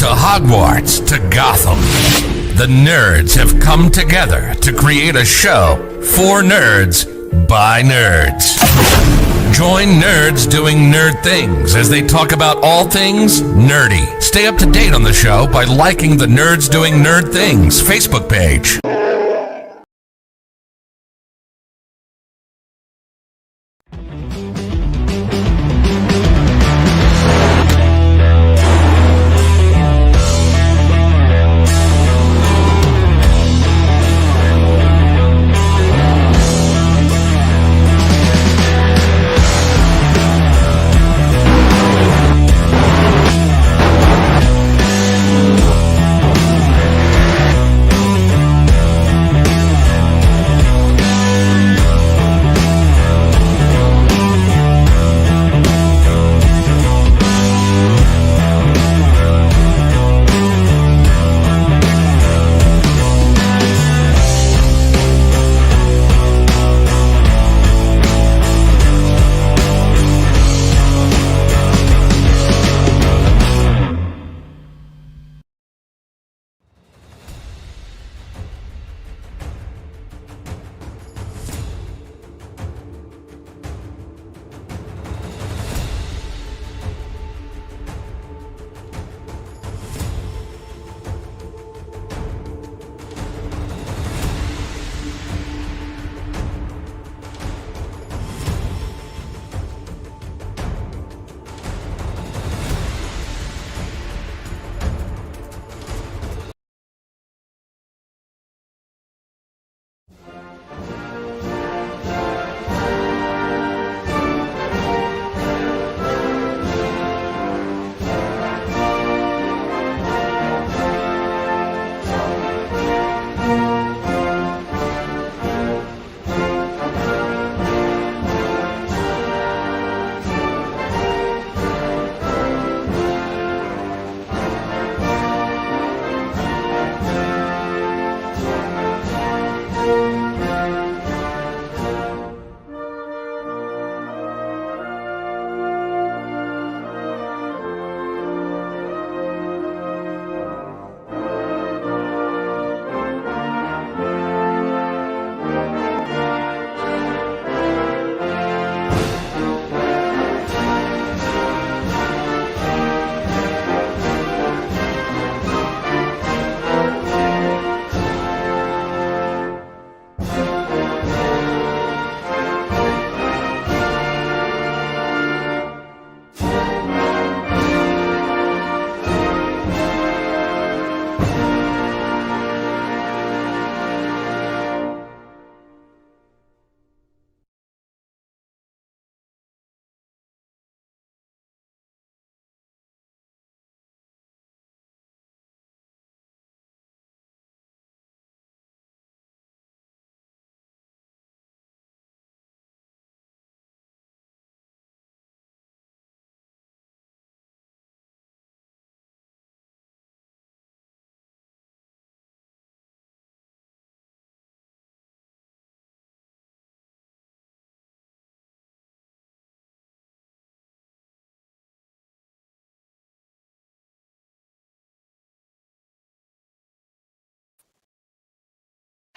To Hogwarts, to Gotham, the nerds have come together to create a show for nerds by nerds. Join nerds doing nerd things as they talk about all things nerdy. Stay up to date on the show by liking the Nerds Doing Nerd Things Facebook page.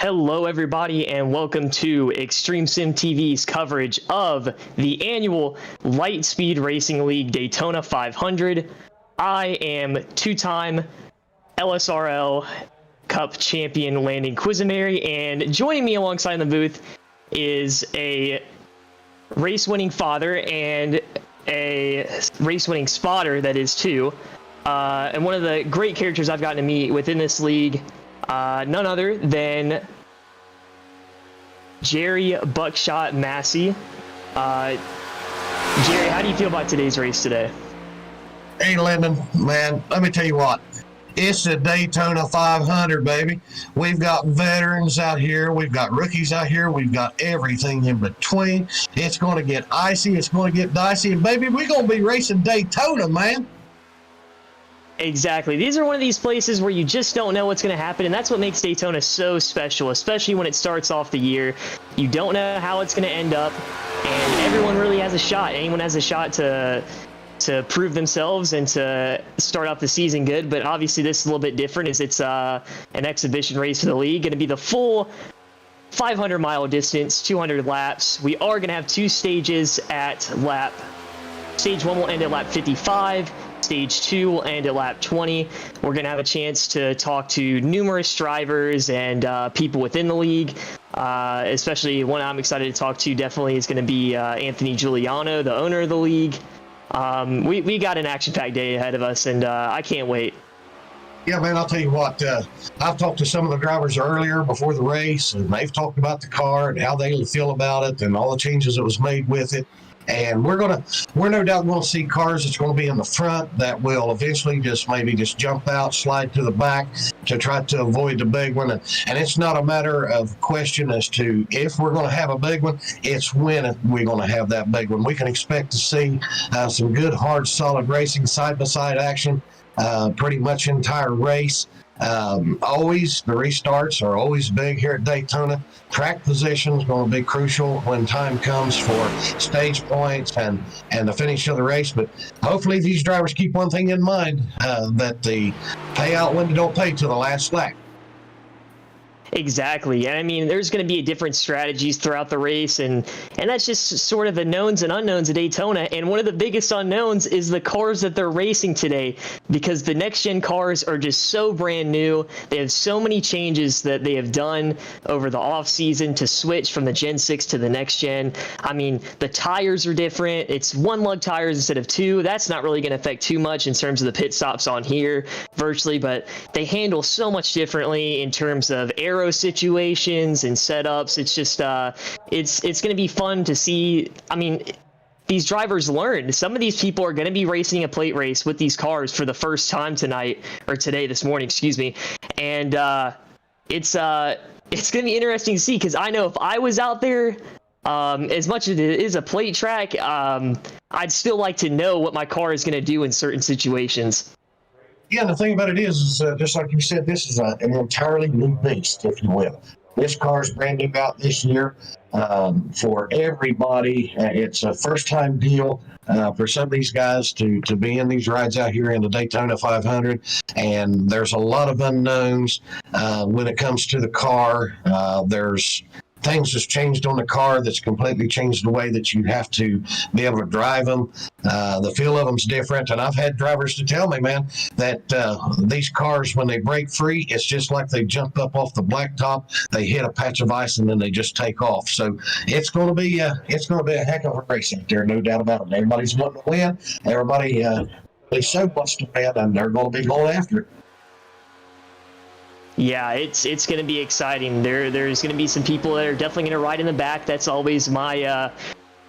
Hello everybody and welcome to Extreme Sim TV's coverage of the annual Lightspeed Racing League Daytona 500. I am two-time LSRL Cup champion Landon Quisimary, and joining me alongside in the booth is a race-winning father and a race-winning spotter, that is too, and one of the great characters I've gotten to meet within this league. None other than Jerry Buckshot Massey. Jerry, how do you feel about today's race today? Hey, Lyndon, man, let me tell you what. It's the Daytona 500, baby. We've got veterans out here. We've got rookies out here. We've got everything in between. It's going to get icy. It's going to get dicey. And, baby, we're going to be racing Daytona, man. Exactly. These are one of these places where you just don't know what's going to happen, and that's what makes Daytona so special, especially when it starts off the year. You don't know how it's going to end up, and everyone really has a shot. Anyone has a shot to to prove themselves and to start out the season good. But obviously this is a little bit different, as it's an exhibition race for the league. Going to be the full 500-mile distance, 200 laps. We are going to have 2 stages at lap. Stage 1 will end at lap 55. Stage 2 will end at lap 20. We're going to have a chance to talk to numerous drivers and people within the league. Especially one I'm excited to talk to definitely is going to be Anthony Giuliano, the owner of the league. We got an action-packed day ahead of us, and I can't wait. Yeah, man, I'll tell you what, I've talked to some of the drivers earlier before the race, and they've talked about the car and how they feel about it and all the changes that was made with it. And we're no doubt going to see cars that's going to be in the front that will eventually maybe jump out, slide to the back to try to avoid the big one. And it's not a matter of question as to if we're going to have a big one, it's when we're going to have that big one. We can expect to see some good, hard, solid racing, side-by-side action, pretty much entire race. Always, the restarts are always big here at Daytona. Track position is going to be crucial when time comes for stage points and the finish of the race. But hopefully these drivers keep one thing in mind, that the payout window don't pay to the last lap. Exactly. And I mean, there's going to be different strategies throughout the race, and that's just sort of the knowns and unknowns of Daytona. And one of the biggest unknowns is the cars that they're racing today, because the next gen cars are just so brand new. They have so many changes that they have done over the off season to switch from the Gen 6 to the next gen. I mean, the tires are different. It's 1 lug tires instead of 2. That's not really going to affect too much in terms of the pit stops on here virtually, but they handle so much differently in terms of aero situations and setups. It's just it's going to be fun to see. I mean, these drivers learn. Some of these people are going to be racing a plate race with these cars for the first time this morning, excuse me. And it's going to be interesting to see, because I know if I was out there, as much as it is a plate track, I'd still like to know what my car is going to do in certain situations. Yeah, the thing about it is just like you said, this is an entirely new beast, if you will. This car is brand new out this year for everybody. It's a first-time deal for some of these guys to be in these rides out here in the Daytona 500. And there's a lot of unknowns when it comes to the car. There's things that's changed on the car that's completely changed the way that you have to be able to drive them. The feel of them's different, and I've had drivers to tell me, man, that these cars, when they break free, it's just like they jump up off the blacktop, they hit a patch of ice, and then they just take off. So it's going to be a heck of a race out there, no doubt about it. Everybody's wanting to win. Everybody so wants to win, and they're going to be going after it. Yeah, it's going to be exciting. There's going to be some people that are definitely going to ride in the back. That's always my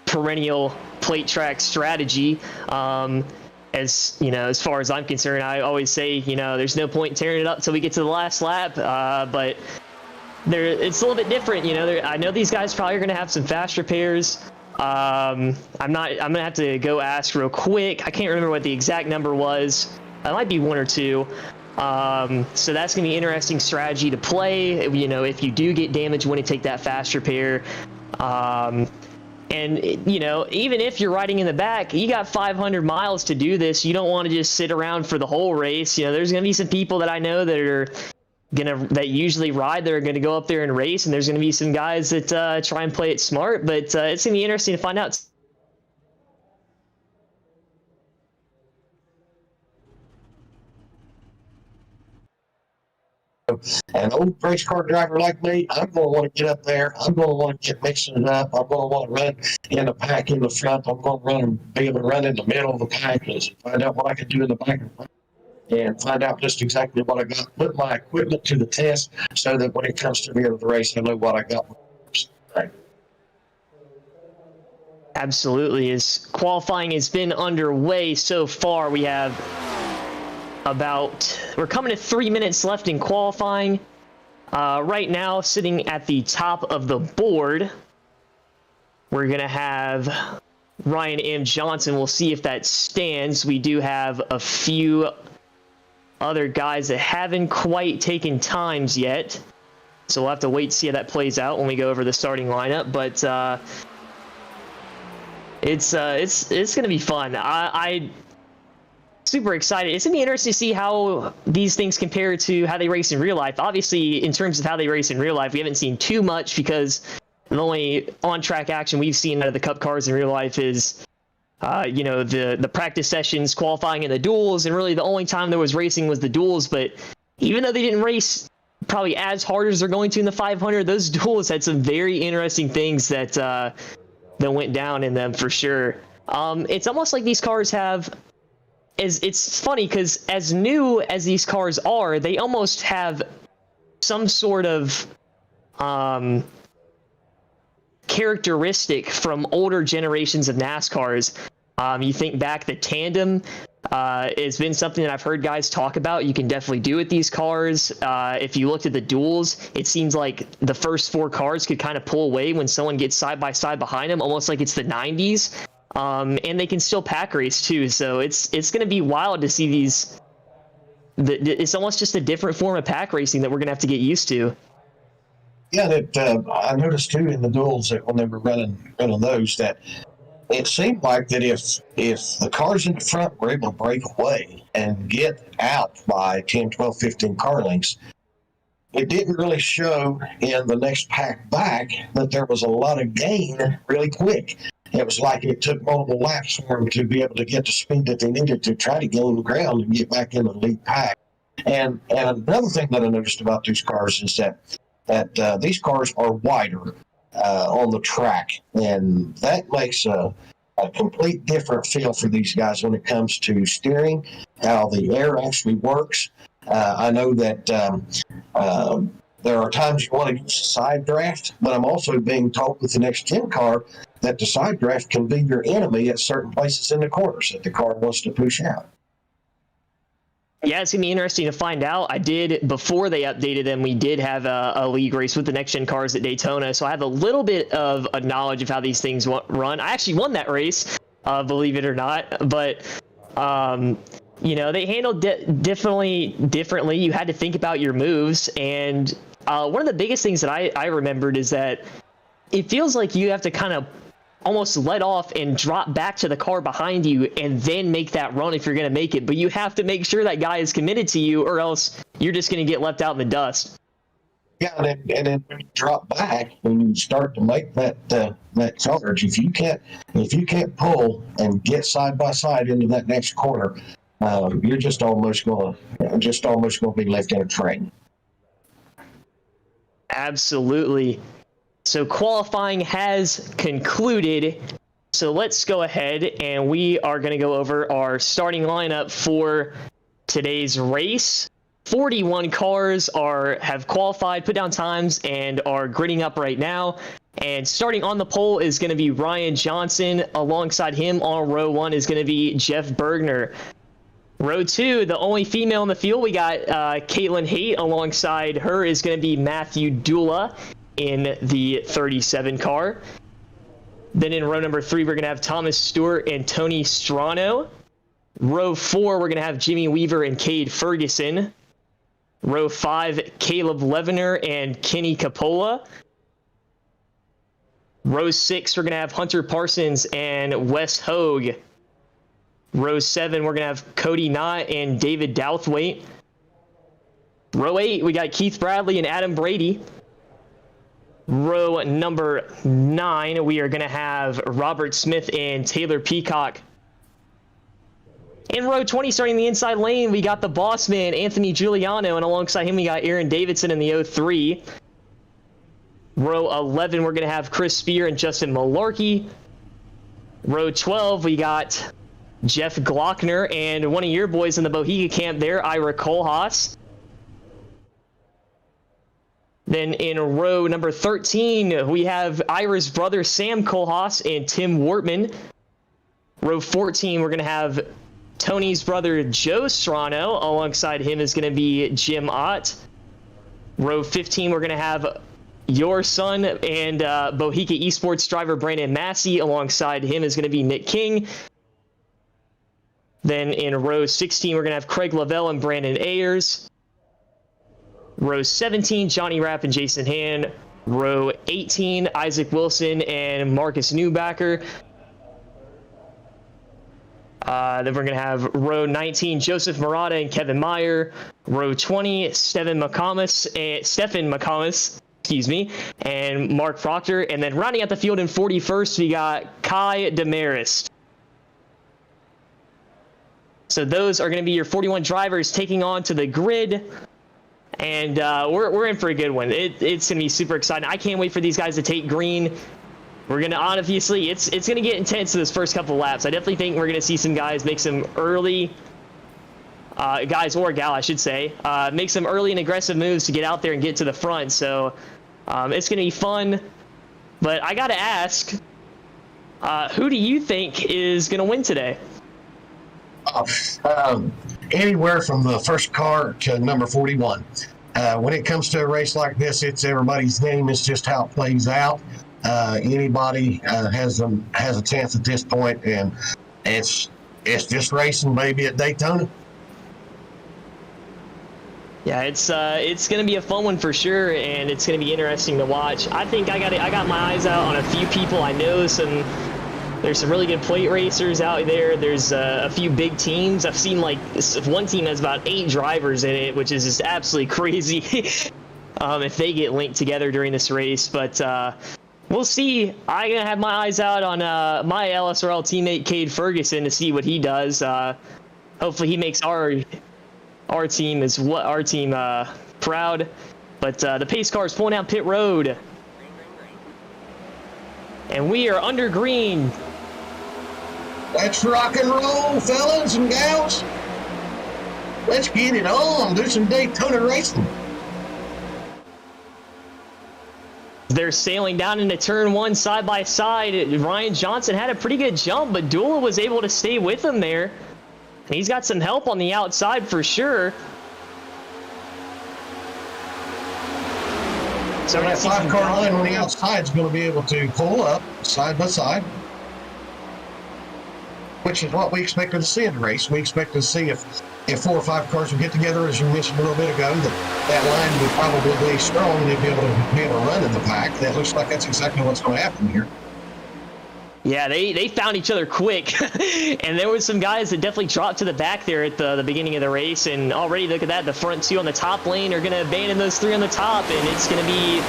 perennial plate track strategy. As you know, as far as I'm concerned, I always say, you know, there's no point in tearing it up till we get to the last lap. But it's a little bit different. You know, I know these guys probably are going to have some fast repairs. I'm going to have to go ask real quick. I can't remember what the exact number was. It might be 1 or 2. So that's going to be an interesting strategy to play, you know, if you do get damaged when you take that fast repair. And, you know, even if you're riding in the back, you got 500 miles to do this. You don't want to just sit around for the whole race. You know, there's going to be some people that I know that usually ride, that are going to go up there and race. And there's going to be some guys that try and play it smart, but it's going to be interesting to find out. An old race car driver like me, I'm going to want to get up there. I'm going to want to get mixing it up. I'm going to want to run in the pack in the front. I'm going to be able to run in the middle of the pack and find out what I can do in the back and find out just exactly what I got. Put my equipment to the test so that when it comes to the end of the race, I know what I got. Absolutely. As qualifying has been underway so far, we have we're coming to 3 minutes left in qualifying. Right now, sitting at the top of the board, we're going to have Ryan M. Johnson. We'll see if that stands. We do have a few other guys that haven't quite taken times yet, so we'll have to wait to see how that plays out when we go over the starting lineup. But It's gonna be fun. I super excited. It's gonna be interesting to see how these things compare to how they race in real life. Obviously, in terms of how they race in real life, we haven't seen too much because the only on-track action we've seen out of the Cup cars in real life is, you know, the practice sessions, qualifying, and the duels. And really, the only time there was racing was the duels. But even though they didn't race probably as hard as they're going to in the 500, those duels had some very interesting things that went down in them for sure. It's almost like these cars have. It's funny because as new as these cars are, they almost have some sort of characteristic from older generations of NASCARs. You think back, the tandem has been something that I've heard guys talk about. You can definitely do with these cars. If you looked at the duels, it seems like the first 4 cars could kind of pull away when someone gets side by side behind them, almost like it's the 90s. And they can still pack race too. So it's going to be wild to see these. It's almost just a different form of pack racing that we're going to have to get used to. Yeah, that I noticed too in the duels that when they were running those, that it seemed like that if the cars in the front were able to break away and get out by 10, 12, 15 car lengths, it didn't really show in the next pack back that there was a lot of gain really quick. It was like it took multiple laps for them to be able to get the speed that they needed to try to gain ground and get back in the lead pack. And another thing that I noticed about these cars is that these cars are wider on the track, and that makes a complete different feel for these guys when it comes to steering, how the air actually works. I know that there are times you want to use a side draft, but I'm also being told with the next gen car that the side draft can be your enemy at certain places in the corners that the car wants to push out. Yeah, it's going to be interesting to find out. I did, before they updated them, we did have a league race with the next-gen cars at Daytona, so I have a little bit of a knowledge of how these things run. I actually won that race, believe it or not, but, you know, they handled differently. You had to think about your moves, and one of the biggest things that I remembered is that it feels like you have to kind of almost let off and drop back to the car behind you and then make that run if you're going to make it. But you have to make sure that guy is committed to you, or else you're just going to get left out in the dust. Yeah, and then when you drop back and you start to make that charge, if you can't pull and get side by side into that next corner, you're just almost going to be left in a train. Absolutely. So qualifying has concluded. So let's go ahead and we are going to go over our starting lineup for today's race. 41 cars have qualified, put down times, and are gridding up right now. And starting on the pole is going to be Ryan Johnson. Alongside him on row 1 is going to be Jeff Bergner. Row 2, the only female in the field, we got Caitlin Haight. Alongside her is going to be Matthew Dula in the 37 car. Then in row number 3, we're going to have Thomas Stewart and Tony Strano. Row 4, we're going to have Jimmy Weaver and Cade Ferguson. Row 5, Caleb Levener and Kenny Capola. Row 6, we're going to have Hunter Parsons and Wes Hogue. Row 7, we're going to have Cody Knott and David Douthwaite. Row 8, we got Keith Bradley and Adam Brady. Row number 9, we are going to have Robert Smith and Taylor Peacock. In row 20, starting the inside lane, we got the boss man, Anthony Giuliano, and alongside him, we got Aaron Davidson in the 03. Row 11, we're going to have Chris Spear and Justin Malarkey. Row 12, we got Jeff Glockner and one of your boys in the Bohiga camp there, Ira Kohlhaas. Then in row number 13, we have Ira's brother, Sam Kohlhaas, and Tim Wortman. Row 14, we're going to have Tony's brother, Joe Strano. Alongside him is going to be Jim Ott. Row 15, we're going to have your son and Bohica Esports driver, Brandon Massey. Alongside him is going to be Nick King. Then in row 16, we're going to have Craig Lavelle and Brandon Ayers. Row 17, Johnny Rapp and Jason Hand. Row 18, Isaac Wilson and Marcus Newbacker. Then we're going to have row 19, Joseph Murata and Kevin Meyer. Row 20, Stefan McComas, excuse me, and Mark Proctor. And then rounding out the field in 41st, we got Kai Demarest. So those are going to be your 41 drivers taking on to the grid. And we're in for a good one. It's going to be super exciting. I can't wait for these guys to take green. We're going to, obviously, it's going to get intense in this first couple laps. I definitely think we're going to see some guys make some early, guys or gal, I should say, make some early and aggressive moves to get out there and get to the front. So it's going to be fun. But I got to ask, who do you think is going to win today? Anywhere from the first car to number 41. When it comes to a race like this, it's everybody's game. It's just how it plays out. Anybody has a chance at this point, and it's just racing, baby, at Daytona. Yeah, it's going to be a fun one for sure, and it's going to be interesting to watch. I think I got my eyes out on a few people. I know there's some really good plate racers out there. There's a few big teams. I've seen like one team has about 8 drivers in it, which is just absolutely crazy if they get linked together during this race. But we'll see. I'm going to have my eyes out on my LSRL teammate, Cade Ferguson, to see what he does. Hopefully he makes our team proud. But the pace car is pulling down pit road. And we are under green. Let's rock and roll, fellas and gals. Let's get it on. Do some Daytona racing. They're sailing down into turn 1 side by side. Ryan Johnson had a pretty good jump, but Dula was able to stay with him there. And he's got some help on the outside for sure. So that 5-car line on the outside is going to be able to pull up side by side, which is what we expected to see in the race. We expected to see if 4 or 5 cars would get together, as you mentioned a little bit ago, that line would probably be strong and they'd be able to run in the pack. That looks like that's exactly what's going to happen here. Yeah, they found each other quick. And there was some guys that definitely dropped to the back there at the beginning of the race. And already, look at that, the front 2 on the top lane are going to abandon those 3 on the top. And it's going to be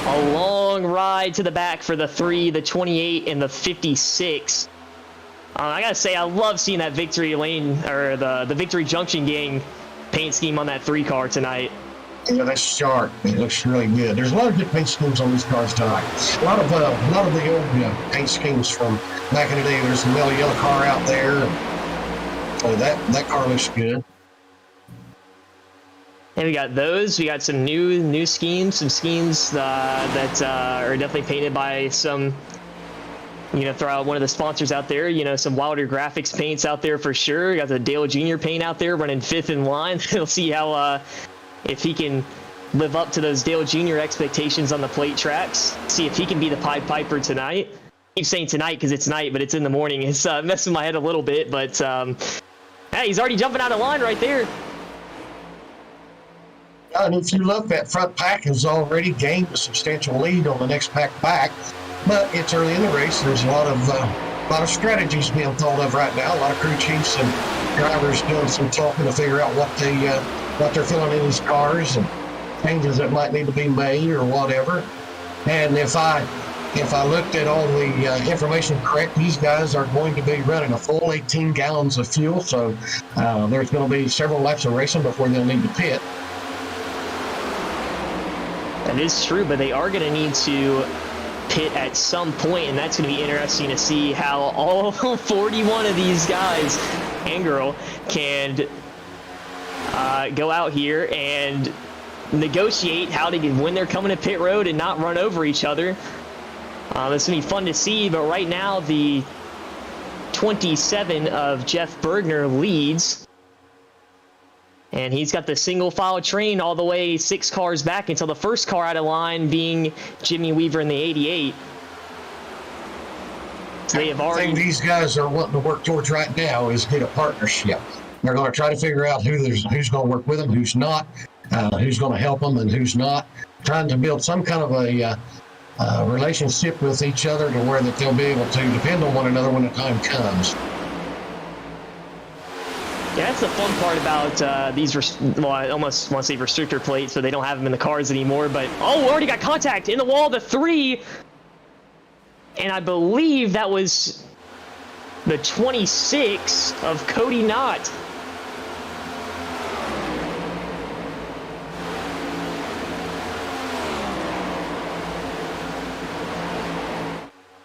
a long ride to the back for the 3, the 28, and the 56. I got to say, I love seeing that victory lane, or the victory junction gang paint scheme on that 3 car tonight. Yeah, that's sharp. It looks really good. There's a lot of good paint schemes on these cars tonight. A lot of the old paint schemes from back in the day. There's a yellow car out there. So that car looks good. And we got those. We got some new schemes, some schemes that are definitely painted by some. Throw out one of the sponsors out there, some Wilder Graphix paints out there for sure. We got the Dale Jr. paint out there running 5th in line. We'll see how if he can live up to those Dale Jr. expectations on the plate tracks. See if he can be the Pied Piper tonight. I keep saying tonight because it's night, but it's in the morning. It's messing my head a little bit, but hey, he's already jumping out of line right there. And if you look, that front pack has already gained a substantial lead on the next pack back. But it's early in the race. There's a lot of strategies being thought of right now. A lot of crew chiefs and drivers doing some talking to figure out what they're feeling in these cars and changes that might need to be made or whatever. And if I looked at all the information correct, these guys are going to be running a full 18 gallons of fuel. So there's going to be several laps of racing before they'll need to pit. That is true, but they are going to need to pit at some point, and that's going to be interesting to see how all 41 of these guys and girl can go out here and negotiate how to get when they're coming to pit road and not run over each other. It's going to be fun to see, but right now the 27 of Jeff Bergner leads. And he's got the single file train all the way 6 cars back until the first car out of line being Jimmy Weaver in the 88. So they have already. The thing these guys are wanting to work towards right now is get a partnership. They're going to try to figure out who's going to work with them, who's not, who's going to help them, and who's not. Trying to build some kind of a relationship with each other to where that they'll be able to depend on one another when the time comes. Yeah, that's the fun part about these, well, I almost want to say restrictor plates, so they don't have them in the cars anymore, but, oh, we already got contact in the wall, the 3, and I believe that was the 26 of Cody Knott.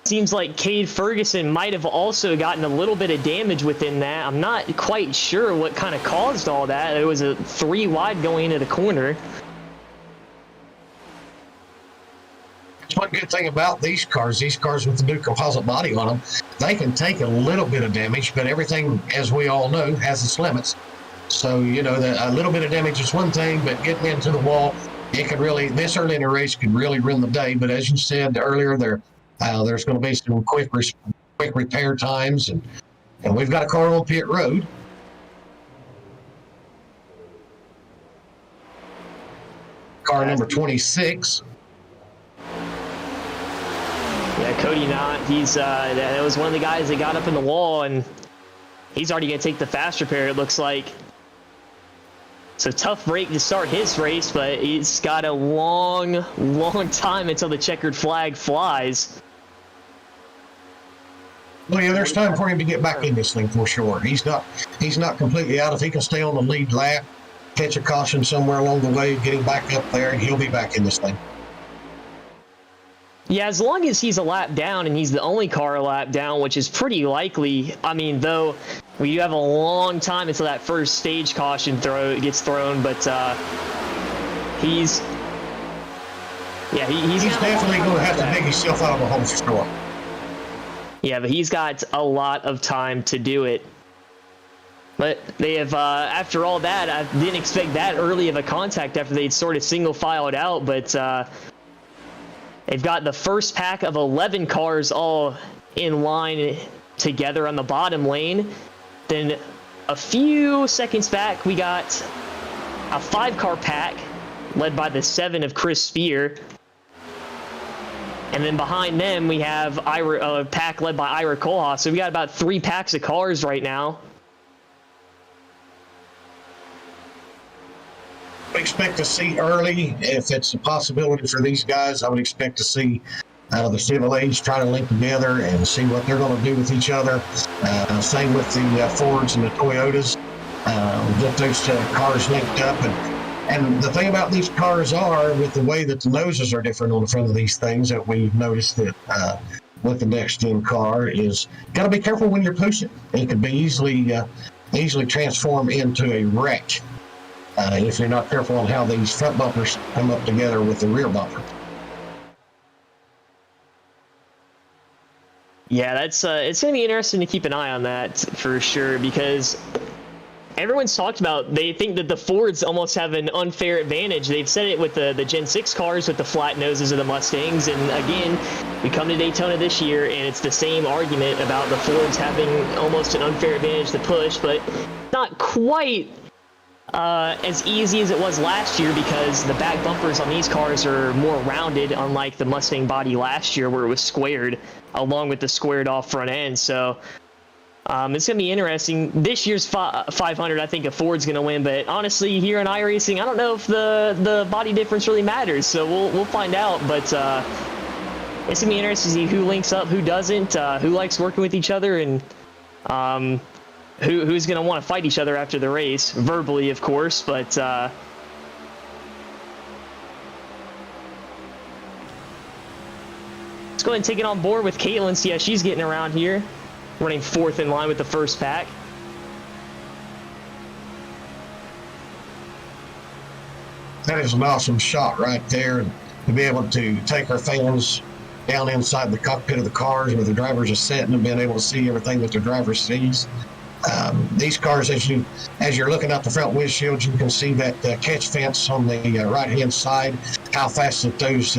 Seems like Cade Ferguson might have also gotten a little bit of damage within that. I'm not quite sure what kind of caused all that. It was a 3 wide going into the corner. One good thing about these cars with the new composite body on them, they can take a little bit of damage, but everything, as we all know, has its limits. So, you know, a little bit of damage is one thing, but getting into the wall, it could really, this early in the race could really ruin the day. But as you said earlier, there's going to be some quick repair times, and we've got a car on pit road. Car number 26. Yeah, Cody Knott, that was one of the guys that got up in the wall, and he's already going to take the fast repair, it looks like. It's a tough break to start his race, but he's got a long time until the checkered flag flies. Well, yeah, there's time for him to get back in this thing for sure. He's not completely out. If he can stay on the lead lap, catch a caution somewhere along the way, get him back up there, he'll be back in this thing. Yeah, as long as he's a lap down and he's the only car a lap down, which is pretty likely. I mean, though, we have a long time until that first stage caution gets thrown, but he's definitely going to have to dig himself out of a hole for sure. Yeah, but he's got a lot of time to do it. But they have, after all that, I didn't expect that early of a contact after they'd sort of single filed out, but they've got the first pack of 11 cars all in line together on the bottom lane. Then a few seconds back, we got a 5-car pack led by the 7 of Chris Spear. And then behind them, we have a pack led by Ira Kohlhaas. So we got about 3 packs of cars right now. I expect to see early, if it's a possibility for these guys, I would expect to see the Civil Age try to link together and see what they're going to do with each other. Same with the Fords and the Toyotas. Get those cars linked up. And the thing about these cars are, with the way that the noses are different on the front of these things, that we've noticed that with the next gen car is, got to be careful when you're pushing. It could be easily transformed into a wreck if you're not careful on how these front bumpers come up together with the rear bumper. Yeah, that's it's going to be interesting to keep an eye on that for sure, because everyone's talked about, they think that the Fords almost have an unfair advantage. They've said it with the Gen 6 cars with the flat noses of the Mustangs, and again, we come to Daytona this year and it's the same argument about the Fords having almost an unfair advantage to push, but not quite as easy as it was last year, because the back bumpers on these cars are more rounded, unlike the Mustang body last year where it was squared along with the squared off front end. So it's going to be interesting. This year's 500, I think a Ford's going to win, but honestly, here in iRacing, I don't know if the body difference really matters, so we'll find out. But it's going to be interesting to see who links up, who doesn't, who likes working with each other, and who's going to want to fight each other after the race, verbally, of course, but let's go ahead and take it on board with Caitlin. See how she's getting around here, running 4th in line with the first pack. That is an awesome shot right there, and to be able to take our fans down inside the cockpit of the cars where the drivers are sitting and being able to see everything that the driver sees. These cars, as you're looking out the front windshield, you can see that catch fence on the right-hand side, how fast that those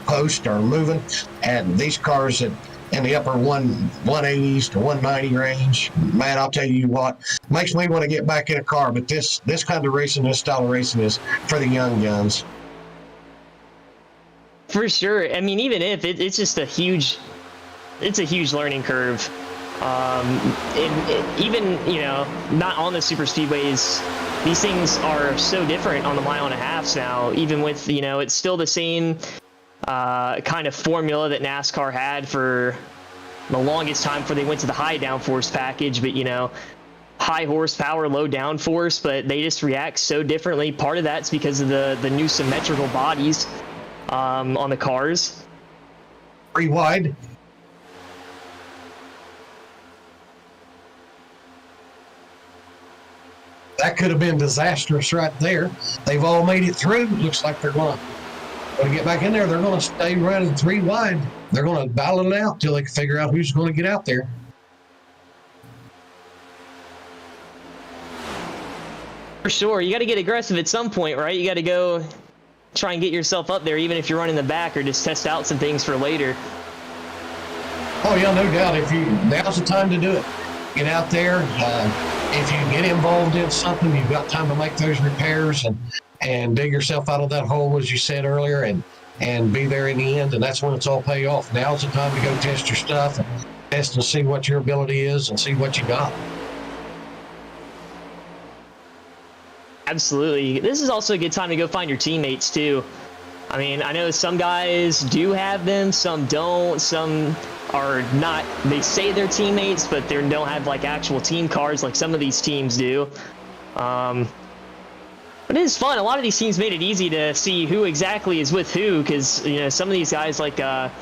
posts are moving. And these cars in the upper 180s to 190 range, man, I'll tell you what, makes me want to get back in a car. But this kind of racing, this style of racing is for the young guns. For sure. I mean, even if it's just a huge learning curve. Even, you know, not on the super speedways, these things are so different on the mile and a halves now. Even with, you know, it's still the same kind of formula that NASCAR had for the longest time before they went to the high downforce package, but, you know, high horsepower, low downforce, but they just react so differently. Part of that's because of the new symmetrical bodies on the cars. Pretty wide. That could have been disastrous right there. They've all made it through. Looks like they're going to get back in there. They're going to stay running 3 wide. They're going to battle it out till they can figure out who's going to get out there. For sure. You got to get aggressive at some point, right? You got to go try and get yourself up there, even if you're running the back, or just test out some things for later. Oh, yeah, no doubt. Now's the time to do it. Get out there. If you get involved in something, you've got time to make those repairs and dig yourself out of that hole, as you said earlier, and be there in the end. And that's when it's all pay off. Now's the time to go test your stuff and test and see what your ability is and see what you got. Absolutely. This is also a good time to go find your teammates too. I mean, I know some guys do have them, some don't, some are not. They say they're teammates, but they don't have like actual team cards like some of these teams do. But it is fun. A lot of these teams made it easy to see who exactly is with who, because, you know, some of these guys, like the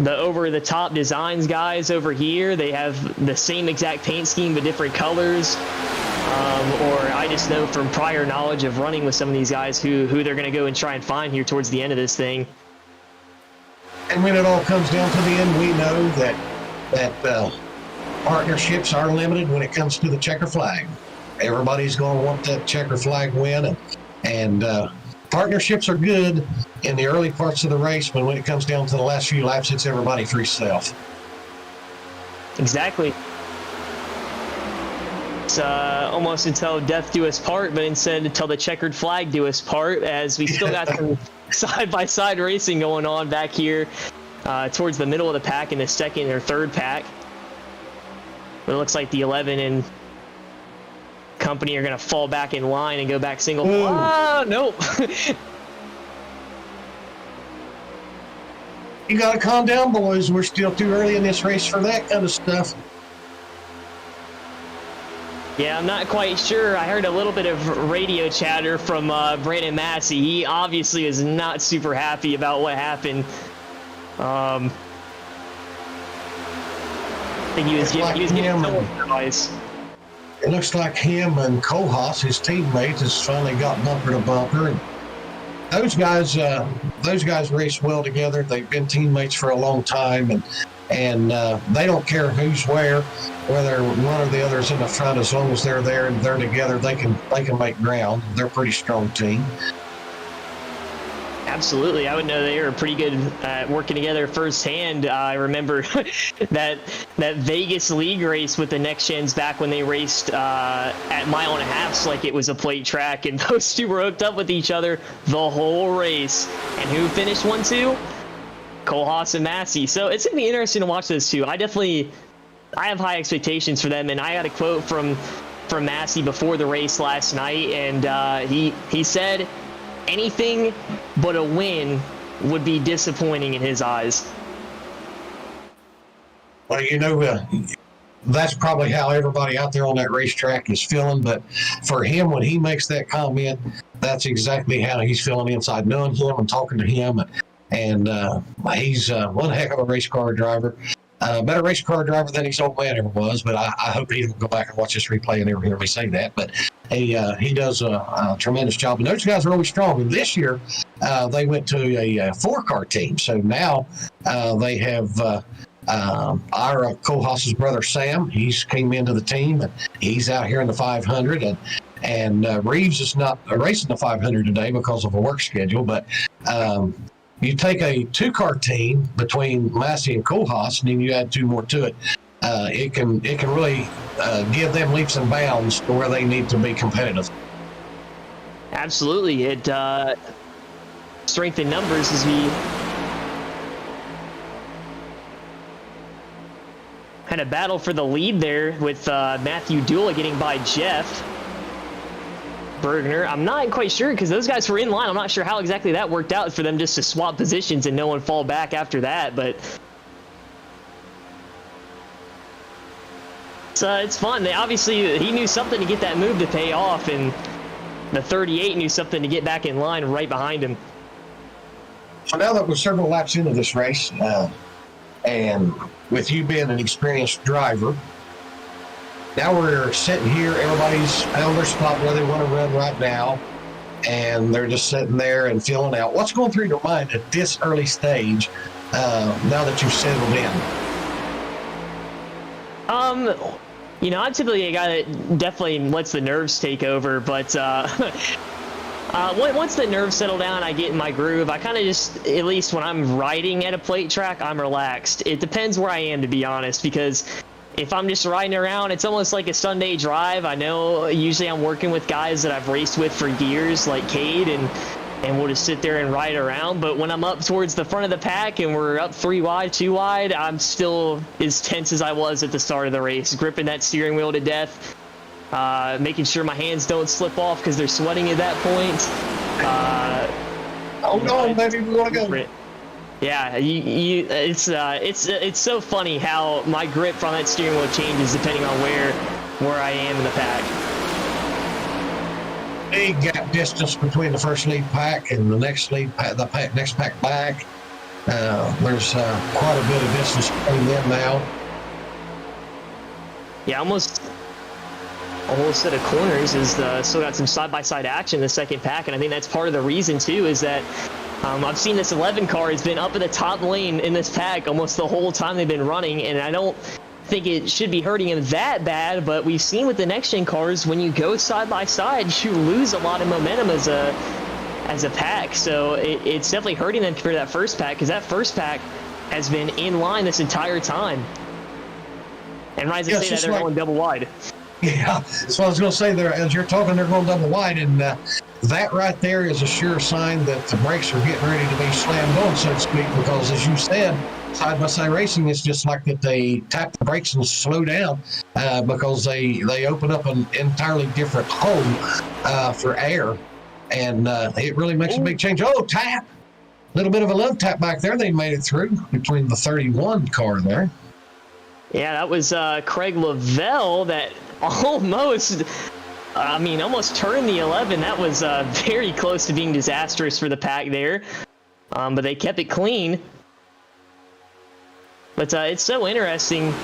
over-the-top designs guys over here, they have the same exact paint scheme but different colors. Or I just know from prior knowledge of running with some of these guys who they're going to go and try and find here towards the end of this thing. And when it all comes down to the end, we know that partnerships are limited when it comes to the checker flag. Everybody's going to want that checker flag win, and partnerships are good in the early parts of the race, but when it comes down to the last few laps, it's everybody for himself. Exactly. It's almost until death do us part, but instead until the checkered flag do us part, as we still got some side-by-side racing going on back here towards the middle of the pack in the second or third pack. But it looks like the 11 and company are going to fall back in line and go back single. Oh, nope. You got to calm down, boys. We're still too early in this race for that kind of stuff. Yeah, I'm not quite sure. I heard a little bit of radio chatter from Brandon Massey. He obviously is not super happy about what happened. I think he was getting some advice. It looks like him and Kohlhaas, his teammate, has finally got bumper to bumper. And those guys race well together. They've been teammates for a long time, and they don't care who's whether one or the other is in the front. As long as they're there and they're together, they can make ground. They're a pretty strong team. Absolutely. I would know they were pretty good at working together firsthand. I remember that Vegas league race with the Next Gens back when they raced at mile and a half like it was a plate track, and those two were hooked up with each other the whole race. And who finished 1-2? Kohlhaas and Massey. So it's going to be interesting to watch those two. I have high expectations for them, and I got a quote from Massey before the race last night, and he said anything but a win would be disappointing in his eyes. Well, you know, that's probably how everybody out there on that racetrack is feeling. But for him, when he makes that comment, that's exactly how he's feeling inside, knowing him and talking to him. And he's one heck of a race car driver. Better race car driver than his old man ever was, but I hope he don't go back and watch this replay and never hear me say that. But he does a tremendous job. And those guys are really strong. And this year, they went to a 4-car team. So now they have Ira Kohlhaas's brother, Sam. He's came into the team, and he's out here in the 500. And Reeves is not racing the 500 today because of a work schedule, but you take a 2-car team between Massey and Kohlhaas, and then you add 2 more to it. It can really give them leaps and bounds to where they need to be competitive. Absolutely. It strength in numbers as we Had a battle for the lead there with Matthew Dula getting by Jeff Bergner. I'm not quite sure because those guys were in line. I'm not sure how exactly that worked out for them just to swap positions and no one fall back after that, but it's fun. Obviously, he knew something to get that move to pay off, and the 38 knew something to get back in line right behind him. So now that we're several laps into this race, and with you being an experienced driver, now we're sitting here, everybody's found their spot where they want to run right now, and they're just sitting there and feeling out. What's going through your mind at this early stage, now that you've settled in? I'm typically a guy that definitely lets the nerves take over, but once the nerves settle down, I get in my groove. I kind of just, at least when I'm riding at a plate track, I'm relaxed. It depends where I am, to be honest, because if I'm just riding around, it's almost like a Sunday drive. I know usually I'm working with guys that I've raced with for years, like Cade, and we'll just sit there and ride around. But when I'm up towards the front of the pack and we're up 3 wide, 2 wide, I'm still as tense as I was at the start of the race, gripping that steering wheel to death, making sure my hands don't slip off because they're sweating at that point. Oh no, baby, we want to go. Yeah, it's so funny how my grip from that steering wheel changes depending on where I am in the pack. Big gap distance between the first lead pack and the next lead pack, next pack back. There's quite a bit of distance between them now. Yeah, almost a whole set of corners is still got some side-by-side action in the second pack, and I think that's part of the reason too, is that I've seen this 11 car has been up in the top lane in this pack almost the whole time they've been running, and I don't think it should be hurting him that bad, but we've seen with the next-gen cars, when you go side-by-side, you lose a lot of momentum as a pack, so it's definitely hurting them compared to that first pack, because that first pack has been in line this entire time. And right as I say that, they're going double wide. Yeah, so I was going to say, there as you're talking, they're going double wide, and that right there is a sure sign that the brakes are getting ready to be slammed on, so to speak, because as you said, side-by-side racing is just like that they tap the brakes and slow down because they open up an entirely different hole for air, and it really makes a big change. Oh, tap! A little bit of a love tap back there. They made it through between the 31 car there. Yeah, that was Craig Lavelle that almost turned the 11. That was very close to being disastrous for the pack there, but they kept it clean. But it's so interesting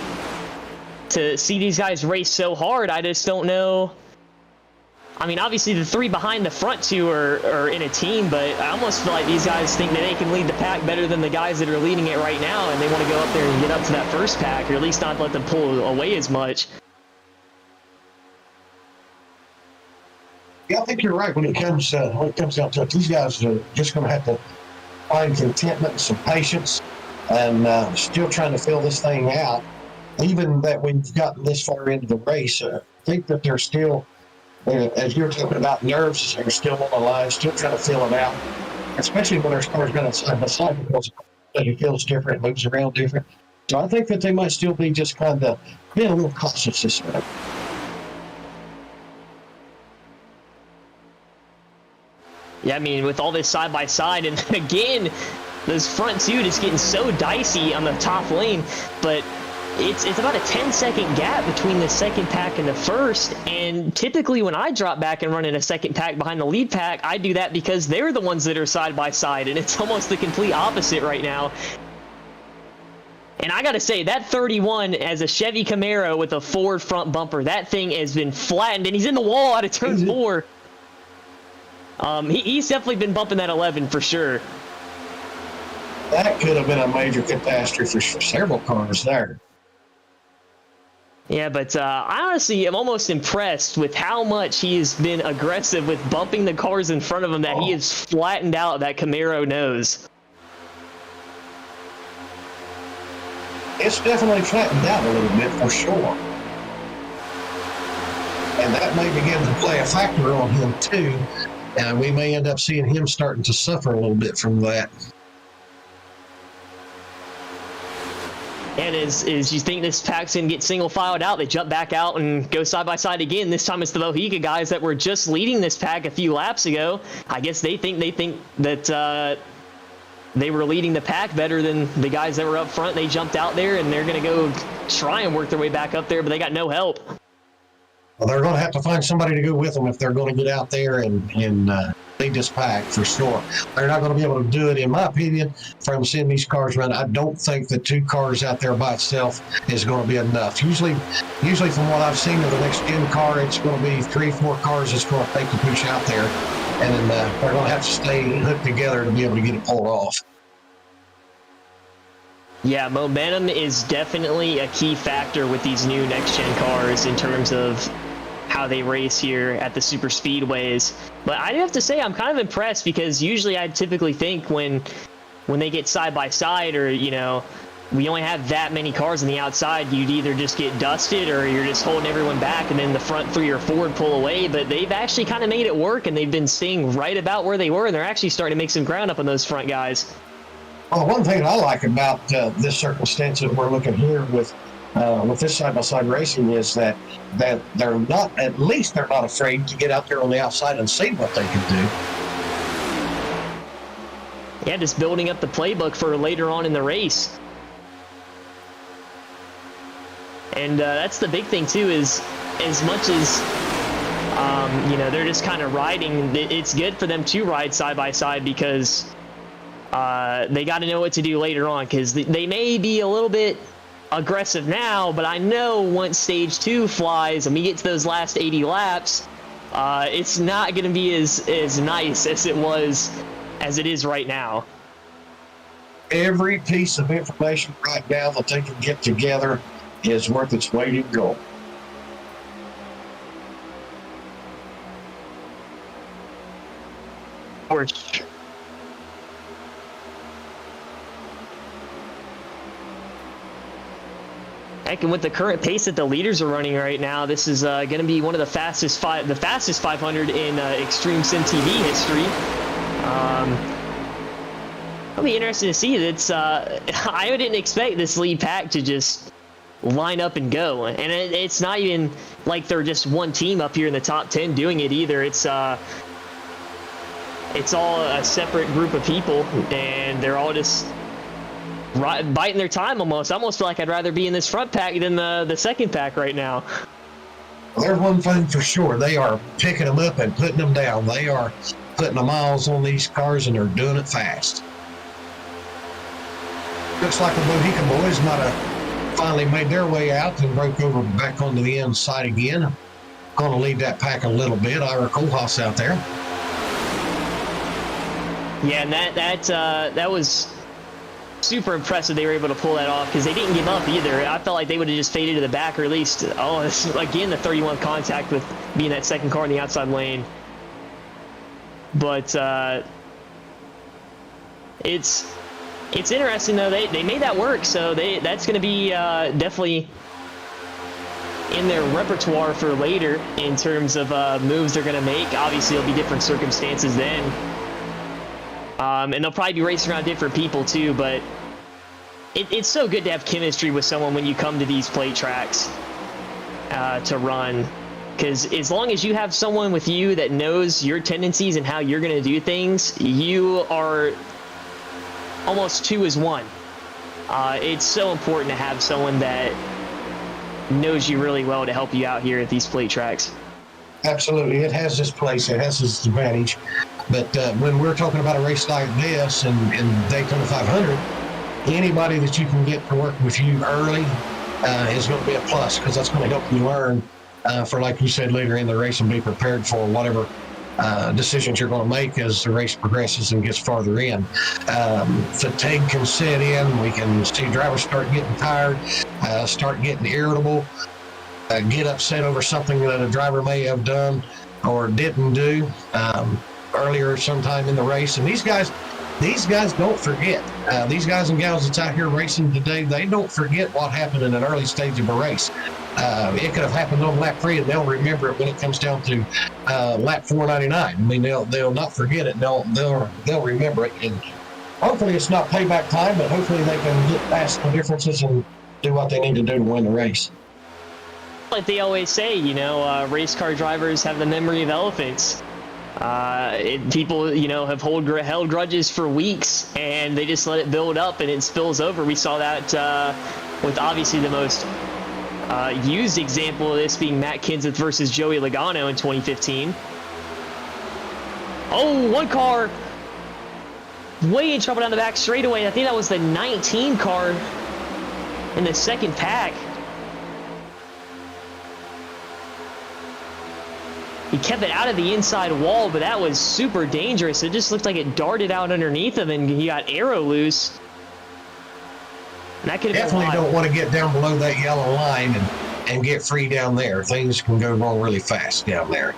to see these guys race so hard. I just don't know. I mean, obviously the 3 behind the front 2 are in a team, but I almost feel like these guys think that they can lead the pack better than the guys that are leading it right now, and they want to go up there and get up to that first pack, or at least not let them pull away as much. Yeah, I think you're right when it comes down to it. These guys are just going to have to find contentment and some patience, and still trying to fill this thing out. Even that we've gotten this far into the race, I think that they're still, as you're talking about nerves, they're still on the line, still trying to fill it out, especially when their cars going side by side, because it feels different, moves around different. So I think that they might still be just kind of being a little cautious this way. Yeah, I mean, with all this side-by-side, and again, those front 2 just getting so dicey on the top lane, but it's about a 10-second gap between the second pack and the first, and typically when I drop back and run in a second pack behind the lead pack, I do that because they're the ones that are side-by-side, and it's almost the complete opposite right now. And I gotta say, that 31 as a Chevy Camaro with a forward front bumper, that thing has been flattened, and he's in the wall out of turn 4. He's definitely been bumping that 11 for sure. That could have been a major catastrophe for several cars there. Yeah, but I honestly am almost impressed with how much he has been aggressive with bumping the cars in front of him, that he has flattened out that Camaro nose. It's definitely flattened out a little bit for sure. And that may begin to play a factor on him too. And we may end up seeing him starting to suffer a little bit from that. And as you think this pack's going to get single filed out, they jump back out and go side by side again. This time it's the Mohica guys that were just leading this pack a few laps ago. I guess they think that they were leading the pack better than the guys that were up front. They jumped out there, and they're going to go try and work their way back up there, but they got no help. Well, they're going to have to find somebody to go with them if they're going to get out there and lead this pack for sure. They're not going to be able to do it, in my opinion, from seeing these cars run. I don't think that 2 cars out there by itself is going to be enough. Usually from what I've seen of the next gen car, it's going to be 3 or 4 cars that's going to take the push out there, and then they're going to have to stay hooked together to be able to get it pulled off. Yeah, momentum is definitely a key factor with these new next-gen cars in terms of how they race here at the super speedways. But I have to say I'm kind of impressed, because usually I typically think when they get side by side, or we only have that many cars on the outside, you'd either just get dusted or you're just holding everyone back, and then the front 3 or 4 would pull away. But they've actually kind of made it work, and they've been staying right about where they were, and they're actually starting to make some ground up on those front guys. Well, one thing I like about this circumstance that we're looking here with this side-by-side racing is that they're not afraid to get out there on the outside and see what they can do. Yeah, just building up the playbook for later on in the race. And that's the big thing too, is as much as they're just kind of riding, it's good for them to ride side by side, because they got to know what to do later on, because they may be a little bit aggressive now, but I know once stage 2 flies and we get to those last 80 laps, it's not going to be as nice as it is right now. Every piece of information right now that they can get together is worth its weight in gold. Heck, and with the current pace that the leaders are running right now, this is going to be one of the fastest 500 in Extreme Sim TV history. It'll be interesting to see. I didn't expect this lead pack to just line up and go, and it's not even like they're just one team up here in the top 10 doing it either. It's all a separate group of people, and they're all just biting their time almost. I almost feel like I'd rather be in this front pack than the second pack right now. Well, there's one thing for sure. They are picking them up and putting them down. They are putting the miles on these cars, and they're doing it fast. Looks like the Mohican boys might have finally made their way out and broke over back onto the inside again. Going to lead that pack a little bit. Ira Kohlhaas out there. Yeah, and that was super impressive. They were able to pull that off, because they didn't give up either. I felt like they would have just faded to the back, or at least, again, the 31 contact with being that second car in the outside lane. But it's interesting though. They made that work, so that's going to be definitely in their repertoire for later in terms of moves they're going to make. Obviously, it'll be different circumstances then. And they'll probably be racing around different people too, but it's so good to have chemistry with someone when you come to these play tracks to run, because as long as you have someone with you that knows your tendencies and how you're going to do things, you are almost 2 as 1. It's so important to have someone that knows you really well to help you out here at these play tracks. Absolutely. It has its place. It has its advantage. But when we're talking about a race like this in Daytona 500, anybody that you can get to work with you early is going to be a plus, because that's going to help you learn for, like you said, later in the race, and be prepared for whatever decisions you're going to make as the race progresses and gets farther in. Fatigue can set in. We can see drivers start getting tired, start getting irritable, get upset over something that a driver may have done or didn't do earlier sometime in the race. And these guys don't forget. These guys and gals that's out here racing today, they don't forget what happened in an early stage of a race. It could have happened on lap 3, and they'll remember it when it comes down to lap 499. I mean, they'll not forget it. They'll remember it. And hopefully it's not playback time, but hopefully they can get past the differences and do what they need to do to win the race. Like they always say, you know, race car drivers have the memory of elephants. People, you know, have held grudges for weeks, and they just let it build up, and it spills over. We saw that with obviously the most used example of this being Matt Kenseth versus Joey Logano in 2015. Oh, one car way in trouble down the back straightaway. I think that was the 19 car in the second pack. He kept it out of the inside wall, but that was super dangerous. It just looked like it darted out underneath him, and he got arrow loose. And that could have Definitely been don't want to get down below that yellow line and get free down there. Things can go wrong really fast down there.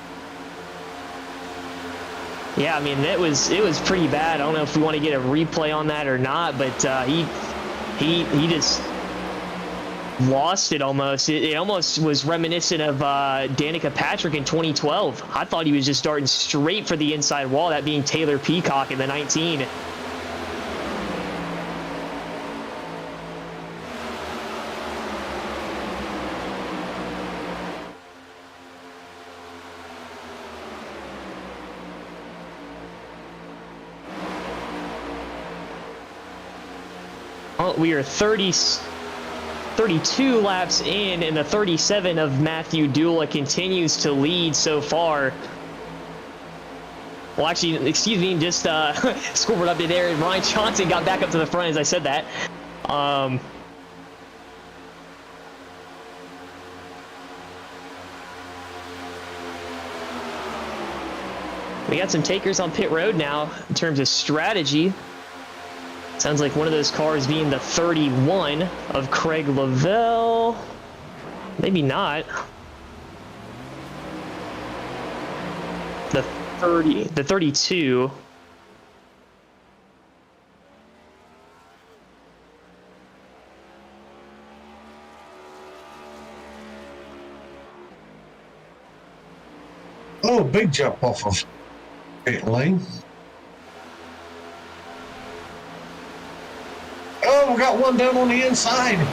Yeah, I mean, it was pretty bad. I don't know if we want to get a replay on that or not, but he just lost it almost. It almost was reminiscent of Danica Patrick in 2012. I thought he was just darting straight for the inside wall, that being Taylor Peacock in the 19. We are 32 laps in, and the 37 of Matthew Dula continues to lead so far. Well, actually, excuse me, just scoreboard update there, and Ryan Johnson got back up to the front as I said that. We got some takers on pit road now in terms of strategy. Sounds like one of those cars being the 31 of Craig Lavelle. Maybe not. The 32. Oh, big jump off of pit lane. Oh, we got one down on the inside,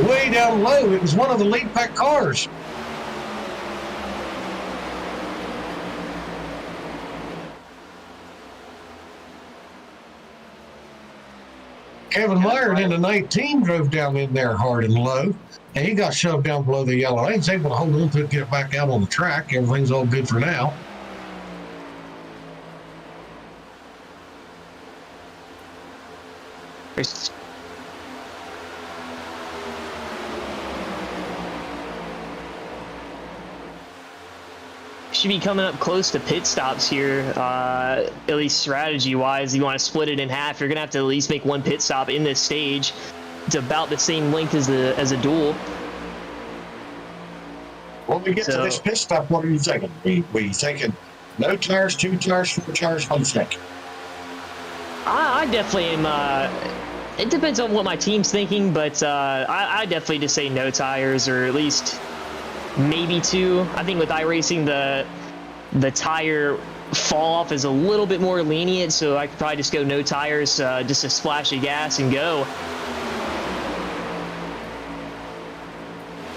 way down low. It was one of the lead pack cars. Kevin Meyer in the 19 drove down in there hard and low, and he got shoved down below the yellow lane. He's able to hold on to it, get it back out on the track. Everything's all good for now. Should be coming up close to pit stops here, at least strategy-wise. You want to split it in half. You're going to have to at least make one pit stop in this stage. It's about the same length as a duel. When we get to this pit stop, what are you thinking? We thinking no tires, 2 tires, 4 tires, 1 second? I definitely am. It depends on what my team's thinking, but I definitely just say no tires, or at least maybe 2. I think with iRacing, the tire fall off is a little bit more lenient, so I could probably just go no tires, just a splash of gas and go.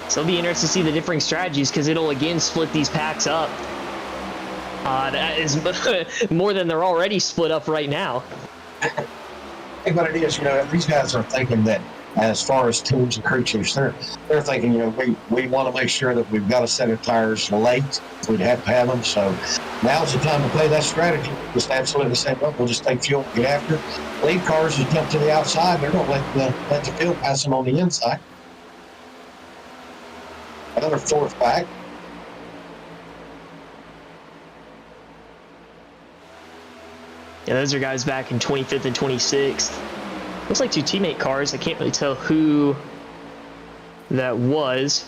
So it'll be interesting to see the differing strategies, because it'll again split these packs up. That is more than they're already split up right now. Hey, but it is, these guys are thinking that as far as teams and crew chiefs, they're thinking, we want to make sure that we've got a set of tires late. We'd have to have them. So now's the time to play that strategy. Just absolutely say, well, we'll just take fuel, get after it. Lead cars just jump to the outside. They're going to let the fuel pass them on the inside. Another 4th pack. Yeah, those are guys back in 25th and 26th. Looks like 2 teammate cars. I can't really tell who that was.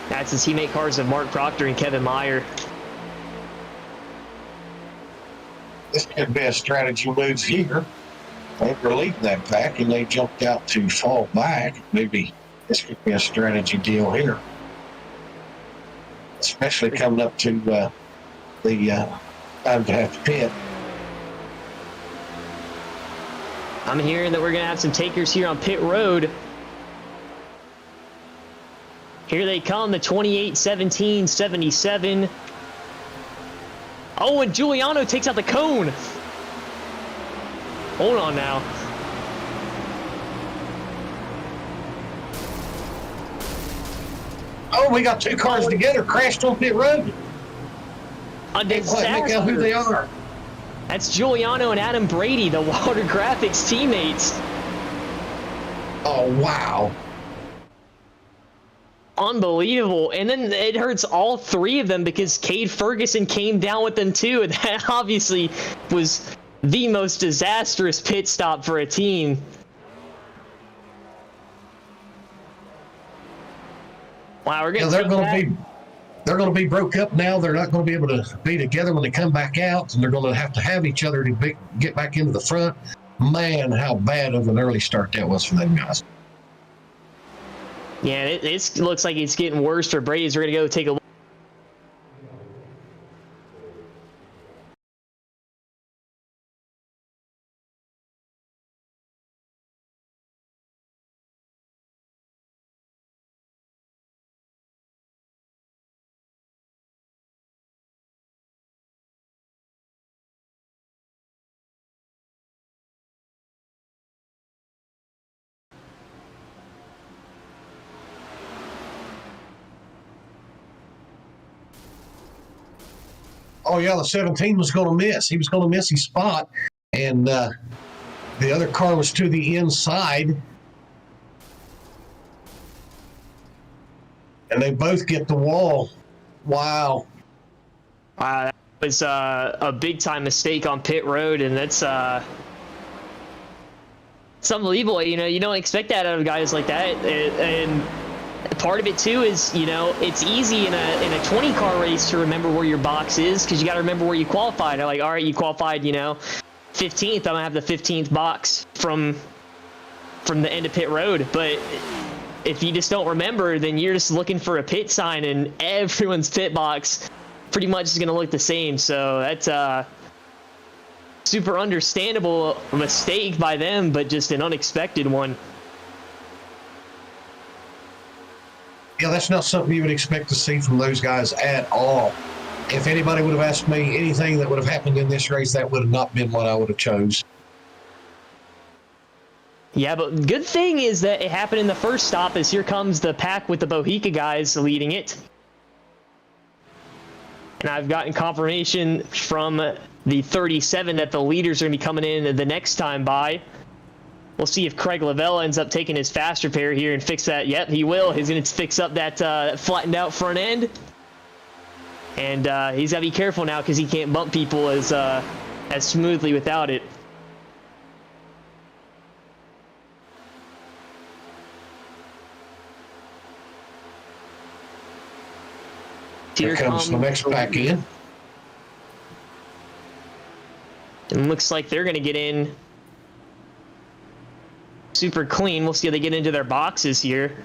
That's the teammate cars of Mark Proctor and Kevin Meyer. This could be a strategy move here. They were leading that pack and they jumped out to fall back. Maybe this could be a strategy deal here. especially coming up to the time to have to pit. I'm hearing that we're going to have some takers here on pit road. Here they come, the 28, 17, 77. Oh, and Giuliano takes out the cone. Hold on now. Oh, we got two cars together crashed on pit road. A Can't quite make out who disaster. they are. That's Giuliano and Adam Brady, the Water Graphix teammates. Oh, wow. Unbelievable. And then it hurts all three of them because Cade Ferguson came down with them too. And that obviously was the most disastrous pit stop for a team. Wow, we're Yeah, they're going to be broke up now. They're not going to be able to be together when they come back out, and they're going to have each other to get back into the front. Man, how bad of an early start that was for them guys. Yeah, it looks like it's getting worse for Braves. We're going to go take a look. Oh, yeah, the 17 was going to miss. He was going to miss his spot, and the other car was to the inside. And they both get the wall. Wow. That was a big-time mistake on pit road, and that's it's unbelievable. You know, you don't expect that out of guys like that. And part of it too is, you know, it's easy in a 20-car race to remember where your box is because you got to remember where you qualified. Like, all right, you qualified, you know, 15th. I'm gonna have the 15th box from the end of pit road. But if you just don't remember, then you're just looking for a pit sign, and everyone's pit box pretty much is gonna look the same. So that's super understandable mistake by them, but just an unexpected one. Yeah, that's not something you would expect to see from those guys at all. If anybody would have asked me anything that would have happened in this race, that would have not been what I would have chose. Yeah, but good thing is that it happened in the first stop, as here comes the pack with the Bohica guys leading it. And I've gotten confirmation from the 37 that the leaders are going to be coming in the next time by. We'll see if Craig Lavelle ends up taking his fast repair here and fix that. Yep, he will. He's going to fix up that flattened out front end. And he's got to be careful now because he can't bump people as smoothly without it. Here comes the next pack in. It looks like they're going to get in super clean. We'll see how they get into their boxes here.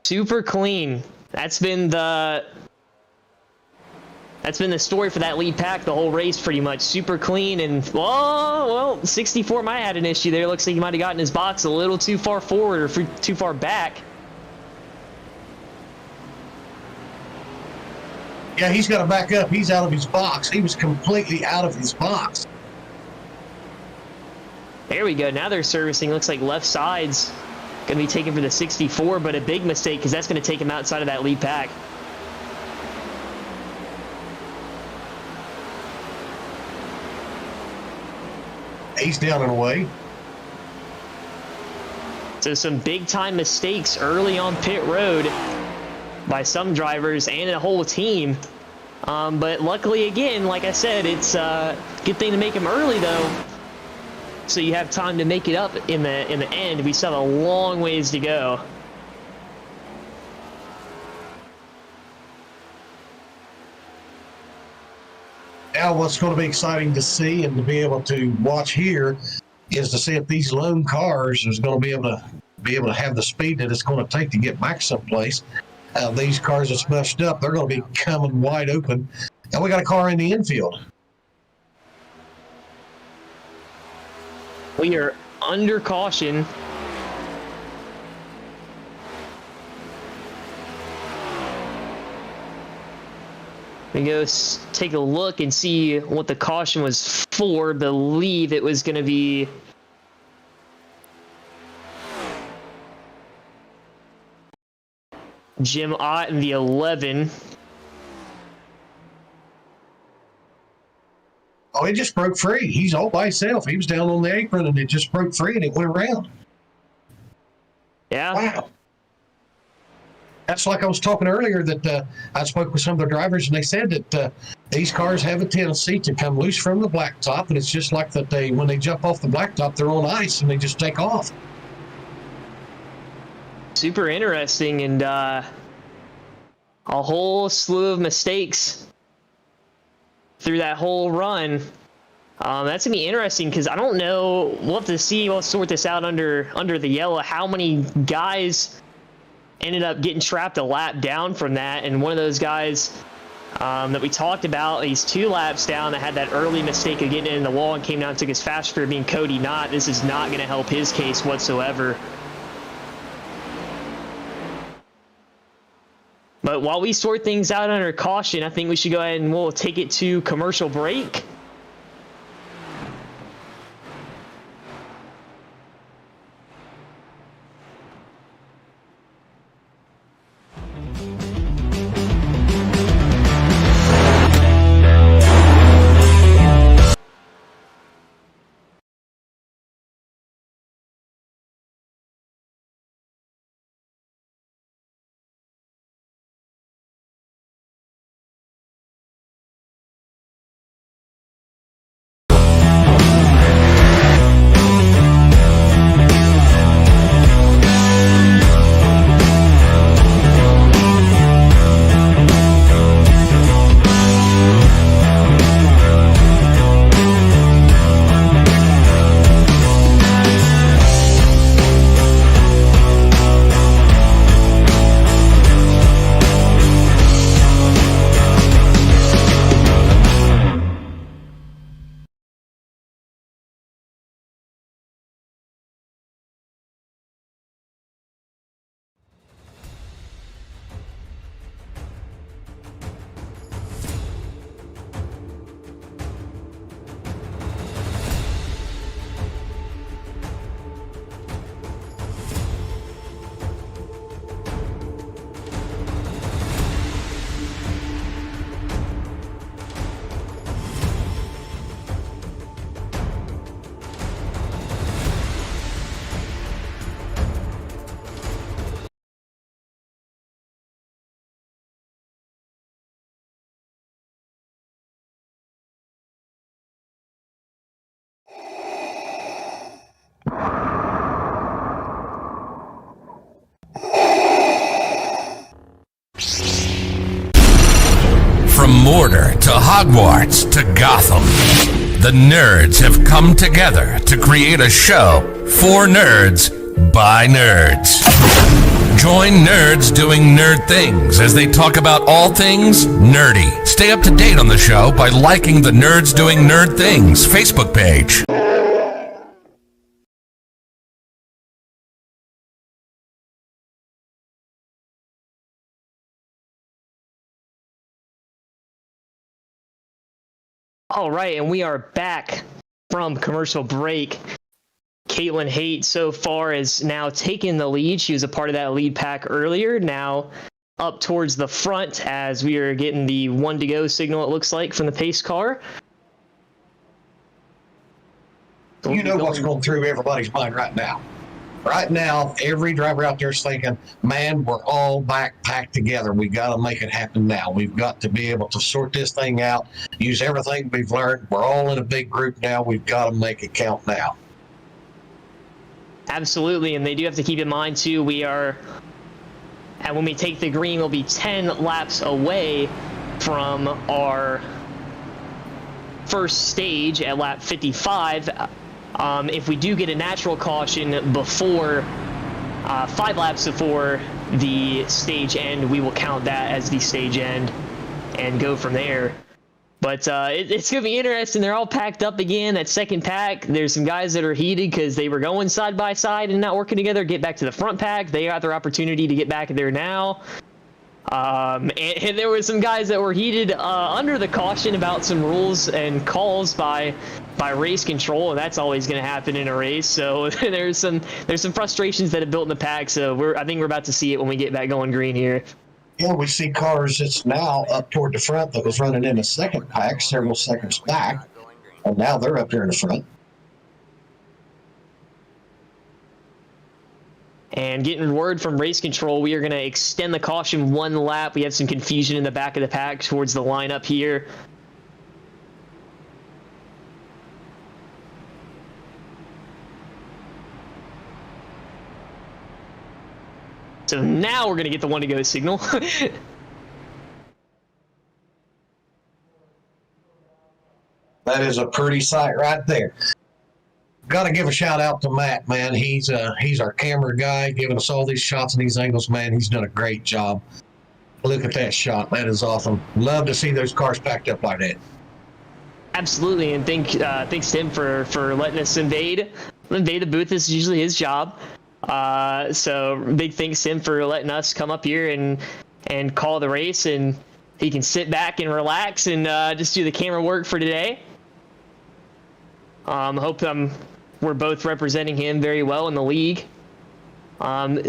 Super clean. That's been the story for that lead pack the whole race, pretty much. Super clean. And well, 64 might have had an issue there. Looks like he might have gotten his box a little too far forward or too far back. Yeah, he's got to back up. He's out of his box. He was completely out of his box. There we go. Now they're servicing. Looks like left side's going to be taken for the 64, but a big mistake because that's going to take him outside of that lead pack. He's down and away. So some big-time mistakes early on pit road by some drivers and a whole team. But luckily, again, like I said, it's a good thing to make them early, though, so you have time to make it up in the end. We still have a long ways to go. Now, what's going to be exciting to see and to be able to watch here is to see if these lone cars is going to be able to have the speed that it's going to take to get back someplace. These cars are smushed up; they're going to be coming wide open, and we got a car in the infield. We are under caution. We go take a look and see what the caution was for. Believe it was going to be Jim Ott in the 11. Oh, it just broke free. He's all by himself. He was down on the apron, and it just broke free, and it went around. Yeah. Wow. That's like I was talking earlier that I spoke with some of the drivers, and they said that these cars have a tendency to come loose from the blacktop, and it's just like that when they jump off the blacktop, they're on ice, and they just take off. Super interesting, and a whole slew of mistakes through that whole run. That's gonna be interesting because I don't know. We'll have to see. We'll sort this out under the yellow. How many guys ended up getting trapped a lap down from that? And one of those guys that we talked about, he's 2 laps down, that had that early mistake of getting in the wall and came down and took his fast for being Cody Knott. This is not going to help his case whatsoever. But while we sort things out under caution, I think we should go ahead and we'll take it to commercial break. From Mordor to Hogwarts to Gotham, the nerds have come together to create a show for nerds by nerds. Join nerds doing nerd things as they talk about all things nerdy. Stay up to date on the show by liking the Nerds Doing Nerd Things Facebook page. All right, and we are back from commercial break. Caitlin Haight so far has now taken the lead. She was a part of that lead pack earlier. Now up towards the front as we are getting the 1 to go signal, it looks like, from the pace car. You know what's going through everybody's mind right now. Right now, every driver out there is thinking, man, we're all back packed together. We got to make it happen now. We've got to be able to sort this thing out, use everything we've learned. We're all in a big group now. We've got to make it count now. Absolutely, and they do have to keep in mind, too, we are, and when we take the green, we'll be 10 laps away from our first stage at lap 55. If we do get a natural caution before 5 laps before the stage end, we will count that as the stage end and go from there. But it's going to be interesting. They're all packed up again. That second pack, there's some guys that are heated because they were going side by side and not working together. Get back to the front pack. They got their opportunity to get back there now. And there were some guys that were heated under the caution about some rules and calls by race control, and that's always going to happen in a race. So there's some frustrations that have built in the pack. So I think we're about to see it when we get back going green here. Yeah, we see cars that's now up toward the front that was running in the second pack several seconds back, and now they're up here in the front. And getting word from race control, we are going to extend the caution 1 lap. We have some confusion in the back of the pack towards the lineup here. So now we're going to get the 1 to go signal. That is a pretty sight right there. Got to give a shout out to Matt, man. He's our camera guy, giving us all these shots and these angles, man. He's done a great job. Look at that shot. That is awesome. Love to see those cars packed up like that. Absolutely, and thanks to him for letting us invade the booth. This is usually his job. So big thanks to him for letting us come up here and call the race, and he can sit back and relax and just do the camera work for today. Hope we're both representing him very well in the league.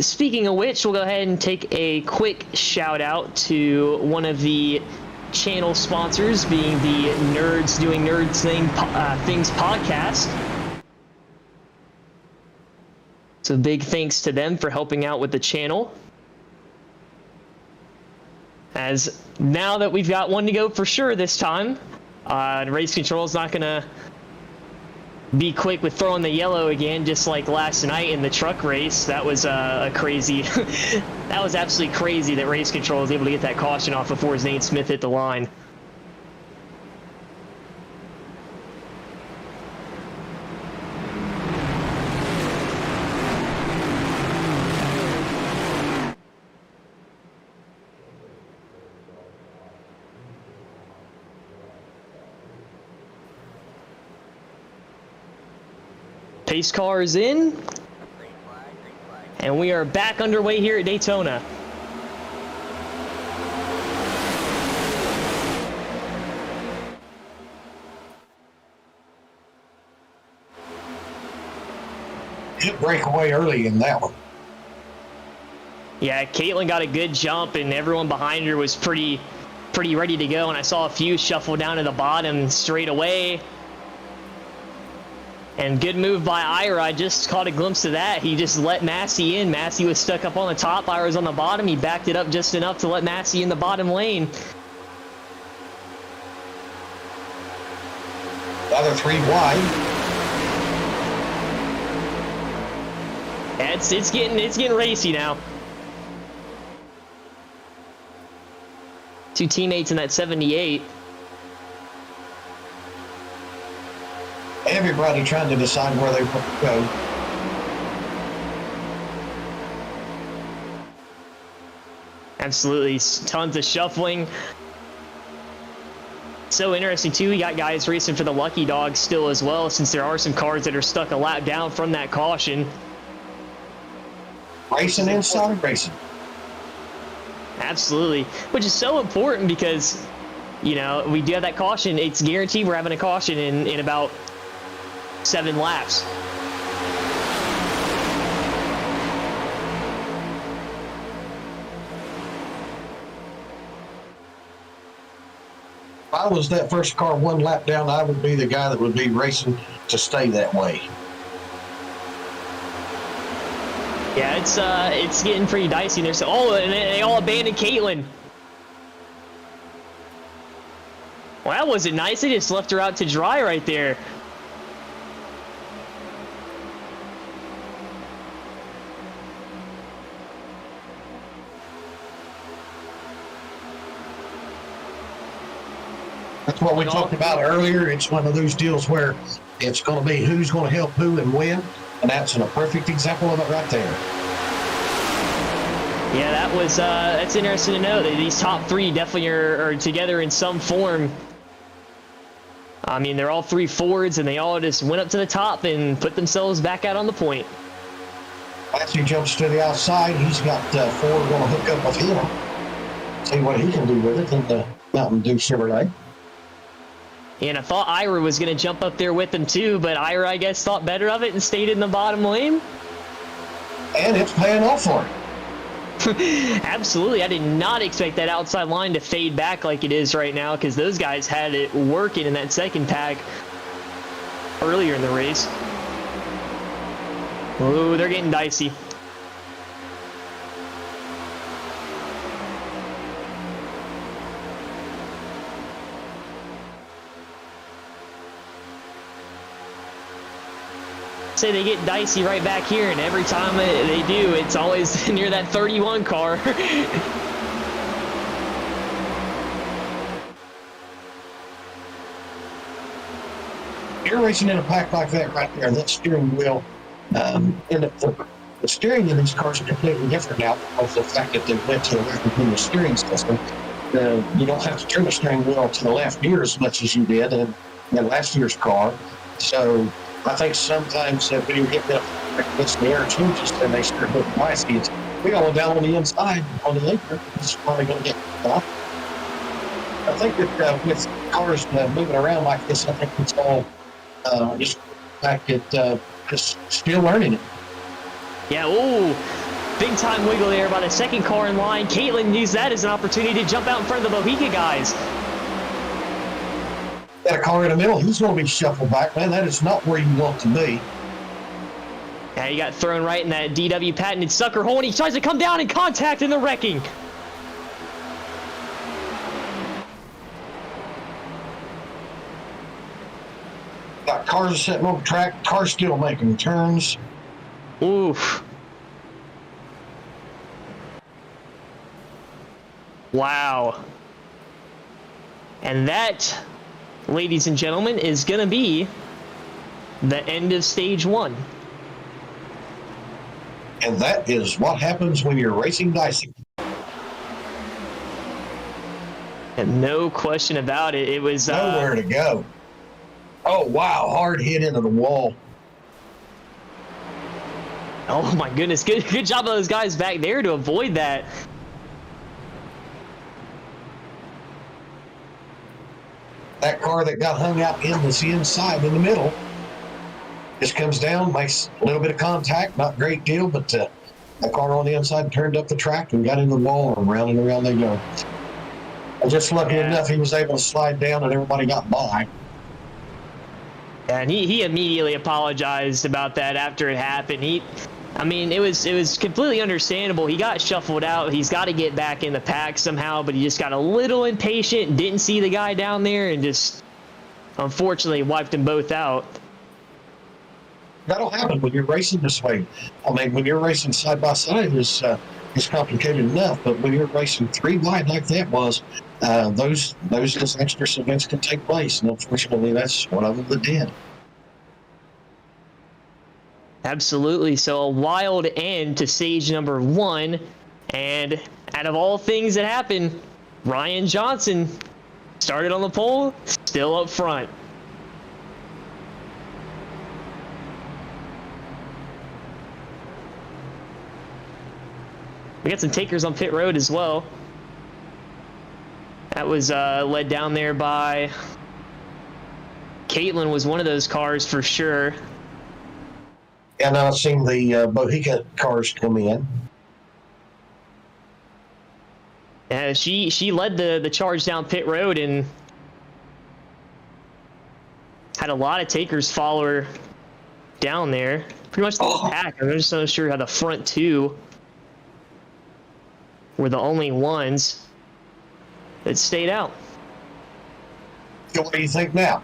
Speaking of which, we'll go ahead and take a quick shout out to one of the channel sponsors, being the Nerds Doing Nerds Things podcast. So big thanks to them for helping out with the channel. As now that we've got 1 to go for sure this time, race control is not going to be quick with throwing the yellow again, just like last night in the truck race. That was a crazy, that was absolutely crazy that race control was able to get that caution off before Zane Smith hit the line. Pace car is in, and we are back underway here at Daytona. Hit breakaway early in that one. Yeah, Caitlin got a good jump, and everyone behind her was pretty ready to go, and I saw a few shuffle down to the bottom straight away. And good move by Ira. I just caught a glimpse of that. He just let Massey in. Massey was stuck up on the top. Ira was on the bottom. He backed it up just enough to let Massey in the bottom lane. Other 3 wide. Yeah, it's getting racy now. 2 teammates in that 78. Everybody trying to decide where they go. Absolutely, tons of shuffling. So interesting too, we got guys racing for the lucky dog still as well, since there are some cars that are stuck a lap down from that caution. Racing inside racing. Absolutely, which is so important because, you know, we do have that caution. It's guaranteed we're having a caution in about 7 laps. If I was that first car 1 lap down, I would be the guy that would be racing to stay that way. Yeah, it's getting pretty dicey there. So, and they all abandoned Caitlin. Well, that wasn't nice. They just left her out to dry right there. That's what we talked about earlier. It's one of those deals where it's going to be who's going to help who and when, and that's a perfect example of it right there. Yeah, that's interesting to know that these top three definitely are together in some form. I mean, they're all three Fords, and they all just went up to the top and put themselves back out on the point. Matthew jumps to the outside. He's got Ford going to hook up with him. See what he can do with it in the Mountain Dew Chevrolet. And I thought Ira was going to jump up there with him too, but Ira, I guess, thought better of it and stayed in the bottom lane. And it's paying off for him. Absolutely. I did not expect that outside line to fade back like it is right now, because those guys had it working in that second pack earlier in the race. Oh, they're getting dicey. Say they get dicey right back here, and every time they do, it's always near that 31 car. You're racing in a pack like that right there, that steering wheel, and the steering in these cars are completely different now because of the fact that they went to the steering system. You don't have to turn the steering wheel to the left near as much as you did in last year's car. So I think sometimes when you get against the air changes, then they start hitting high speeds. We got one down on the inside on the linker. It's probably going to get off. I think that with cars moving around like this, I think it's all just the fact that just still learning it. Yeah, ooh, big time wiggle there by the second car in line. Caitlin used that as an opportunity to jump out in front of the ButtKicker guys. Got a car in the middle, he's going to be shuffled back, man. That is not where you want to be. Yeah, he got thrown right in that DW patented sucker hole, and he tries to come down in contact in the wrecking. Got cars sitting on the track, cars still making turns. Oof. Wow. And that, ladies and gentlemen, is going to be the end of stage one. And that is what happens when you're racing dicey. And no question about it. It was nowhere to go. Oh, wow. Hard hit into the wall. Oh, my goodness. Good job of those guys back there to avoid that. That car that got hung out in the inside in the middle just comes down, makes a little bit of contact, not a great deal, but that car on the inside turned up the track and got into the wall, and round they go. And just lucky enough, he was able to slide down and everybody got by. And he immediately apologized about that after it happened. I mean, it was completely understandable. He got shuffled out. He's got to get back in the pack somehow, but he just got a little impatient, didn't see the guy down there, and just unfortunately wiped them both out. That'll happen when you're racing this way. I mean, when you're racing side by side, it's complicated enough, but when you're racing three wide like that was, those disastrous events can take place, and unfortunately, that's one of them that did. Absolutely. So a wild end to stage number one, and out of all things that happened, Ryan Johnson started on the pole, still up front. We got some takers on pit road as well. That was led down there by Caitlin, was one of those cars for sure. And I've seen the ButtKicker cars come in. She led the charge down pit road and had a lot of takers follow her down there. Pretty much the pack. I'm just not sure how the front two were the only ones that stayed out. So what do you think now?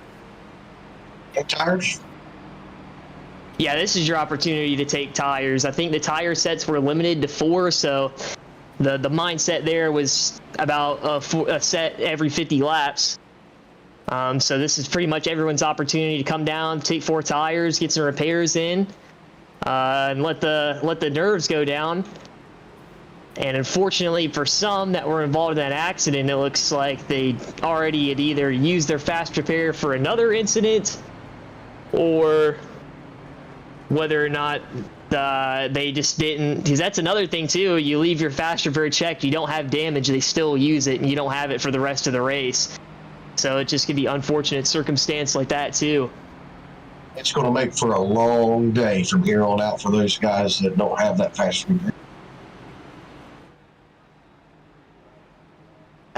Get tires? Yeah, this is your opportunity to take tires. I think the tire sets were limited to 4, so the mindset there was about a set every 50 laps. So this is pretty much everyone's opportunity to come down, take 4 tires, get some repairs in, and let the nerves go down. And unfortunately for some that were involved in that accident, it looks like they already had either used their fast repair for another incident, or whether or not they just didn't, because that's another thing too. You leave your fast repair checked, you don't have damage, they still use it, and you don't have it for the rest of the race. So it just could be unfortunate circumstance like that too. It's going to make for a long day from here on out for those guys that don't have that fast repair.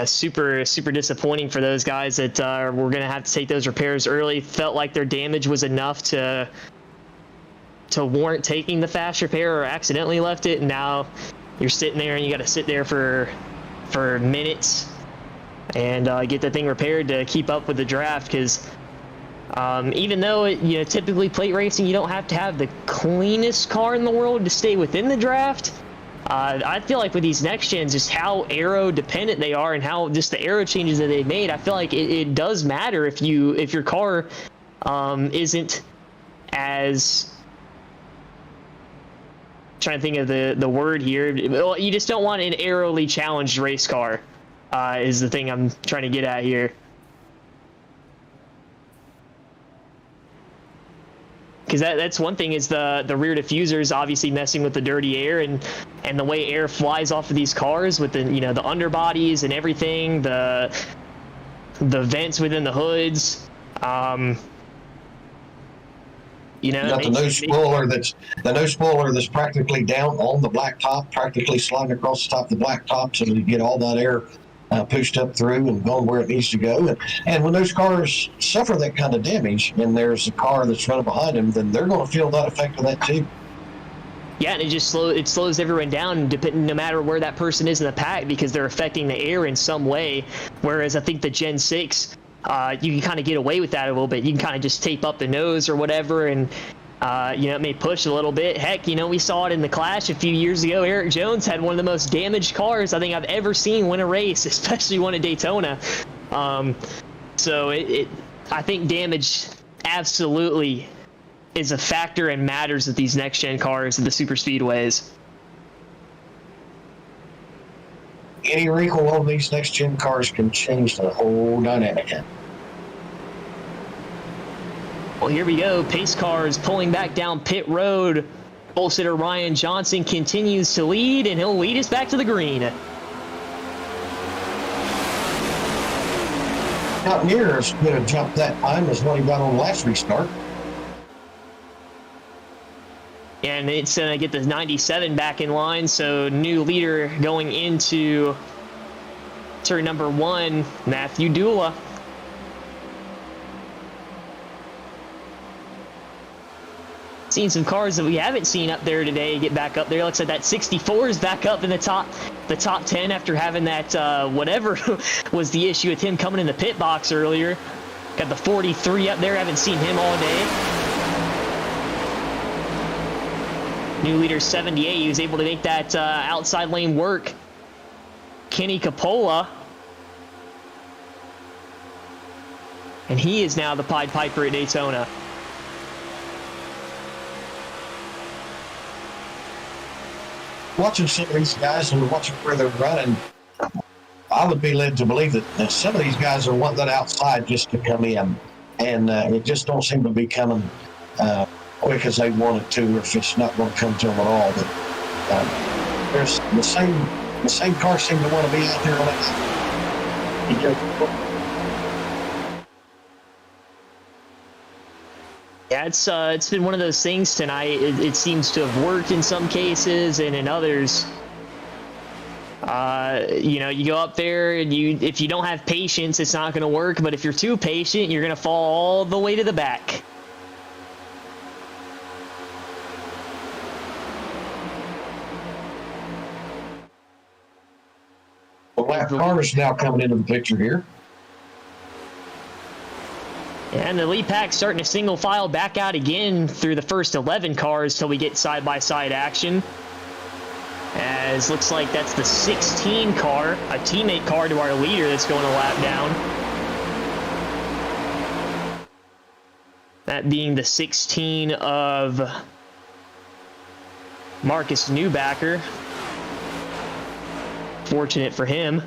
Super disappointing for those guys that were going to have to take those repairs early. Felt like their damage was enough to warrant taking the fast repair, or accidentally left it, and now you're sitting there and you got to sit there for minutes and get the thing repaired to keep up with the draft. Because even though typically plate racing, you don't have to have the cleanest car in the world to stay within the draft. I feel like with these next gens, just how aero dependent they are and how just the aero changes that they made, I feel like it does matter if your car isn't as, trying to think of the word here. Well, you just don't want an aerally challenged race car, is the thing I'm trying to get at here. Because that's one thing, is the rear diffusers obviously messing with the dirty air, and the way air flies off of these cars with the the underbodies and everything, the vents within the hoods. You got the nose spoiler that's practically down on the black top, practically sliding across the top of the black top, so you get all that air pushed up through and going where it needs to go. And when those cars suffer that kind of damage, and there's a car that's running behind them, then they're going to feel that effect of that too. Yeah, and it slows everyone down, no matter where that person is in the pack, because they're affecting the air in some way. Whereas I think the Gen 6, you can kind of get away with that a little bit. You can kind of just tape up the nose or whatever, and it may push a little bit. Heck, we saw it in the Clash a few years ago. Eric Jones had one of the most damaged cars I think I've ever seen win a race, especially one at Daytona. So I think damage absolutely is a factor and matters with these next gen cars at the super speedways. Any wrinkle on these next gen cars can change the whole dynamic. Well, here we go. Pace cars pulling back down pit road. Pole sitter Ryan Johnson continues to lead, and he'll lead us back to the green. Not near as good a jump that time as what he got on last restart. And it's going to get the 97 back in line, so new leader going into turn number 1, Matthew Dula. Seen some cars that we haven't seen up there today get back up there. Looks like that 64 is back up in the top 10 after having that whatever was the issue with him coming in the pit box earlier. Got the 43 up there. Haven't seen him all day. New leader 78. He was able to make that outside lane work. Kenny Capola. And he is now the Pied Piper at Daytona. Watching some of these guys and watching where they're running, I would be led to believe that some of these guys are wanting that outside just to come in, and it just don't seem to be coming quick as they want it to, or if it's not going to come to them at all. But there's the same cars seem to want to be out there on that. Yeah, it's been one of those things tonight. It seems to have worked in some cases, and in others, you go up there and if you don't have patience, it's not going to work. But if you're too patient, you're going to fall all the way to the back. The lap car is now coming into the picture here. And the lead pack starting to single file back out again through the first 11 cars till we get side-by-side action. As looks like that's the 16 car, a teammate car to our leader that's going a lap down. That being the 16 of Marcus Newbacker. Fortunate for him.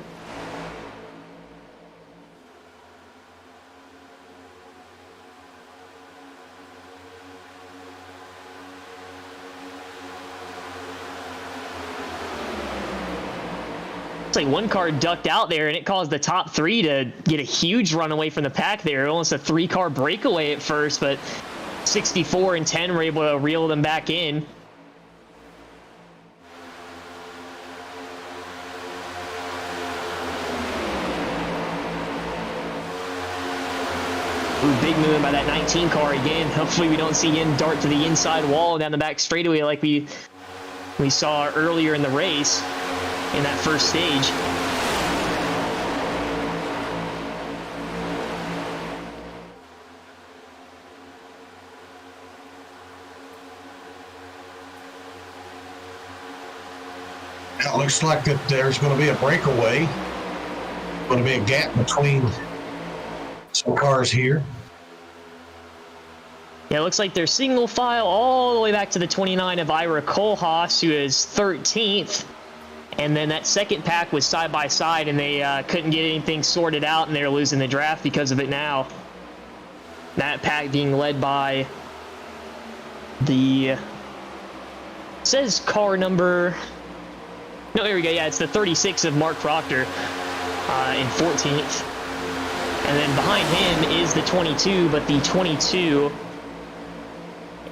Like one car ducked out there and it caused the top three to get a huge runaway from the pack there. Almost a 3-car breakaway at first, but 64 and 10 were able to reel them back in. Ooh, big movement by that 19 car again. Hopefully we don't see him dart to the inside wall down the back straightaway like we saw earlier in the race. In that first stage. It looks like that there's going to be a breakaway. Going to be a gap between some cars here. Yeah, it looks like they're single file all the way back to the 29 of Ira Kohlhaas, who is 13th. And then that second pack was side by side, and they couldn't get anything sorted out, and they're losing the draft because of it now. That pack being led by the, it says car number, no, there we go, yeah, it's the 36 of Mark Proctor in 14th. And then behind him is the 22, but the 22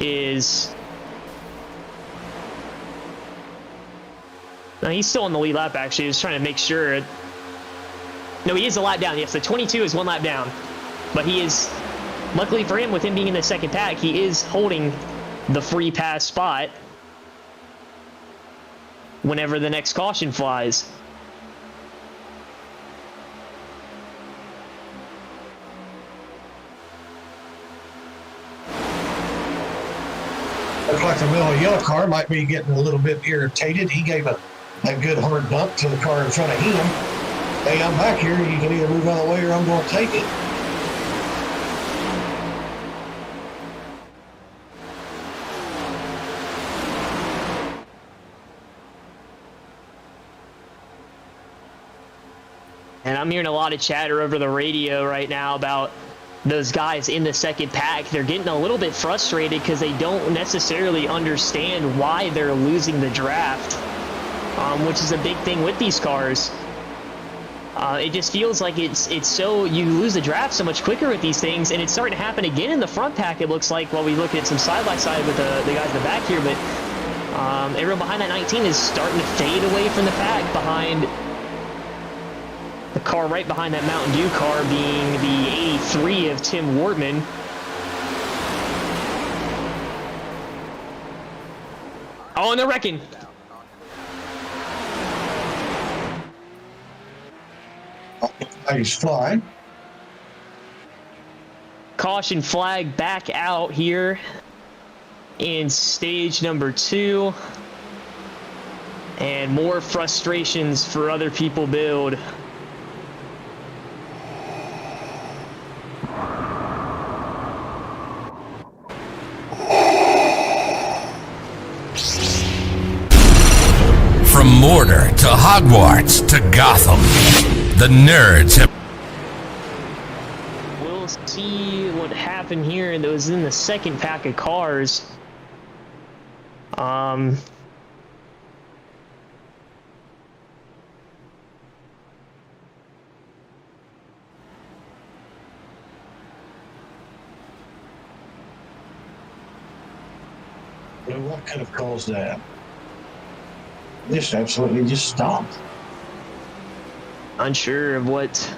is... No, he's still on the lead lap, actually. He was trying to make sure. No, he is a lap down. Yes, the 22 is 1 lap down. But he is, luckily for him, with him being in the second pack, he is holding the free pass spot whenever the next caution flies. Looks like the middle yellow car might be getting a little bit irritated. He gave a good hard bump to the car in front of him. Hey, I'm back here. You can either move out of the way or I'm going to take it. And I'm hearing a lot of chatter over the radio right now about those guys in the second pack. They're getting a little bit frustrated because they don't necessarily understand why they're losing the draft, which is a big thing with these cars. It just feels like it's so, you lose the draft so much quicker with these things, and it's starting to happen again in the front pack, it looks like, while we look at some side-by-side with the guys in the back here, but everyone behind that 19 is starting to fade away from the pack behind the car right behind that Mountain Dew car being the 83 of Tim Wortman. Oh, and they're wrecking. He's flying. Caution flag back out here in stage number 2. And more frustrations for other people build. From Mordor to Hogwarts to Gotham, the nerds have... We'll see what happened here. That was in the second pack of cars. What could have caused that? This absolutely just stopped. Unsure of what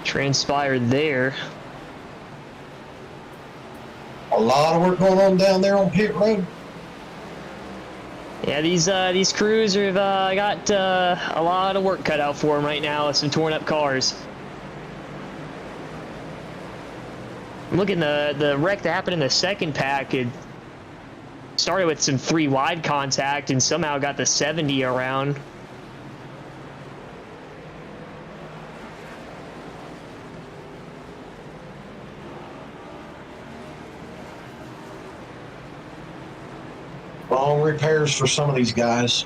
transpired there. A lot of work going on down there on pit road. Yeah, these crews have got a lot of work cut out for them right now with some torn up cars. Look at the wreck that happened in the second pack. It started with some 3 wide contact and somehow got the 70 around. on repairs for some of these guys.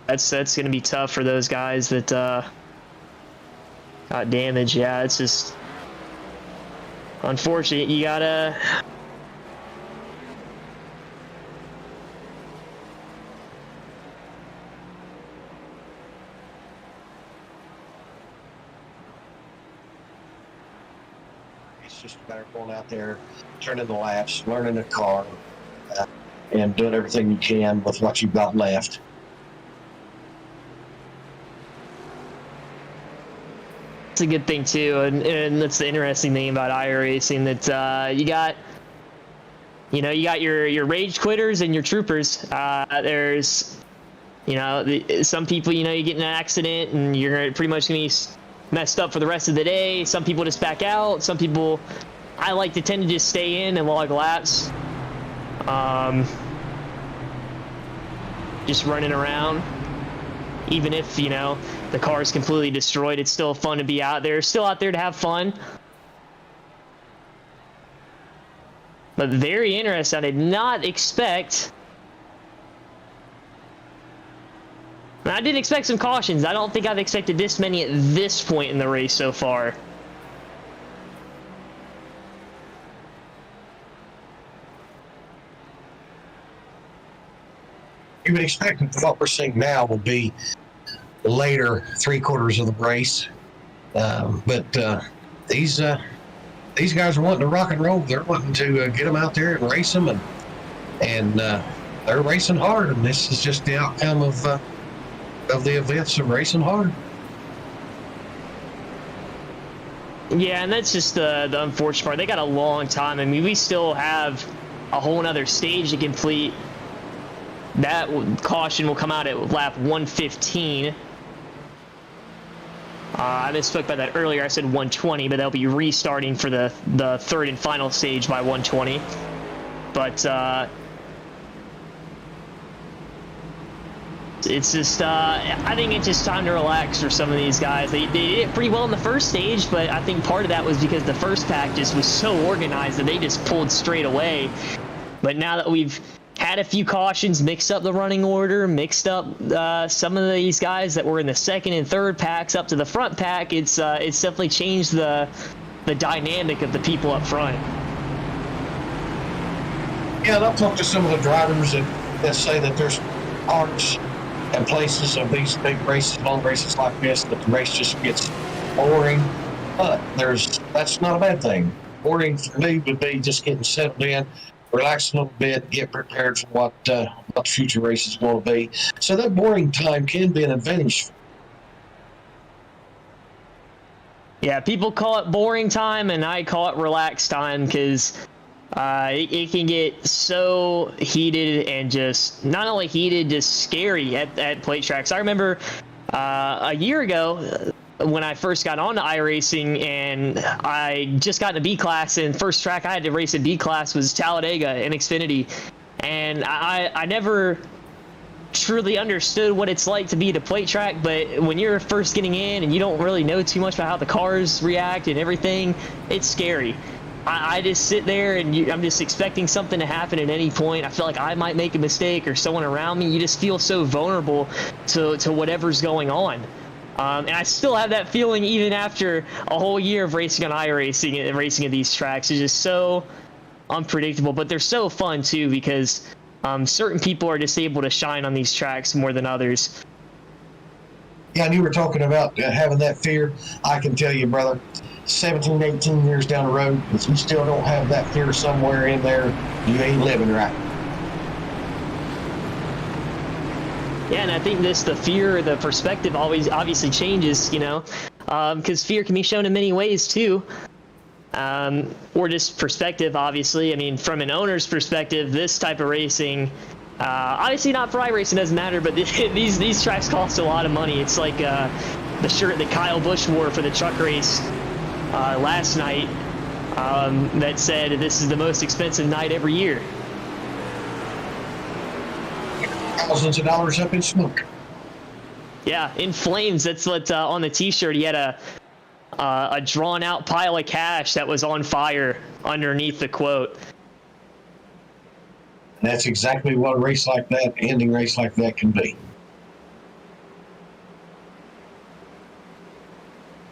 That's going to be tough for those guys that got damaged. Yeah, it's just unfortunate. You gotta. It's just a matter of going out there, turning the laps, learning the car, and doing everything you can with what you've got left. It's a good thing too, and that's the interesting thing about iRacing, that you got your rage quitters and your troopers. There's some people, you get in an accident and you're pretty much gonna be messed up for the rest of the day. Some people just back out. Some people, I like to tend to just stay in and log laps, just running around. Even if, the car is completely destroyed, it's still fun to be out there. Still out there to have fun. But very interesting. I did not expect... I did expect some cautions. I don't think I've expected this many at this point in the race so far. You would expect that what we're seeing now will be the later 3/4 of the race, but these guys are wanting to rock and roll. They're wanting to get them out there and race them, and they're racing hard. And this is just the outcome of the events of racing hard. Yeah, and that's just the unfortunate part. They got a long time. I mean, we still have a whole nother stage to complete. That caution will come out at lap 115. I misspoke about that earlier. I said 120, but they'll be restarting for the third and final stage by 120. But it's just, I think it's just time to relax for some of these guys. They did it pretty well in the first stage, but I think part of that was because the first pack just was so organized that they just pulled straight away. But now that we've had a few cautions, mixed up the running order, mixed up some of these guys that were in the second and third packs up to the front pack, it's definitely changed the dynamic of the people up front. Yeah, and I've talked to some of the drivers that say that there's parts and places of these big races, long races like this, that the race just gets boring. But that's not a bad thing. Boring for me would be just getting settled in, relax a little bit, get prepared for what the future race is going to be. So that boring time can be an advantage. Yeah, people call it boring time, and I call it relaxed time, because it can get so heated, and just not only heated, just scary at plate tracks. I remember a year ago when I first got on to iRacing, and I just got into B class, and first track I had to race in B class was Talladega in Xfinity, and I never truly understood what it's like to be at a plate track. But when you're first getting in and you don't really know too much about how the cars react and everything, it's scary. I just sit there and I'm just expecting something to happen at any point. I feel like I might make a mistake, or someone around me. You just feel so vulnerable to whatever's going on. And I still have that feeling even after a whole year of racing on iRacing and racing at these tracks. It's just so unpredictable, but they're so fun too, because certain people are just able to shine on these tracks more than others. Yeah, and you were talking about having that fear. I can tell you, brother, 17, 18 years down the road, if you still don't have that fear somewhere in there, you ain't living right. Yeah, and I think the fear, the perspective always obviously changes, because fear can be shown in many ways too. Or just perspective, obviously. I mean, from an owner's perspective, this type of racing, obviously not for iRacing, doesn't matter, but these tracks cost a lot of money. It's like the shirt that Kyle Busch wore for the truck race last night that said, "This is the most expensive night every year." Thousands of dollars up in smoke. Yeah, in flames. That's what on the T-shirt he had a drawn out pile of cash that was on fire underneath the quote. That's exactly what a race like that, ending race like that, can be.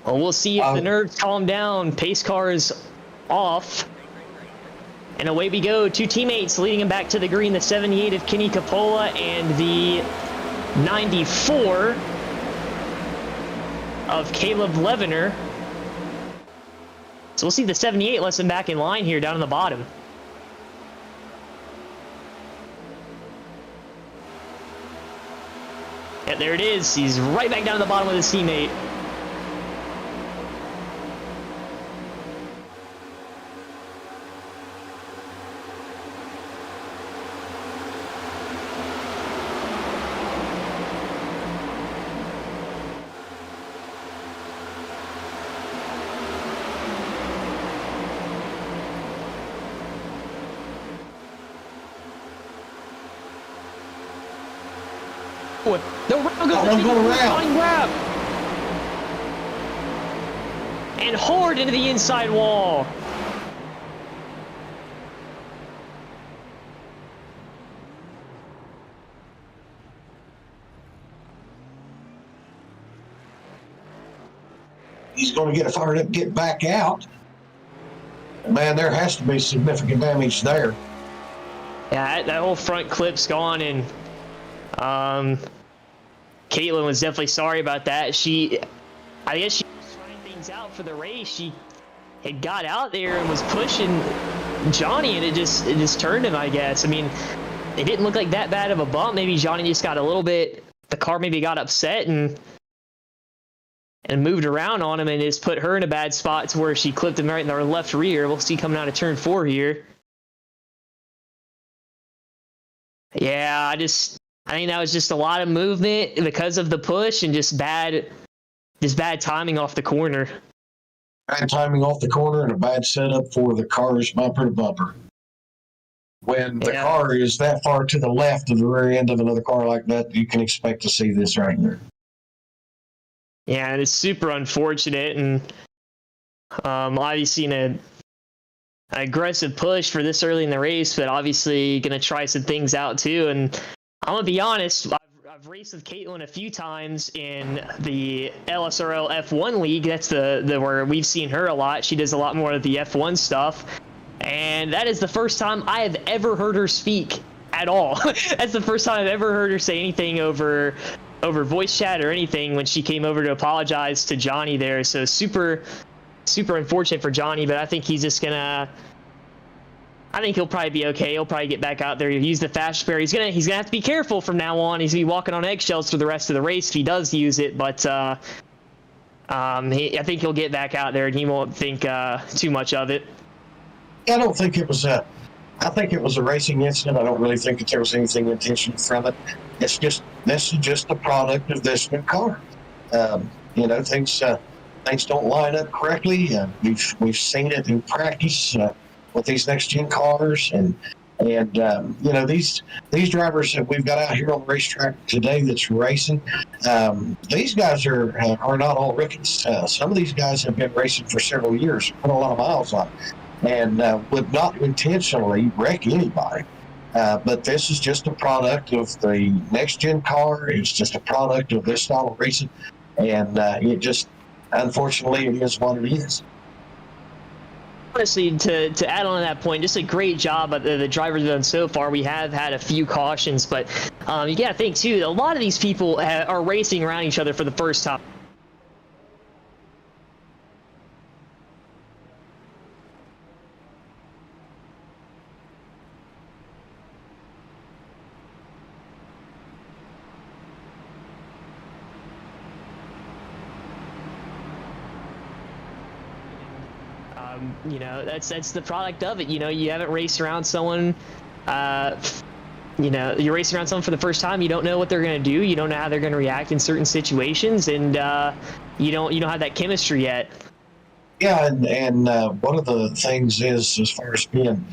Well, we'll see if the nerds calm down. Pace car is off. And away we go. Two teammates leading him back to the green. The 78 of Kenny Capola and the 94 of Caleb Levener. So we'll see the 78 lets him back in line here down on the bottom. Yeah, there it is. He's right back down to the bottom with his teammate. The round goes wrap. And hard into the inside wall. He's going to get fired up, get back out. Man, there has to be significant damage there. Yeah, that whole front clip's gone, and Caitlin was definitely sorry about that. I guess she was trying things out for the race. She had got out there and was pushing Johnny, and it just turned him, I guess. I mean, it didn't look like that bad of a bump. Maybe Johnny just got a little bit, the car maybe got upset and moved around on him and just put her in a bad spot to where she clipped him right in the left rear. We'll see coming out of turn 4 here. Yeah, I think that was just a lot of movement because of the push and just bad timing off the corner. Bad timing off the corner and a bad setup for the car's bumper to bumper. When the car is that far to the left of the rear end of another car like that, you can expect to see this right here. Yeah, and it's super unfortunate, and obviously an aggressive push for this early in the race, but obviously going to try some things out too. And I'm going to be honest, I've raced with Caitlin a few times in the LSRL F1 League. That's the where we've seen her a lot. She does a lot more of the F1 stuff. And that is the first time I have ever heard her speak at all. That's the first time I've ever heard her say anything over voice chat or anything when she came over to apologize to Johnny there. So super unfortunate for Johnny, but I think he's just gonna, I think he'll probably be okay. He'll probably get back out there. He'll use the fast spare. He's gonna have to be careful from now on. He's gonna be walking on eggshells for the rest of the race if he does use it, but I think he'll get back out there and he won't think too much of it. I don't think it was I think it was a racing incident. I don't really think that there was anything intentional from it. This is just a product of this new car. Things don't line up correctly. We've seen it in practice with these next gen cars, and these drivers that we've got out here on the racetrack today that's racing. These guys are not all rookies. Some of these guys have been racing for several years, put a lot of miles on it, and would not intentionally wreck anybody. But this is just a product of the next gen car. It's just a product of this style of racing, and unfortunately, it is what it is. Honestly, to add on to that point, just a great job the drivers have done so far. We have had a few cautions, but you got to think too, a lot of these people are racing around each other for the first time. That's the product of it. You haven't raced around someone, you're racing around someone for the first time. You don't know what they're going to do. You don't know how they're going to react in certain situations, and you don't have that chemistry yet. Yeah, and one of the things is, as far as being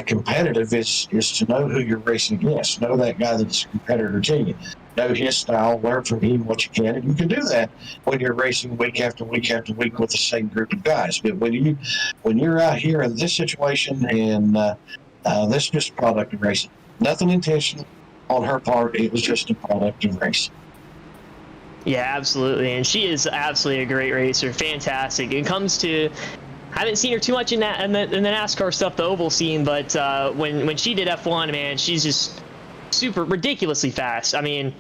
competitive, is to know who you're racing against. Know that guy that's a competitor to you. know his style, learn from him what you can, and you can do that when you're racing week after week after week with the same group of guys. But when you're out here in this situation, and this is just a product of racing, nothing intentional on her part. It was just a product of racing. Yeah, absolutely, and she is absolutely a great racer, fantastic. It comes to, I haven't seen her too much in the NASCAR stuff, the oval scene, but when she did F1, man, she's just super ridiculously fast. I mean,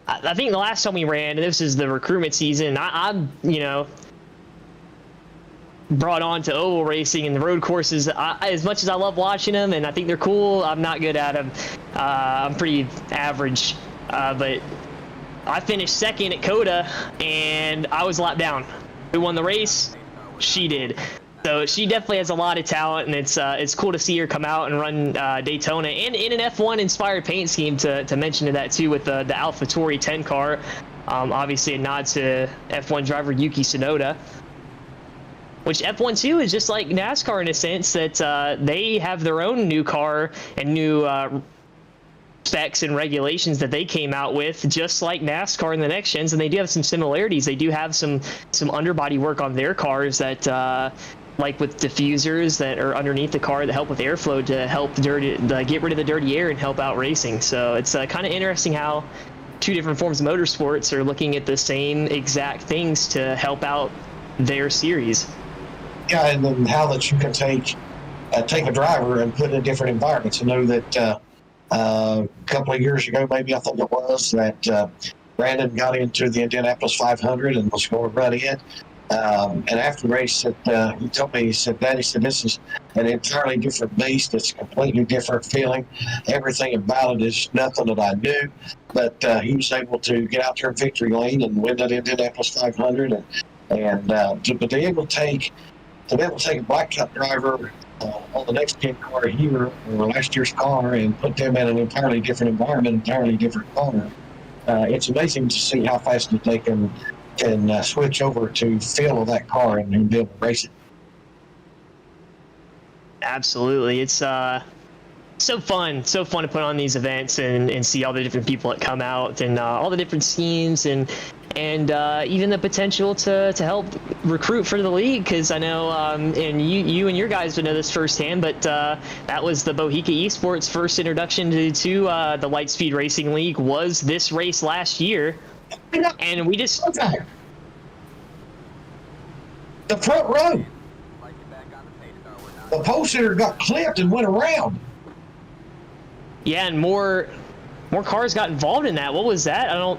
I think the last time we ran, this is the recruitment season, I'm brought on to oval racing and the road courses. As much as I love watching them and I think they're cool, I'm not good at them. I'm pretty average, but I finished second at Coda and I was lapped down. Who won the race? She did. So she definitely has a lot of talent, and it's cool to see her come out and run Daytona and in an F1 inspired paint scheme. To mention to that too, with the AlphaTauri 10 car, obviously a nod to F1 driver Yuki Tsunoda. Which F1 too is just like NASCAR in a sense that they have their own new car and new specs and regulations that they came out with, just like NASCAR in the next gens, and they do have some similarities. They do have some underbody work on their cars that. Like with diffusers that are underneath the car that help with airflow to help get rid of the dirty air and help out racing. So it's kind of interesting how two different forms of motorsports are looking at the same exact things to help out their series. Yeah, and then how that you can take a driver and put in different environments. I know that a couple of years ago, maybe I think it was, that Brandon got into the Indianapolis 500 and was going to run it. And after the race, he told me, he said, "Daddy," said, "this is an entirely different beast. It's a completely different feeling. Everything about it is nothing that I knew." But he was able to get out there in victory lane and win that Indianapolis 500, and to be able to take a Black Cup driver on the next gen car here or last year's car and put them in an entirely different environment, entirely different car. It's amazing to see how fast that they can switch over to feel of that car and be able to race it. Absolutely. It's so fun to put on these events and see all the different people that come out and all the different scenes and even the potential to help recruit for the league, because I know and you and your guys would know this firsthand, but that was the Bohica Esports first introduction to the Lightspeed Racing League was this race last year. And we just the front row, the pole sitter got clipped and went around. Yeah, and more cars got involved in that. What was that? I'm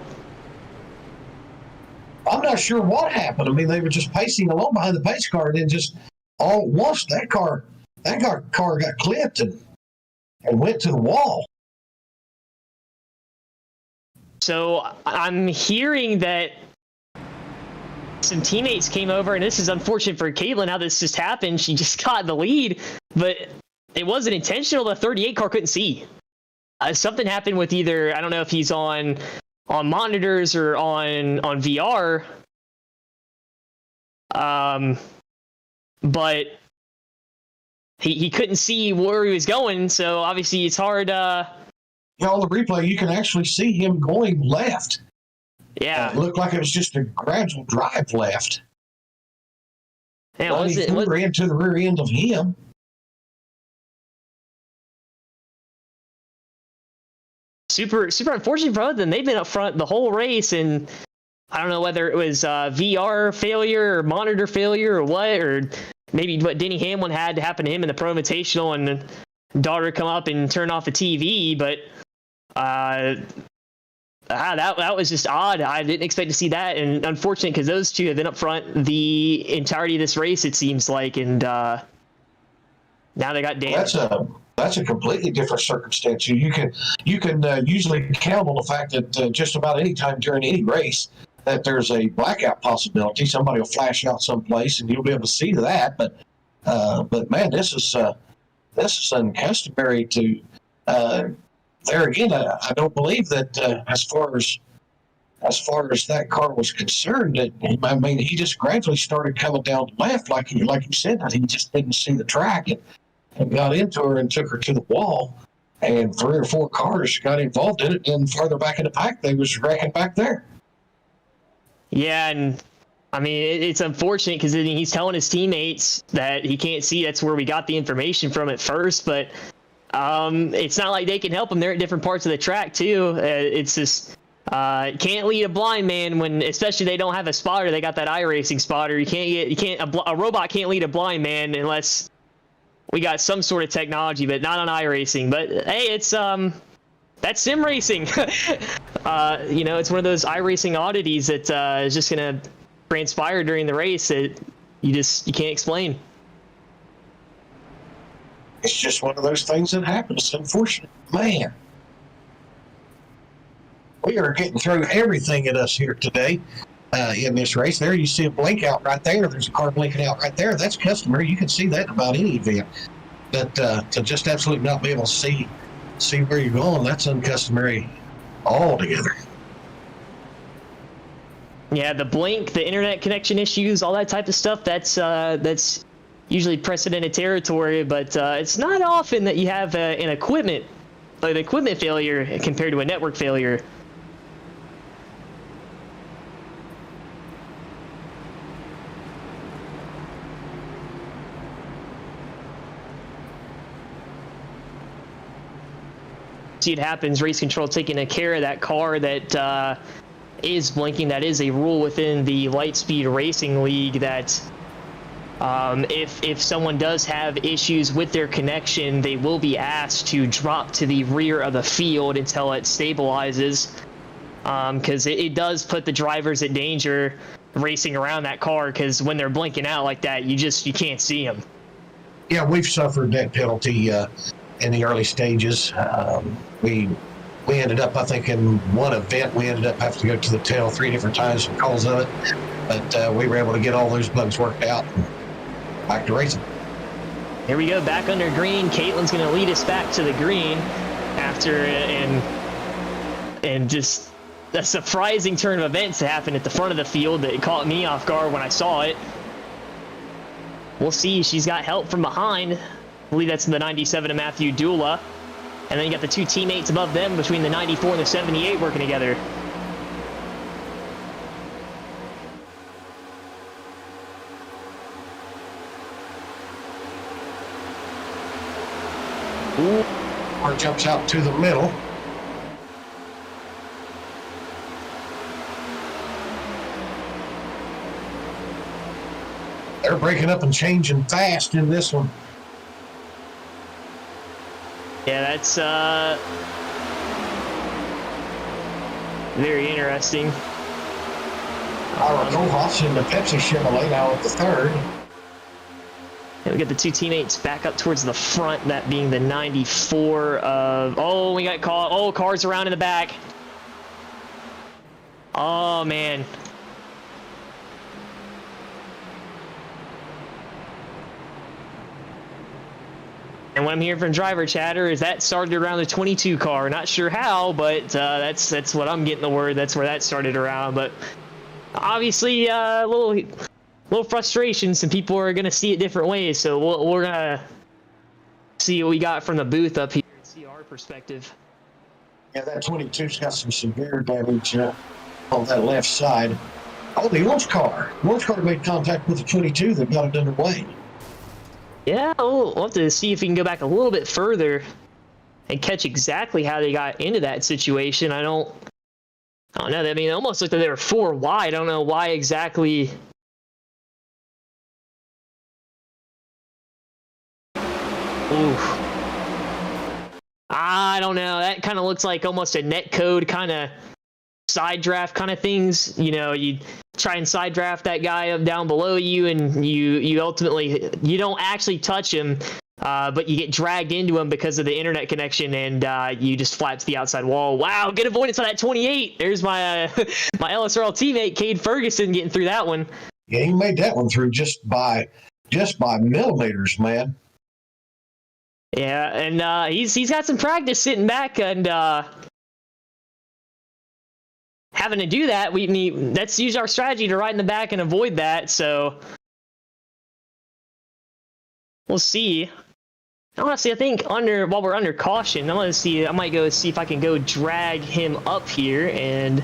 not sure what happened. I mean, they were just pacing along behind the pace car, and then just all at once that car got clipped and went to the wall. So I'm hearing that some teammates came over, and this is unfortunate for Caitlin how this just happened. She just got the lead, but it wasn't intentional. The 38 car couldn't see. Something happened with either, I don't know if he's on monitors or on VR. But he couldn't see where he was going, so obviously it's hard. Yeah, on the replay, you can actually see him going left. Yeah. It looked like it was just a gradual drive left. Yeah, he flew into the rear end of him. Super unfortunate for them. They've been up front the whole race, and I don't know whether it was VR failure or monitor failure or what, or maybe what Denny Hamlin had to happen to him in the Pro Invitational, and the daughter come up and turn off the TV, but that was just odd. I didn't expect to see that, and unfortunate because those two have been up front the entirety of this race, it seems like, and now they got damaged. That's a completely different circumstance. You can usually count on the fact that just about any time during any race that there's a blackout possibility. Somebody will flash out someplace, and you'll be able to see that. But man, this is uncustomary to. There again, I don't believe that as far as that car was concerned, I mean, he just gradually started coming down the left, like you said, that he just didn't see the track and got into her and took her to the wall. and 3 or 4 cars got involved in it, and farther back in the pack, they was wrecking back there. Yeah, and I mean, it's unfortunate because he's telling his teammates that he can't see. That's where we got the information from at first, but it's not like they can help him. They're at different parts of the track too. It's just can't lead a blind man when, especially they don't have a spotter. They got that iRacing spotter. A robot can't lead a blind man unless we got some sort of technology, but not on iRacing. But hey, it's that's sim racing. You know, it's one of those iRacing oddities that is just gonna transpire during the race that you can't explain. It's just one of those things that happens. Unfortunate, man. We are getting through everything at us here today in this race. There, you see a blink out right there. There's a car blinking out right there. That's customary. You can see that in about any event. But to just absolutely not be able to see where you're going, that's uncustomary altogether. Yeah, the blink, the internet connection issues, all that type of stuff, that's usually precedented territory, but it's not often that you have an equipment failure compared to a network failure. See, it happens. Race control taking care of that car that is blinking. That is a rule within the Lightspeed Racing League that if someone does have issues with their connection, they will be asked to drop to the rear of the field until it stabilizes, because it does put the drivers at danger racing around that car, because when they're blinking out like that, you can't see them. Yeah, we've suffered that penalty in the early stages. We ended up, I think, in one event, we ended up having to go to the tail 3 different times because of it, but we were able to get all those bugs worked out. Back to racing. Here we go, back under green. Caitlin's going to lead us back to the green after and just a surprising turn of events that happened at the front of the field that caught me off guard when I saw it. We'll see. She's got help from behind. I believe that's the 97 of Matthew Dula. And then you got the 2 teammates above them between the 94 and the 78 working together. Ooh. Car jumps out to the middle. They're breaking up and changing fast in this one. Yeah, that's very interesting. Ira Kohoff's in the Pepsi Chevrolet now at the 3rd. And we got the 2 teammates back up towards the front, that being the 94 of... Oh, we got caught. Oh, cars around in the back. Oh, man. And what I'm hearing from driver chatter is that started around the 22 car. Not sure how, but that's what I'm getting the word. That's where that started around. But obviously, a little frustration. Some people are gonna see it different ways. So we're gonna see what we got from the booth up here and see our perspective. Yeah, that 22's got some severe damage on that left side. Oh, the launch car made contact with the 22 that got it underway. Yeah, we'll have to see if we can go back a little bit further and catch exactly how they got into that situation. I don't know. I mean, it almost looked like they were 4 wide. I don't know why exactly. Oof. I don't know. That kind of looks like almost a net code kind of side draft kind of things. You know, you try and side draft that guy up down below you, and you ultimately, you don't actually touch him, but you get dragged into him because of the internet connection, and you just flat to the outside wall. Wow, good avoidance on that 28. There's my my LSRL teammate Cade Ferguson getting through that one. Yeah, he made that one through just by millimeters, man. Yeah, and he's got some practice sitting back and having to do that. That's usually our strategy, to ride in the back and avoid that. So we'll see Honestly, I think while we're under caution, I might go see if I can go drag him up here, and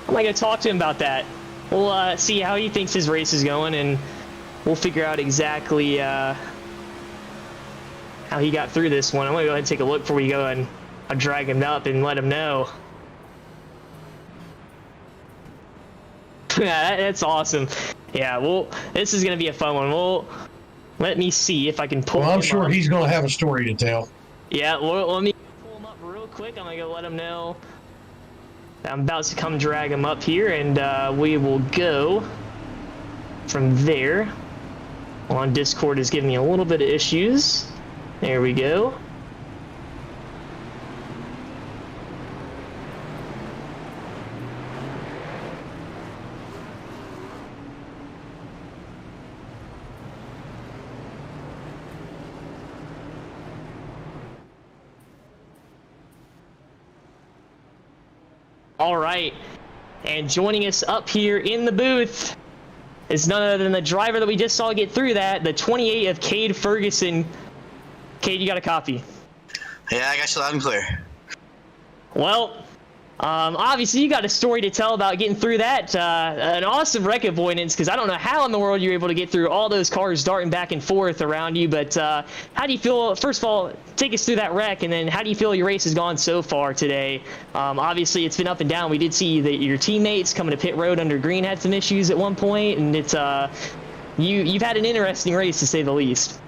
I might go talk to him about that. We'll see how he thinks his race is going, and we'll figure out exactly how he got through this one. I'm gonna go ahead and take a look before we go and I'll drag him up and let him know. Yeah, that's awesome. Yeah, well, this is gonna be a fun one. Let me see if I can pull him up. I'm sure he's going to have a story to tell. Yeah, well, let me pull him up real quick. I'm going to go let him know I'm about to come drag him up here, and we will go from there. On Discord is giving me a little bit of issues. There we go. All right, and joining us up here in the booth is none other than the driver that we just saw get through that, the 28 of Cade Ferguson. Cade, you got a copy? Yeah, I got you loud and clear. Well, obviously you got a story to tell about getting through that. An awesome wreck avoidance, because I don't know how in the world you're able to get through all those cars darting back and forth around you, but how do you feel? First of all, take us through that wreck, and then how do you feel your race has gone so far today? Obviously it's been up and down. We did see that your teammates coming to pit road under green had some issues at one point, and it's you've had an interesting race, to say the least.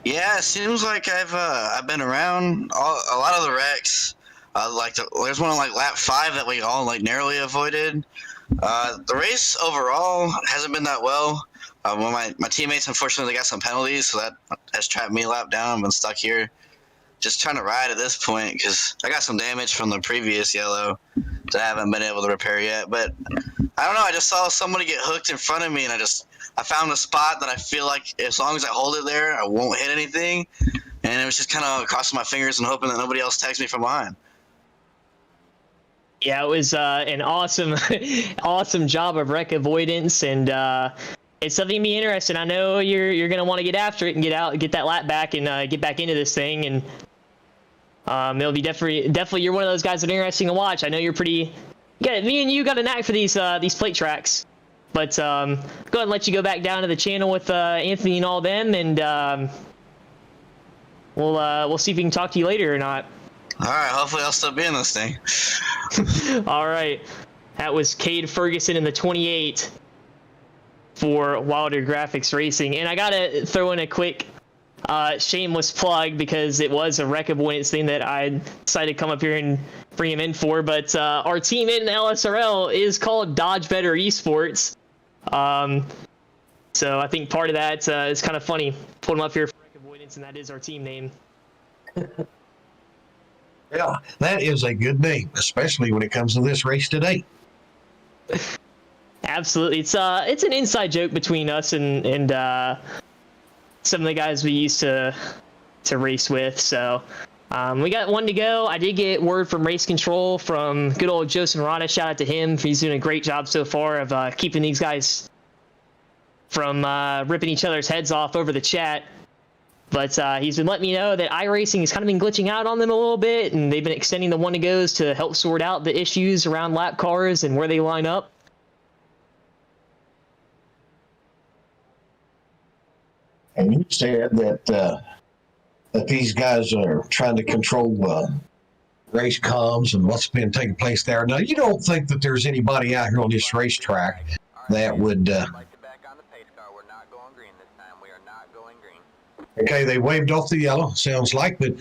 Yeah, it seems like I've been around a lot of the wrecks. There's one on like lap 5 that we all like narrowly avoided. The race overall hasn't been that well. Well, my teammates unfortunately got some penalties, so that has trapped me a lap down. I've been stuck here, just trying to ride at this point because I got some damage from the previous yellow that I haven't been able to repair yet. But I don't know. I just saw somebody get hooked in front of me, and I found a spot that I feel like as long as I hold it there, I won't hit anything. And it was just kind of crossing my fingers and hoping that nobody else tags me from behind. Yeah, it was an awesome, awesome job of wreck avoidance, and it's something to be interesting. I know you're gonna want to get after it and get that lap back and get back into this thing, and it'll be definitely you're one of those guys that are interesting to watch. I know you're pretty. Me and you got a knack for these plate tracks, but go ahead and let you go back down to the channel with Anthony and all them, and we'll see if we can talk to you later or not. All right, hopefully I'll still be in this thing. All right, that was Cade Ferguson in the 28 for Wilder Graphix Racing, and I gotta throw in a quick shameless plug because it was a wreck avoidance thing that I decided to come up here and bring him in for. But our team in LSRL is called Dodge Better Esports, so I think part of that is kind of funny. Put him up here for wreck avoidance, and that is our team name. Yeah, that is a good name, especially when it comes to this race today. Absolutely, it's an inside joke between us and some of the guys we used to race with. So we got one to go. I did get word from race control from good old Joseph Morata. Shout out to him. He's doing a great job so far of keeping these guys from ripping each other's heads off over the chat. But he's been letting me know that iRacing has kind of been glitching out on them a little bit, and they've been extending the one-to-goes to help sort out the issues around lap cars and where they line up. And you said that these guys are trying to control race comms and what's been taking place there. Now, you don't think that there's anybody out here on this racetrack that would... Okay, they waved off the yellow, sounds like, but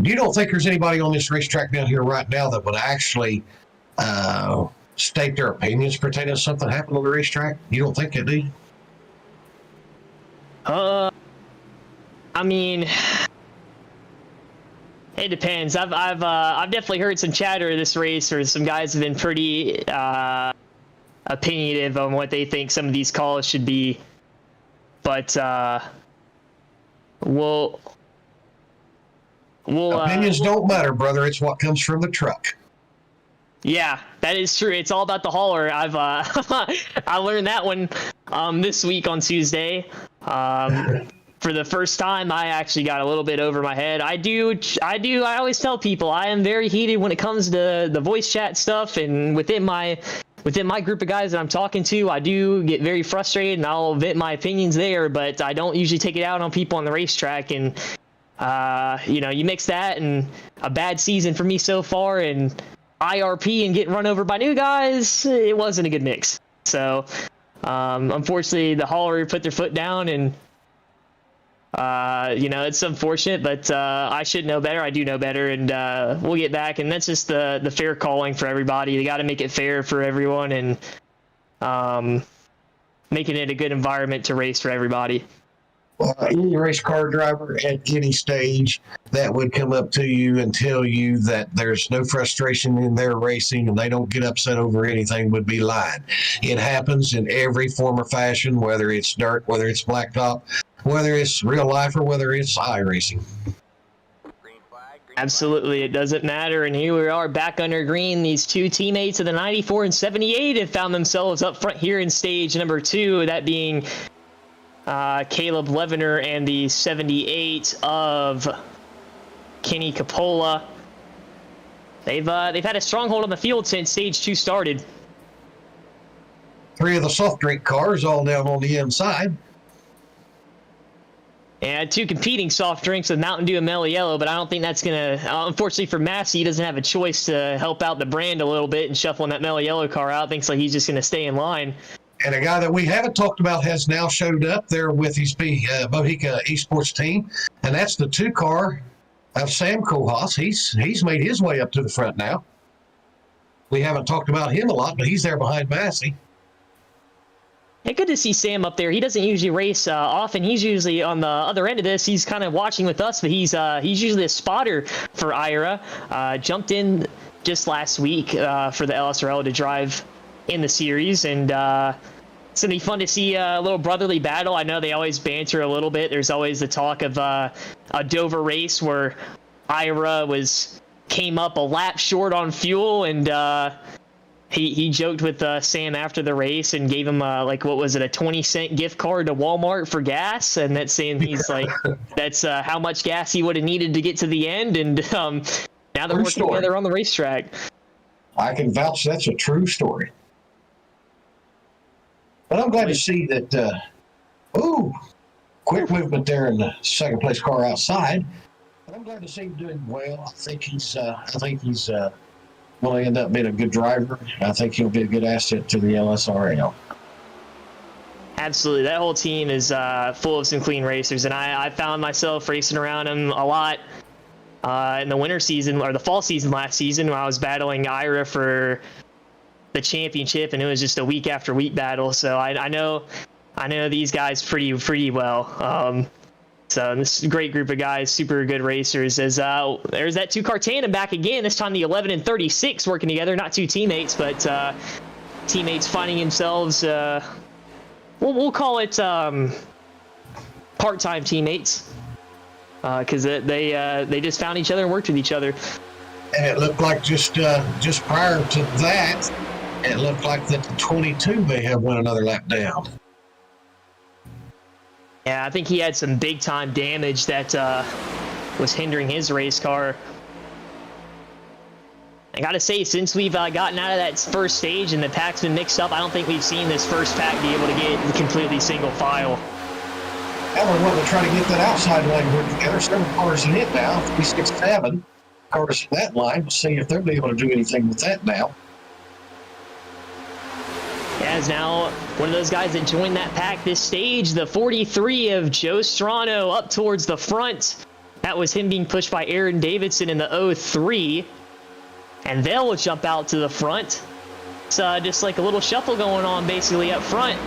you don't think there's anybody on this racetrack down here right now that would actually state their opinions pertaining to something happened on the racetrack? You don't think it, do you? I mean, it depends. I've definitely heard some chatter this race, or some guys have been pretty opinionative on what they think some of these calls should be, but we'll opinions don't matter, brother. It's what comes from the truck. Yeah, that is true. It's all about the hauler. I've I learned that one this week on Tuesday. For the first time, I actually got a little bit over my head. I always tell people I am very heated when it comes to the voice chat stuff, and within my group of guys that I'm talking to, I do get very frustrated and I'll vent my opinions there, but I don't usually take it out on people on the racetrack. And you mix that and a bad season for me so far, and IRP and getting run over by new guys, it wasn't a good mix. So unfortunately, the hauler put their foot down, and it's unfortunate, but I should know better. I do know better, and we'll get back. And that's just the fair calling for everybody. They got to make it fair for everyone, and making it a good environment to race for everybody. Well, any race car driver at any stage that would come up to you and tell you that there's no frustration in their racing and they don't get upset over anything would be lying. It happens in every form or fashion, whether it's dirt, whether it's blacktop, whether it's real life, or whether it's iRacing. Absolutely, it doesn't matter. And here we are back under green. These two teammates of the 94 and 78 have found themselves up front here in stage number 2, that being Caleb Levener and the 78 of Kenny Capola. They've had a stronghold on the field since stage 2 started. 3 of the soft drink cars all down on the inside. And 2 competing soft drinks with Mountain Dew and Mellow Yellow, but I don't think that's going to... unfortunately for Massey, he doesn't have a choice to help out the brand a little bit and shuffling that Mellow Yellow car out. Thinks like he's just going to stay in line. And a guy that we haven't talked about has now showed up there with his Mojica Esports team, and that's the 2 car of Sam Kohlhaas. He's made his way up to the front now. We haven't talked about him a lot, but he's there behind Massey. Yeah, good to see Sam up there. He doesn't usually race often. He's usually on the other end of this. He's kind of watching with us, but he's usually a spotter for IRA. Jumped in just last week for the LSRL to drive in the series, and it's gonna be fun to see a little brotherly battle. I know they always banter a little bit. There's always the talk of a Dover race where IRA came up a lap short on fuel, and he joked with Sam after the race and gave him a 20-cent gift card to Walmart for gas, and that's saying he's like that's how much gas he would have needed to get to the end, and now they're working together on the racetrack. I can vouch that's a true story. But I'm glad to see that. Quick movement there in the second place car outside. But I'm glad to see him doing well. I think he's will end up being a good driver. I think he'll be a good asset to the LSRL. Absolutely. That whole team is full of some clean racers, and I found myself racing around them a lot in the winter season, or the fall season last season, when I was battling Ira for the championship, and it was just a week after week battle. So I know these guys pretty well. So this is a great group of guys, super good racers. As there's that 2-car tandem back again. This time the 11 and 36 working together. Not 2 teammates, but teammates finding themselves. We'll call it part-time teammates, because they just found each other and worked with each other. And it looked like just prior to that, it looked like that the 22 may have went another lap down. Yeah, I think he had some big-time damage that was hindering his race car. I gotta say, since we've gotten out of that first stage and the pack's been mixed up, I don't think we've seen this first pack be able to get completely single file. Now we're wanting to try to get that outside lane work together. 7 cars in it now, 3, 6, 7 cars in that line. We'll see if they'll be able to do anything with that now. Yeah, is now one of those guys that joined that pack this stage, the 43 of Joe Strano up towards the front. That was him being pushed by Aaron Davidson in the 03. And they'll jump out to the front. It's just like a little shuffle going on basically up front.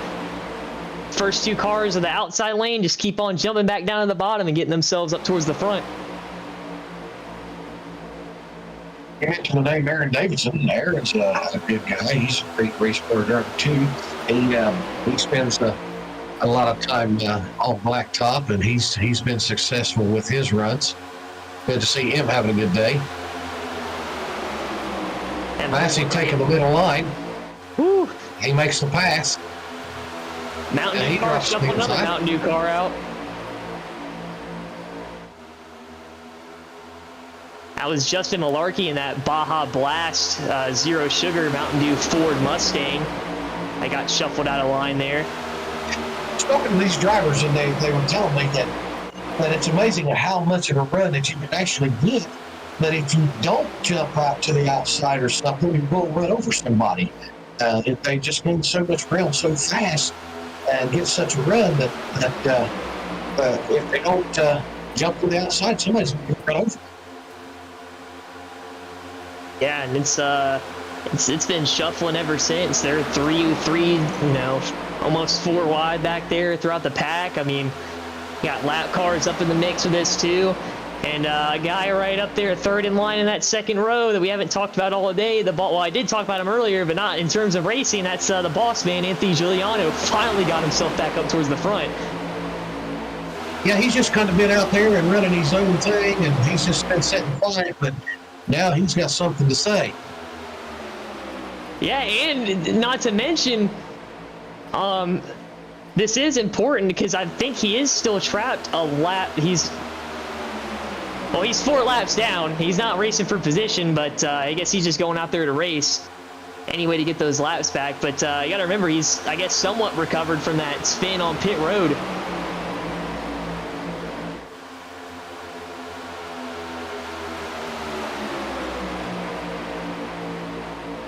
First 2 cars of the outside lane just keep on jumping back down to the bottom and getting themselves up towards the front. You mentioned the name Aaron Davidson. Aaron's a good guy. He's a great race car driver too. He spends a lot of time on blacktop, and he's been successful with his runs. Good to see him having a good day. And Massey taking the middle line. Woo. He makes the pass. Mountain Yeah, Dew he car, drops shuffle speeds. another Mountain Dew car out. That was Justin Malarkey in that Baja Blast Zero Sugar Mountain Dew Ford Mustang. I got shuffled out of line there. Talking to these drivers, and they were telling me that it's amazing at how much of a run that you can actually get. That if you don't jump out to the outside or something, you will run over somebody. If they just gain so much ground so fast and get such a run that if they don't jump to the outside, somebody's going to run over. Yeah, and it's been shuffling ever since. They're three, almost 4 wide back there throughout the pack. I mean, got lap cars up in the mix with this too. And a guy right up there, third in line in that second row that we haven't talked about all day. Well, I did talk about him earlier, but not in terms of racing. That's the boss man, Anthony Giuliano, finally got himself back up towards the front. Yeah, he's just kind of been out there and running his own thing, and he's just been sitting quiet, but now he's got something to say. Yeah, and not to mention, this is important because I think he is still trapped a lap. He's 4 laps down. He's not racing for position, but I guess he's just going out there to race anyway to get those laps back. But you got to remember, he's, I guess, somewhat recovered from that spin on pit road.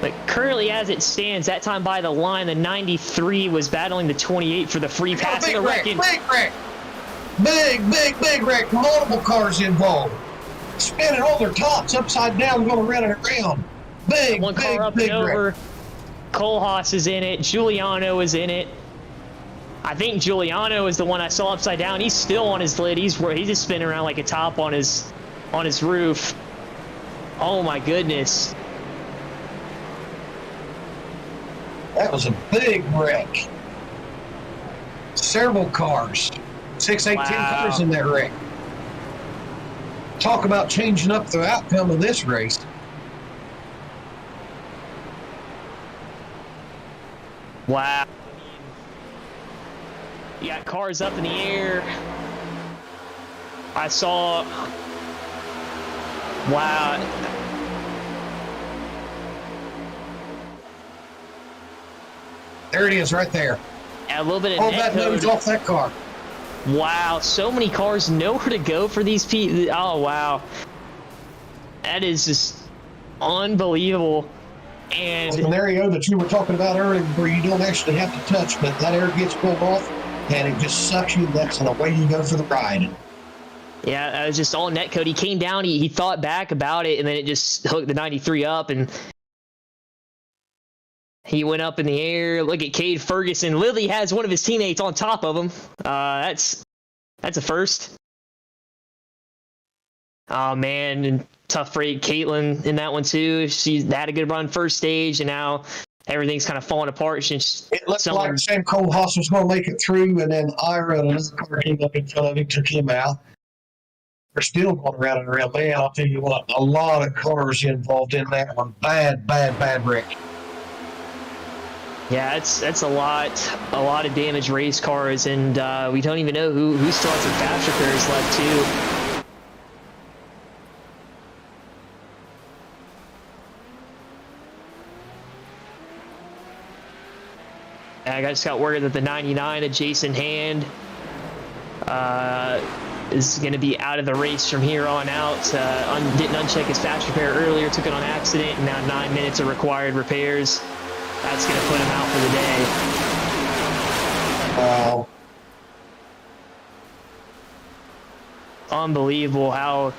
But currently, as it stands, that time by the line, the 93 was battling the 28 for the free pass. Big wreck, big wreck. Multiple cars involved. Spinning all their tops upside down, going to run it around. One car up and over. Kohlhaas is in it. Giuliano is in it. I think Giuliano is the one I saw upside down. He's still on his lid. He's just spinning around like a top on his roof. Oh my goodness. That was a big wreck. Several cars. 6, 8, 10 cars in that wreck. Talk about changing up the outcome of this race. Wow. You got cars up in the air. I saw... Wow. There it is right there. Yeah, a little bit of Hold that nose off that car. Wow, so many cars, nowhere to go for these people. Oh, wow. That is just unbelievable. And the scenario that you were talking about earlier where you don't actually have to touch, but that air gets pulled off and it just sucks you. That's the way you go for the ride. yeah, it was just all net code. He came down, he thought back about it, and then it just hooked the 93 up, and he went up in the air. Look at Cade Ferguson. Lilly has one of his teammates on top of him. That's a first. Oh, man. And tough break. Caitlin in that one, too. She had a good run first stage, and now everything's kind of falling apart. It looked like Sam Kohlhaas was going to make it through, and then Ira and another car came up in front of him, took him out. They're still going around and around. Man, I'll tell you what, a lot of cars involved in that one. Bad wreck. Yeah, it's a lot of damaged race cars, and we don't even know who still has some fast repairs left too. I just got word that the 99 of Jason Hand is going to be out of the race from here on out. Didn't uncheck his fast repair earlier, took it on accident, and now 9 minutes of required repairs. That's going to put him out for the day. Wow. Unbelievable how...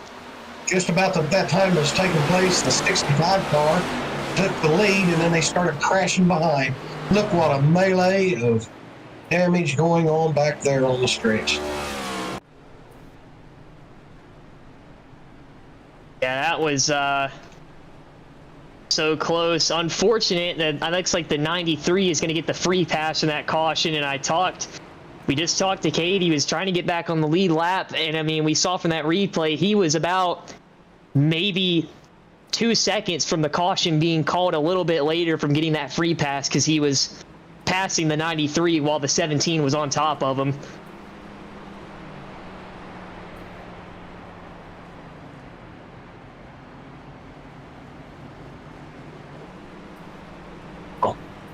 Just about that time it was taking place, the 65 car took the lead, and then they started crashing behind. Look what a melee of damage going on back there on the stretch. Yeah, that was so close. Unfortunate that it looks like the 93 is going to get the free pass from that caution, and we just talked to Cade. He was trying to get back on the lead lap, and I mean, we saw from that replay, he was about maybe 2 seconds from the caution being called a little bit later from getting that free pass, because he was passing the 93 while the 17 was on top of him.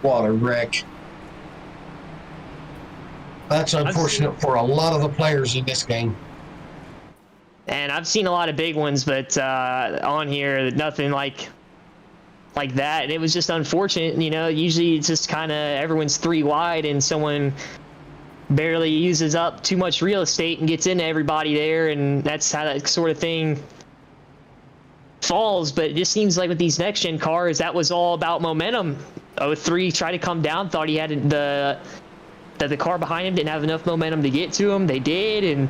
What a wreck. That's unfortunate for a lot of the players in this game. And I've seen a lot of big ones, but on here, nothing like that. And it was just unfortunate, you know. Usually it's just kind of everyone's 3 wide and someone barely uses up too much real estate and gets into everybody there, and that's how that sort of thing falls. But it just seems like with these next gen cars, that was all about momentum. 03 tried to come down, thought he had that the car behind him didn't have enough momentum to get to him. They did, and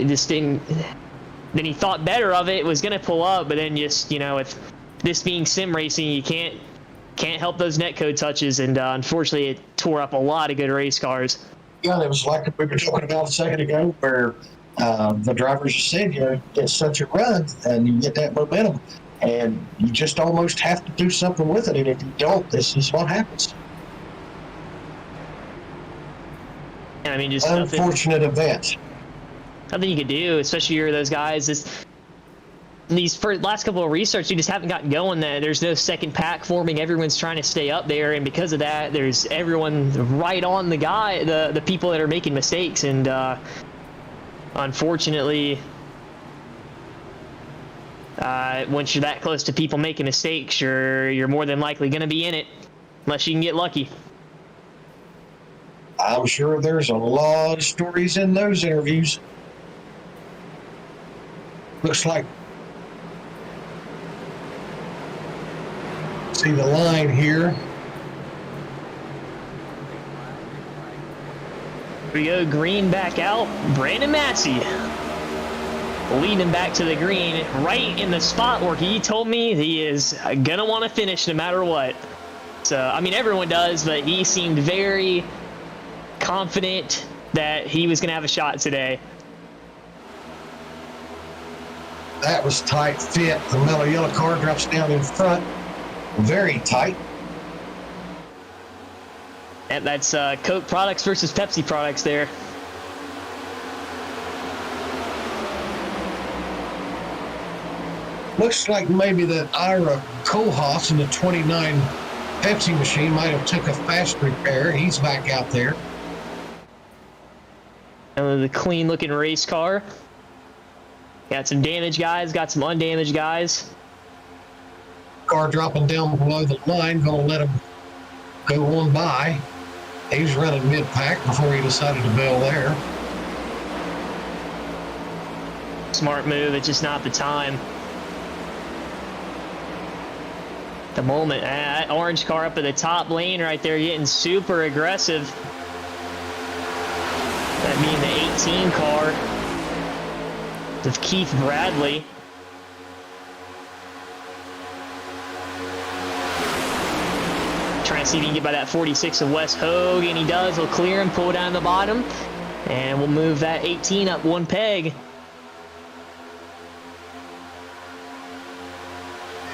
this thing, then he thought better of it, was gonna pull up, but then just, you know, with this being sim racing, you can't help those netcode touches, and unfortunately it tore up a lot of good race cars. Yeah, it was like we were talking about a second ago, where the drivers said, you know, it's such a run and you get that momentum, and you just almost have to do something with it, and if you don't, this is what happens. I mean, just unfortunate event. Nothing you could do, especially you're those guys. These last couple of restarts, you just haven't gotten going. There's no second pack forming. Everyone's trying to stay up there, and because of that, there's everyone right on the people that are making mistakes, and unfortunately, once you're that close to people making mistakes, you're more than likely going to be in it, unless you can get lucky. I'm sure there's a lot of stories in those interviews. Looks like, see the line here. Here we go, green back out. Brandon Massey leading him back to the green, right in the spot where he told me he is gonna want to finish no matter what. So, I mean, everyone does, but he seemed very confident that he was gonna have a shot today. That was tight fit. The mellow yellow car drops down in front. Very tight. And that's Coke products versus Pepsi products there. Looks like maybe that Ira Kohlhaas in the 29 Pepsi machine might have took a fast repair. He's back out there. And the clean looking race car. Got some damaged guys, got some undamaged guys. Car dropping down below the line, gonna let him go on by. He's running mid-pack before he decided to bail there. Smart move, it's just not the time. The moment, that orange car up at the top lane right there getting super aggressive. That being the 18 car with Keith Bradley. Trying to see if he can get by that 46 of Wes Hogue, and he does. He'll clear him, pull down the bottom, and we'll move that 18 up one peg.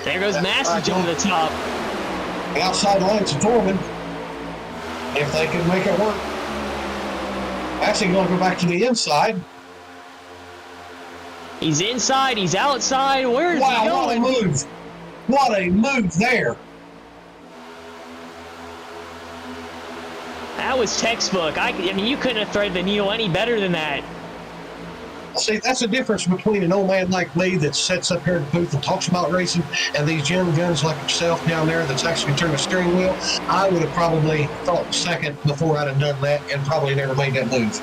There goes Massey jumping to the top. The outside line's a Torman. If they can make it work. Actually going to go back to the inside. He's inside, he's outside. Where is he going? What a move. What a move there. That was textbook. I mean, you couldn't have threaded the needle any better than that. See, that's the difference between an old man like me that sits up here in the booth and talks about racing and these young guns like yourself down there that's actually turning a steering wheel. I would have probably thought second before I'd have done that and probably never made that move.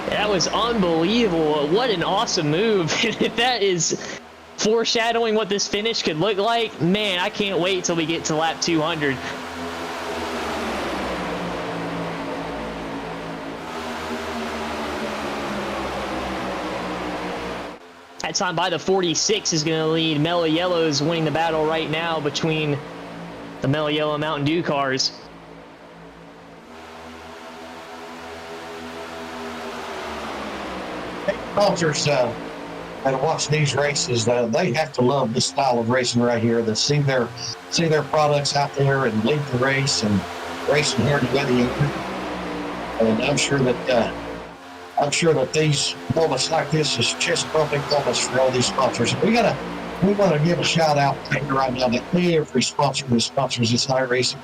That was unbelievable. What an awesome move. If that is foreshadowing what this finish could look like, man, I can't wait till we get to lap 200. That time by the 46 is going to lead Mellow Yellow's winning the battle right now between the Mellow Yellow Mountain Dew cars. Sponsors that watch these races, they have to love this style of racing right here. They see their see their products out there and lead the race and racing here together. And I'm sure that these moments like this is chest bumping moments for all these sponsors. We want to give a shout out right now to every sponsor that sponsors this iRacing.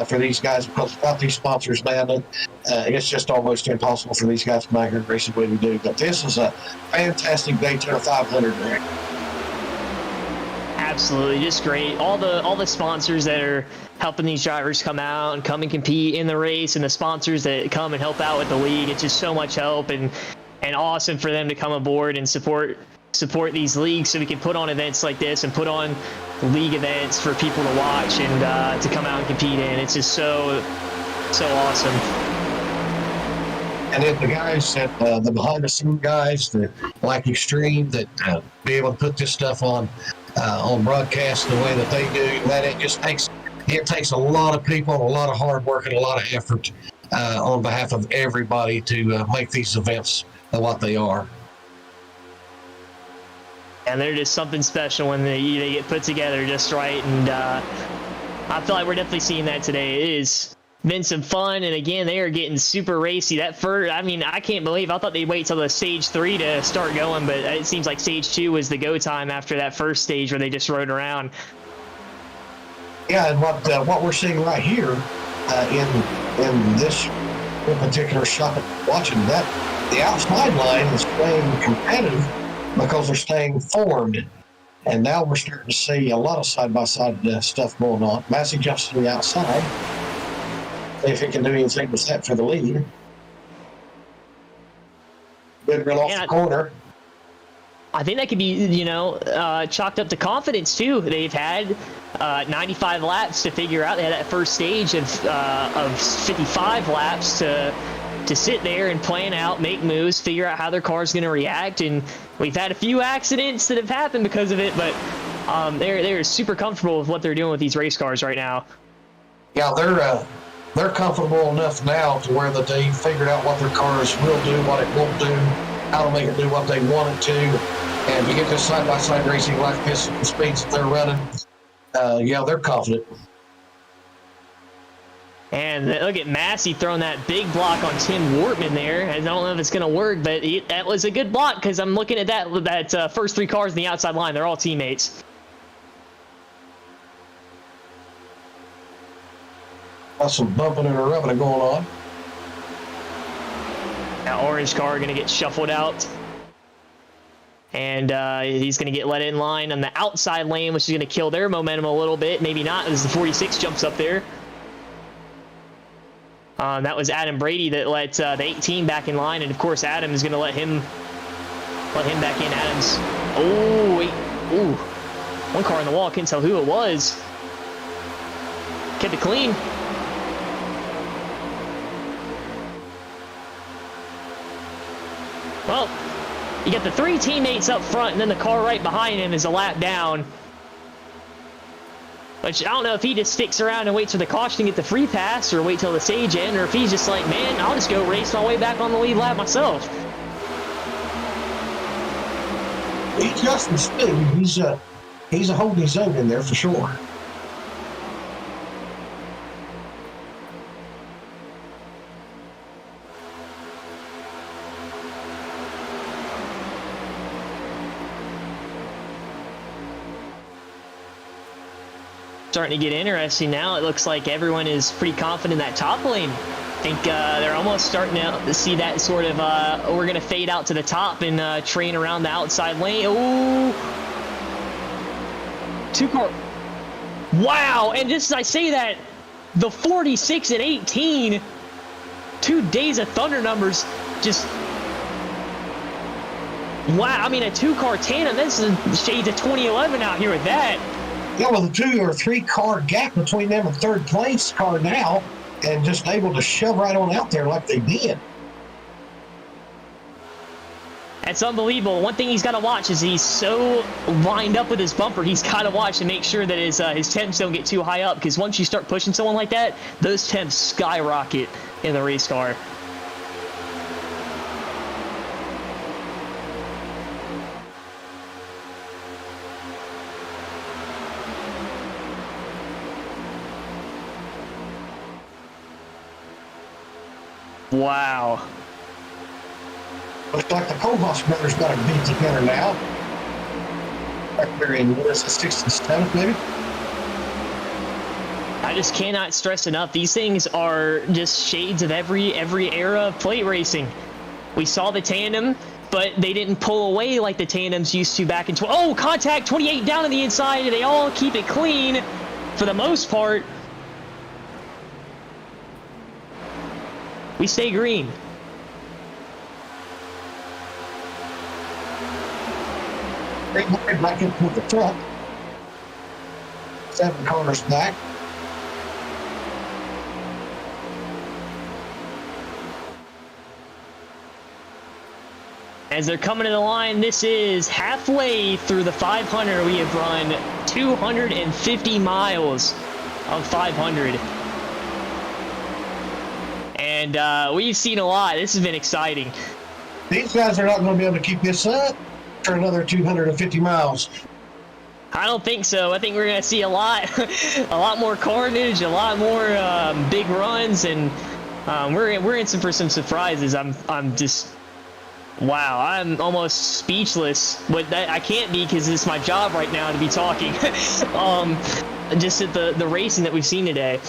For these guys, because without these sponsors, man, it's just almost impossible for these guys to make it racing the way we do. But this is a fantastic Daytona 500 race. Absolutely, just great. All the sponsors that are helping these drivers come out and come and compete in the race, and the sponsors that come and help out with the league. It's just so much help and awesome for them to come aboard and support these leagues, so we can put on events like this and put on league events for people to watch and to come out and compete in. It's just so awesome. And then the guys that the behind the scenes guys that like Extreme that be able to put this stuff on broadcast the way that they do, that it takes a lot of people, a lot of hard work, and a lot of effort on behalf of everybody to make these events what they are. And they're just something special when they get put together just right. And I feel like we're definitely seeing that today. It has been some fun. And again, they are getting super racy. That first, I mean, I can't believe, I thought they'd wait till the stage 3 to start going, but it seems like stage 2 was the go time after that first stage where they just rode around. Yeah, and what we're seeing right here in this particular shot watching that, the outside line is playing competitive because they're staying formed. And now we're starting to see a lot of side-by-side stuff going on. Massey jumps to the outside. See if he can do anything with that for the lead. Good run off the corner. I think that could be, chalked up to confidence, too. They've had 95 laps to figure out. They had that first stage of 55 laps to sit there and plan out, make moves, figure out how their car's going to react. And we've had a few accidents that have happened because of it, but they're super comfortable with what they're doing with these race cars right now. Yeah, they're comfortable enough now to where that they figured out what their cars will do, what it won't do, how to make it do what they want it to. And to get this side-by-side racing like this at the speeds that they're running, they're confident. And look at Massey throwing that big block on Tim Wortman there. I don't know if it's going to work, but that was a good block because I'm looking at that first 3 cars in the outside line. They're all teammates. Got some bumping and rubbing going on. Now orange car going to get shuffled out. And he's going to get let in line on the outside lane, which is going to kill their momentum a little bit. Maybe not, as the 46 jumps up there. That was Adam Brady that let the 18 back in line, and of course Adam is going to let him back in. Adams. Oh wait. Ooh. One car on the wall. Couldn't tell who it was. Kept it clean. Well, you got the 3 teammates up front, and then the car right behind him is a lap down. Which, I don't know if he just sticks around and waits for the caution to get the free pass, or wait till the stage end, or if he's just like, man, I'll just go race my way back on the lead lap myself. He's just the speed. He's a holding his own in there for sure. Starting to get interesting now. It looks like everyone is pretty confident in that top lane. I think they're almost starting to see that sort of, we're going to fade out to the top and train around the outside lane. Ooh. 2 car. Wow. And just as I say that, the 46 and 18, 2 Days of Thunder numbers just... Wow. I mean, a 2-car tandem. This is shades of 2011 out here with that. Yeah, with a 2 or 3 car gap between them and third place car now, and just able to shove right on out there like they did. That's unbelievable. One thing he's got to watch is he's so lined up with his bumper. He's got to watch to make sure that his temps don't get too high up, because once you start pushing someone like that, those temps skyrocket in the race car. Wow. Looks like the Kohlhaas brothers got a beat together now. Back there in, what is it, 67th maybe? I just cannot stress enough. These things are just shades of every era of plate racing. We saw the tandem, but they didn't pull away like the tandems used to back in oh, contact 28 down on the inside. They all keep it clean for the most part. We stay green. They went back into the truck. 7 cars back. As they're coming to the line, this is halfway through the 500. We have run 250 miles of 500. And we've seen a lot. This has been exciting. These guys are not going to be able to keep this up for another 250 miles. I don't think so. I think we're going to see a lot more carnage, a lot more big runs, and we're in for some surprises. I'm just, wow, I'm almost speechless. But I can't be, because it's my job right now to be talking. Just at the racing that we've seen today.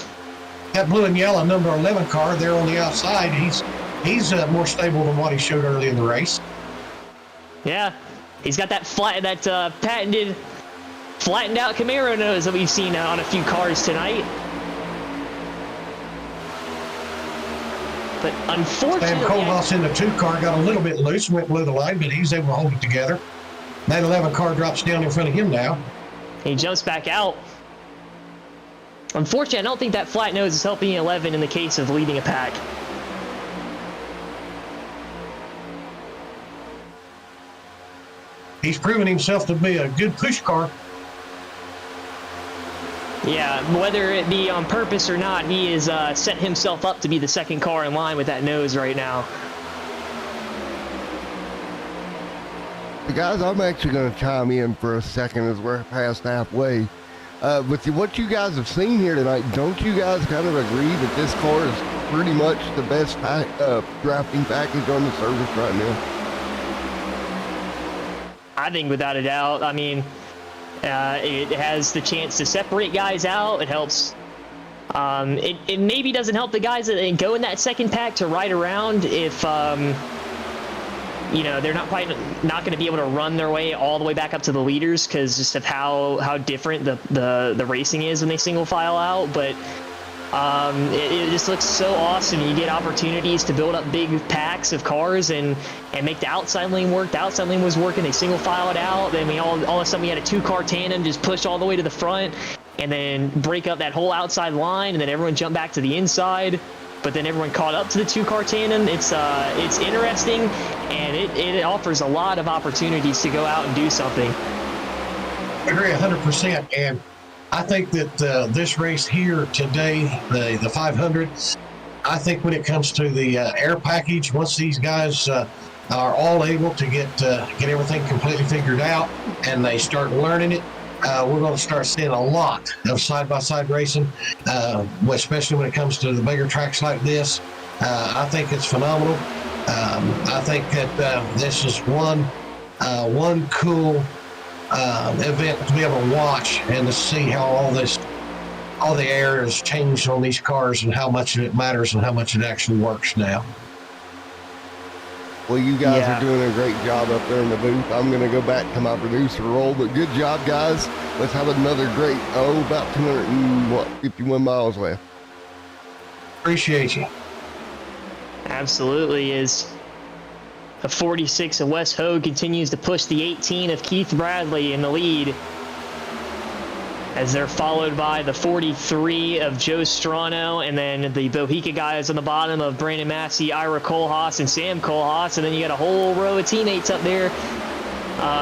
That blue and yellow number 11 car there on the outside, he's more stable than what he showed early in the race. Yeah, he's got that patented flattened out Camaro nose that we've seen on a few cars tonight. But unfortunately, Sam Kohlhaas in the 2 car got a little bit loose, went below the line, but he's able to hold it together. That 11 car drops down in front of him now. He jumps back out. Unfortunately, I don't think that flat nose is helping 11 in the case of leading a pack. He's proven himself to be a good push car. Yeah, whether it be on purpose or not, he has set himself up to be the second car in line with that nose right now. Guys, I'm actually going to chime in for a second as we're past halfway. With what you guys have seen here tonight, don't you guys kind of agree that this car is pretty much the best drafting package on the service right now? I think without a doubt. I mean, it has the chance to separate guys out. It helps. It maybe doesn't help the guys that go in that second pack to ride around if you know, they're probably not going to be able to run their way all the way back up to the leaders because just of how different the racing is when they single file out. But it just looks so awesome. You get opportunities to build up big packs of cars and make the outside lane work. The outside lane was working. They single file it out. Then all of a sudden we had a 2-car tandem just push all the way to the front and then break up that whole outside line, and then everyone jump back to the inside. But then everyone caught up to the 2-car tandem. It's interesting, and it offers a lot of opportunities to go out and do something. I agree 100%, and I think that this race here today, the 500, I think when it comes to the air package, once these guys are all able to get everything completely figured out and they start learning it, we're going to start seeing a lot of side-by-side racing, especially when it comes to the bigger tracks like this. I think it's phenomenal. I think that this is one cool event to be able to watch and to see how all the air has changed on these cars and how much it matters and how much it actually works now. Well, you guys are doing a great job up there in the booth. I'm going to go back to my producer role, but good job, guys. Let's have another great, about 251 miles left. Appreciate you. Absolutely is. The 46 of Wes Hogue continues to push the 18 of Keith Bradley in the lead, as they're followed by the 43 of Joe Strano, and then the ButtKicker guys on the bottom of Brandon Massey, Ira Kohlhaas, and Sam Kohlhaas. And then you got a whole row of teammates up there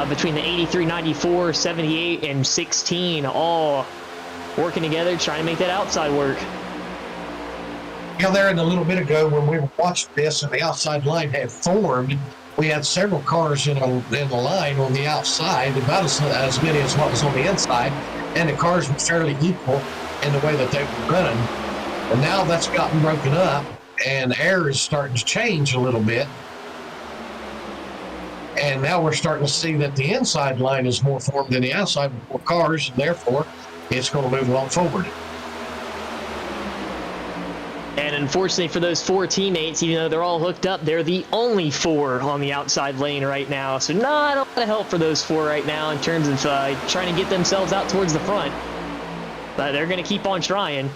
between the 83, 94, 78, and 16, all working together trying to make that outside work. Yeah, there in a little bit ago when we watched this and the outside line had formed, we had several cars in the line on the outside, about as many as what was on the inside, and the cars were fairly equal in the way that they were running. And now that's gotten broken up, and air is starting to change a little bit. And now we're starting to see that the inside line is more formed than the outside with more cars, and therefore it's going to move along forward. And unfortunately for those 4 teammates, even though they're all hooked up, they're the only 4 on the outside lane right now. So not a lot of help for those 4 right now in terms of trying to get themselves out towards the front. But they're going to keep on trying.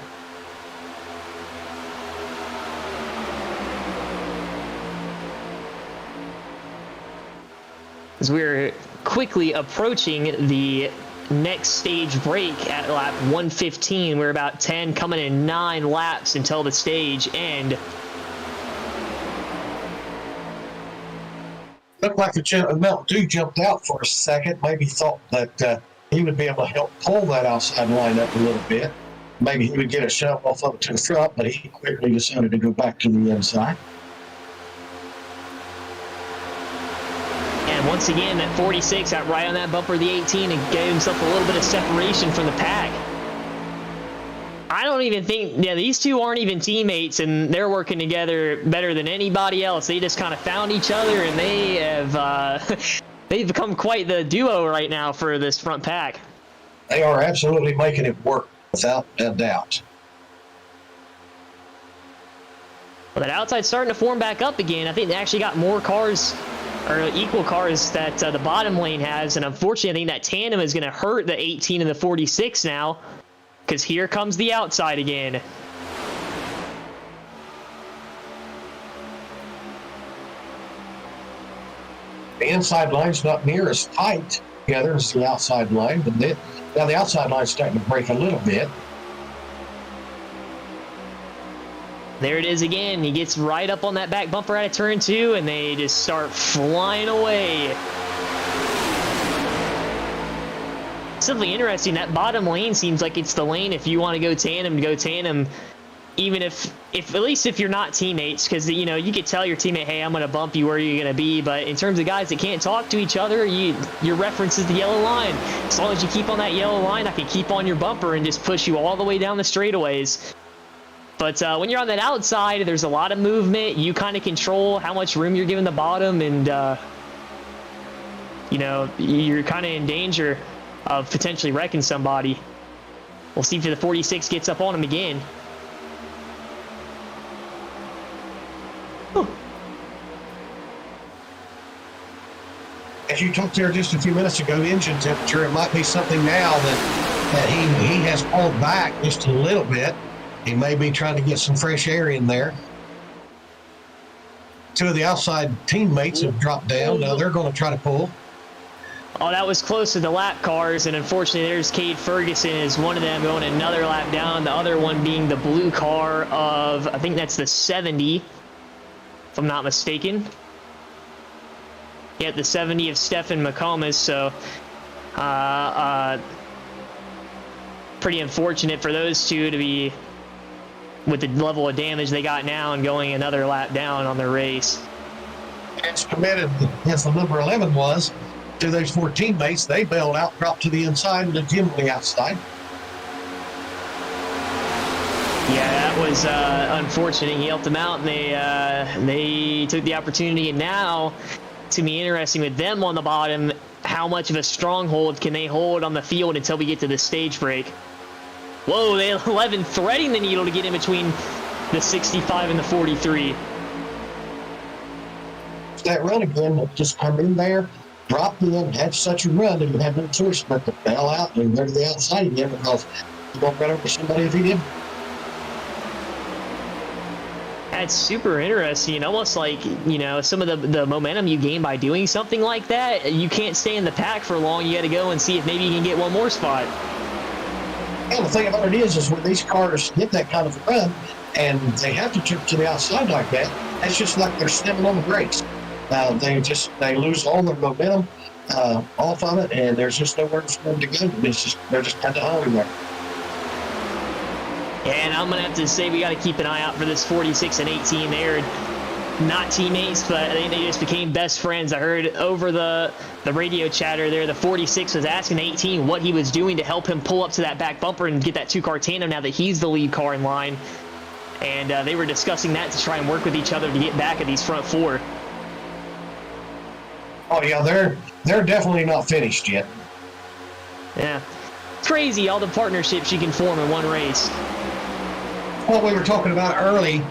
As we're quickly approaching the next stage break at lap 115. We're about 10, coming in 9 laps until the stage end. Looked like the Mountain Dew jumped out for a second. Maybe thought that he would be able to help pull that outside line up a little bit. Maybe he would get a shove off of it to the front, but he quickly decided to go back to the inside. And once again, that 46 got right on that bumper of the 18 and gave himself a little bit of separation from the pack. I don't even think, these two aren't even teammates, and they're working together better than anybody else. They just kind of found each other, and they have they've become quite the duo right now for this front pack. They are absolutely making it work, without a doubt. Well, that outside's starting to form back up again. I think they actually got more cars, or equal cars, that the bottom lane has, and unfortunately I think that tandem is going to hurt the 18 and the 46 now, because here comes the outside again. The inside line's not near as tight together as the outside line, but now the outside line's starting to break a little bit. There it is again. He gets right up on that back bumper out of turn 2, and they just start flying away. Something interesting, that bottom lane seems like it's the lane if you want to go tandem, even if at least if you're not teammates, because you could tell your teammate, hey, I'm going to bump you where you're going to be. But in terms of guys that can't talk to each other, your reference is the yellow line. As long as you keep on that yellow line, I can keep on your bumper and just push you all the way down the straightaways. But when you're on that outside, there's a lot of movement. You kind of control how much room you're giving the bottom, and you're kind of in danger of potentially wrecking somebody. We'll see if the 46 gets up on him again. As you talked there just a few minutes ago, engine temperature, it might be something now that he has pulled back just a little bit. He may be trying to get some fresh air in there. 2 of the outside teammates have dropped down. Now they're going to try to pull. Oh, that was close to the lap cars, and unfortunately there's Cade Ferguson is one of them going another lap down, the other one being the blue car of, I think that's the 70, if I'm not mistaken. Yeah, the 70 of Stefan McComas, so pretty unfortunate for those two to be, with the level of damage they got now, and going another lap down on their race. As committed as the number 11 was to those 4 teammates, they bailed out, dropped to the inside, and then Jim to the outside. Yeah, that was unfortunate. He helped them out, and they took the opportunity. And now it's going to be interesting with them on the bottom. How much of a stronghold can they hold on the field until we get to the stage break? Whoa, the 11 threading the needle to get in between the 65 and the 43. That run again, just come in there, dropped in, had such a run, and had no choice but to bail out and go to the outside again, because he won't run over somebody if he didn't. That's super interesting. Almost like, some of the momentum you gain by doing something like that, you can't stay in the pack for long. You got to go and see if maybe you can get one more spot. And the thing about it is when these cars get that kind of a run and they have to trip to the outside like that, that's just like they're stepping on the brakes. They lose all their momentum off of it, and there's just nowhere for them to go. They're just kind of hung there. And I'm going to have to say we got to keep an eye out for this 46 and 18. They're not teammates, but I think they just became best friends. I heard over the radio chatter there, the 46 was asking the 18 what he was doing to help him pull up to that back bumper and get that 2-car tandem now that he's the lead car in line. and they were discussing that to try and work with each other to get back at these front four. Oh yeah, they're definitely not finished yet. Yeah, it's crazy all the partnerships you can form in one race. What we were talking about early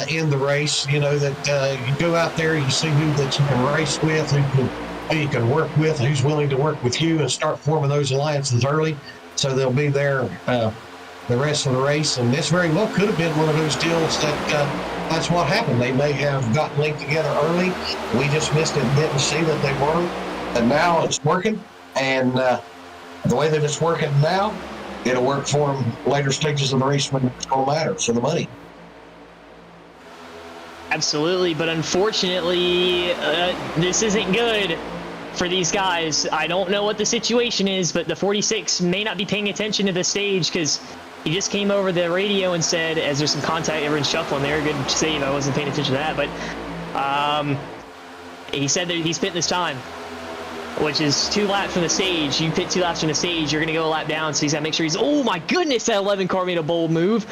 in the race, you know, that you go out there, you see who that you can race with, who you can work with, who's willing to work with you, and start forming those alliances early, so they'll be there the rest of the race. And this very well could have been one of those deals that that's what happened. They may have gotten linked together early. We just missed it and didn't see that they were. And now it's working. And the way that it's working now, it'll work for them later stages of the race when it's going to matter for the money. Absolutely, but unfortunately, this isn't good for these guys. I don't know what the situation is, but the 46 may not be paying attention to the stage because he just came over the radio and said, as there's some contact, everyone's shuffling there. Good save. I wasn't paying attention to that, but he said that he's pitting this time, which is 2 laps from the stage. You pit 2 laps from the stage, you're going to go a lap down, so he's got to make sure he's... Oh my goodness, that 11 car made a bold move.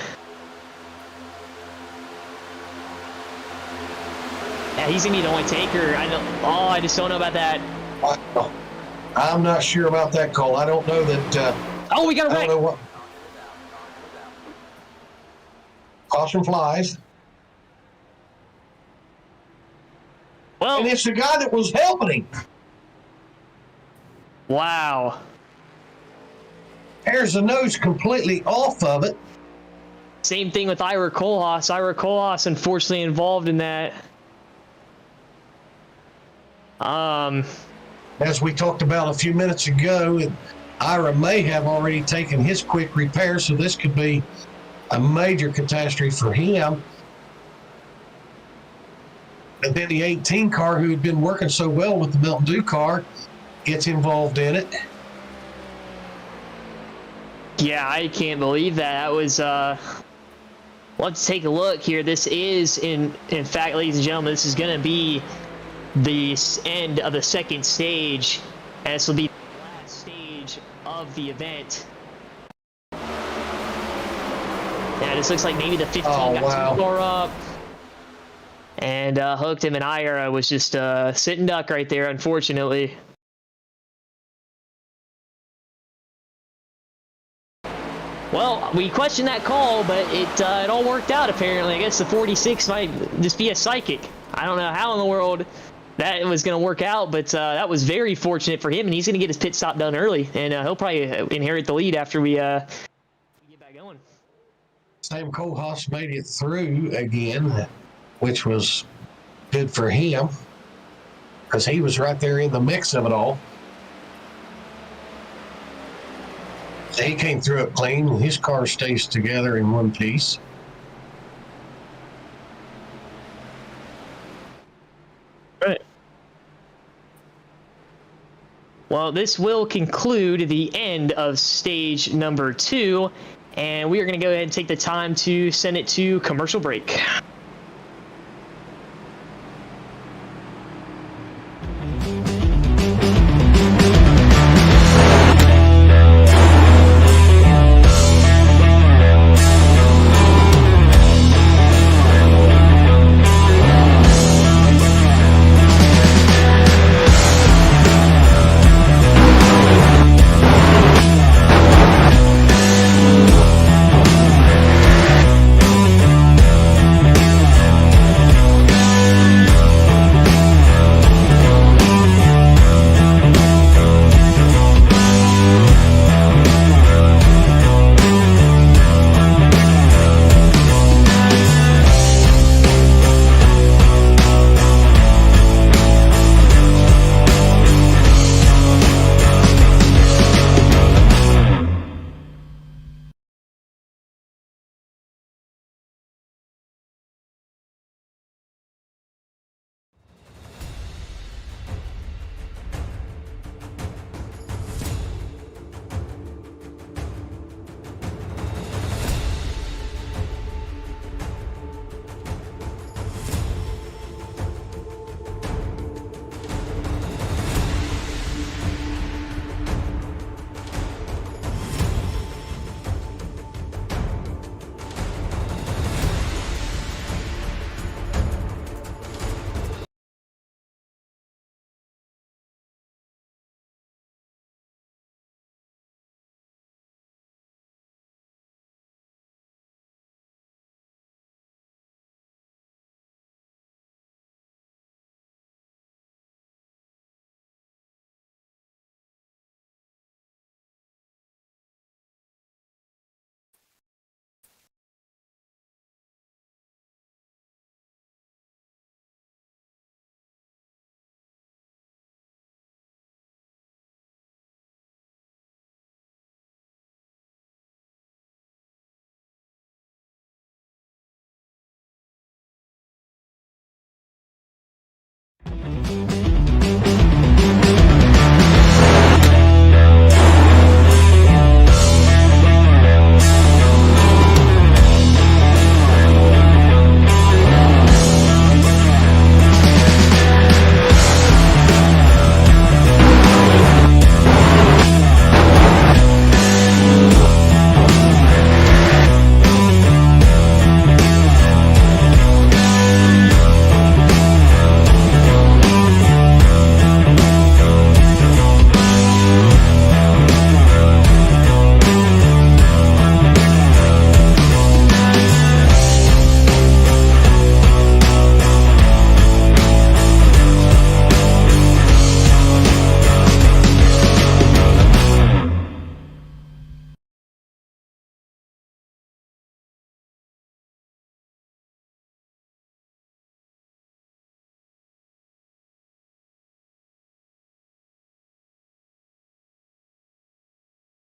Yeah, he's going to be the only taker. I just don't know about that. I'm not sure about that call. I don't know that... Oh, we got a wreck. I don't know what... Caution flies. Well, and it's the guy that was helping him. Wow. There's the nose completely off of it. Same thing with Ira Kohlhaas. Ira Kohlhaas, unfortunately, involved in that. As we talked about a few minutes ago, Ira may have already taken his quick repair, so this could be a major catastrophe for him. And then the 18 car, who had been working so well with the Mountain Dew car, gets involved in it. Yeah, I can't believe that. That was, let's take a look here. This is, in fact, ladies and gentlemen, this is going to be the end of the second stage. And this will be the last stage of the event. Yeah, this looks like maybe the 15 got too far up and hooked him, and Ira was just sitting duck right there, unfortunately. Well, we questioned that call, but it all worked out, apparently. I guess the 46 might just be a psychic. I don't know how in the world that was going to work out, but that was very fortunate for him, and he's going to get his pit stop done early, and he'll probably inherit the lead after we get back going. Sam Kohlhaas made it through again, which was good for him because he was right there in the mix of it all. He came through it clean. His car stays together in one piece. Right. Well, this will conclude the end of stage number 2. And we are going to go ahead and take the time to send it to commercial break.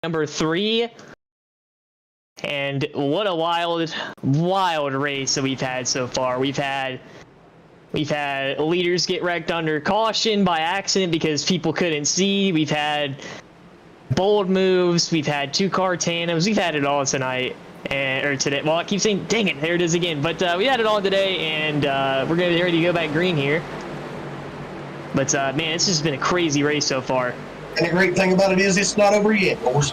number 3. And what a wild race that we've had so far. We've had leaders get wrecked under caution by accident because people couldn't see. We've had bold moves. We've had 2-car tandems. We've had it all tonight. Or today. Well, I keep saying, dang it, there it is again. But we had it all today, and we're going to be ready to go back green here. But, man, it's just been a crazy race so far. And the great thing about it is it's not over yet, boys.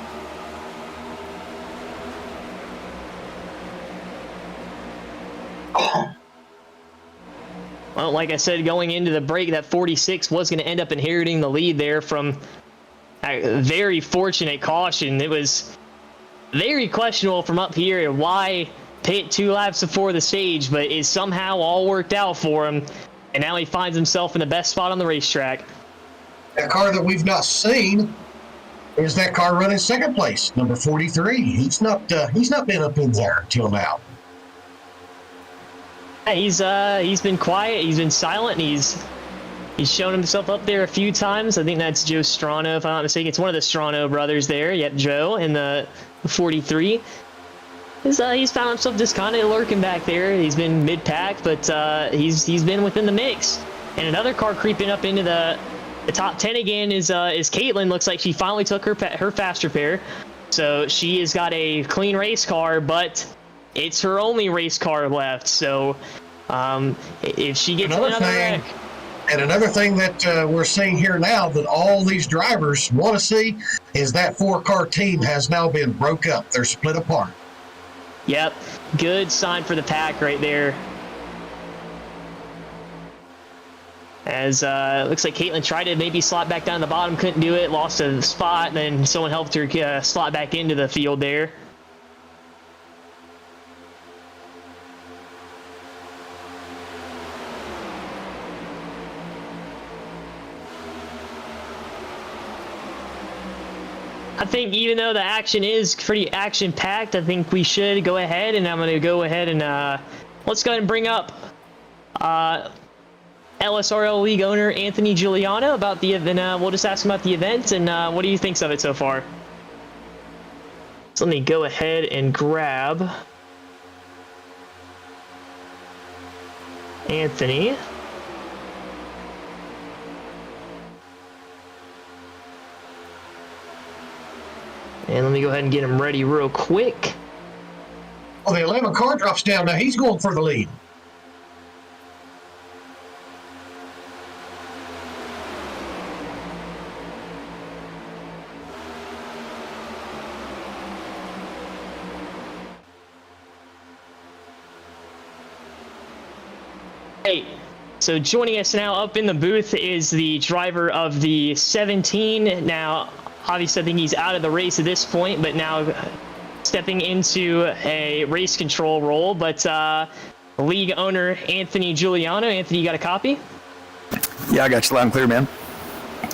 Well, like I said, going into the break, that 46 was going to end up inheriting the lead there from a very fortunate caution. It was very questionable from up here why pit 2 laps before the stage, but it somehow all worked out for him, and now he finds himself in the best spot on the racetrack. That car that we've not seen is that car running second place, number 43. He's not been up in there until now. Yeah, he's been quiet, he's been silent, and he's shown himself up there a few times. I think that's Joe Strano, if I'm not mistaken. It's one of the Strano brothers there. Yep, Joe in the 43. He's found himself just kind of lurking back there. He's been mid-pack, but he's been within the mix. And another car creeping up into the top 10 again is Caitlin. Looks like she finally took her faster pair. So she has got a clean race car, but it's her only race car left. So if she gets another wreck. And another thing that we're seeing here now that all these drivers want to see is that 4-car team has now been broke up. They're split apart. Yep, good sign for the pack right there. As looks like Caitlin tried to maybe slot back down the bottom, couldn't do it, lost a spot, and then someone helped her slot back into the field there. I think even though the action is pretty action-packed, I think we should go ahead, and I'm going to go ahead and let's go ahead and bring up LSRL League owner Anthony Giuliano about the event. We'll just ask him about the event and what do you think of it so far. So let me go ahead and grab Anthony. And let me go ahead and get him ready real quick. Oh, the 11 car drops down. Now he's going for the lead. Hey, so joining us now up in the booth is the driver of the 17. Now, obviously, I think he's out of the race at this point, but now stepping into a race control role. But league owner Anthony Giuliano. Anthony, you got a copy? Yeah, I got you loud and clear, man.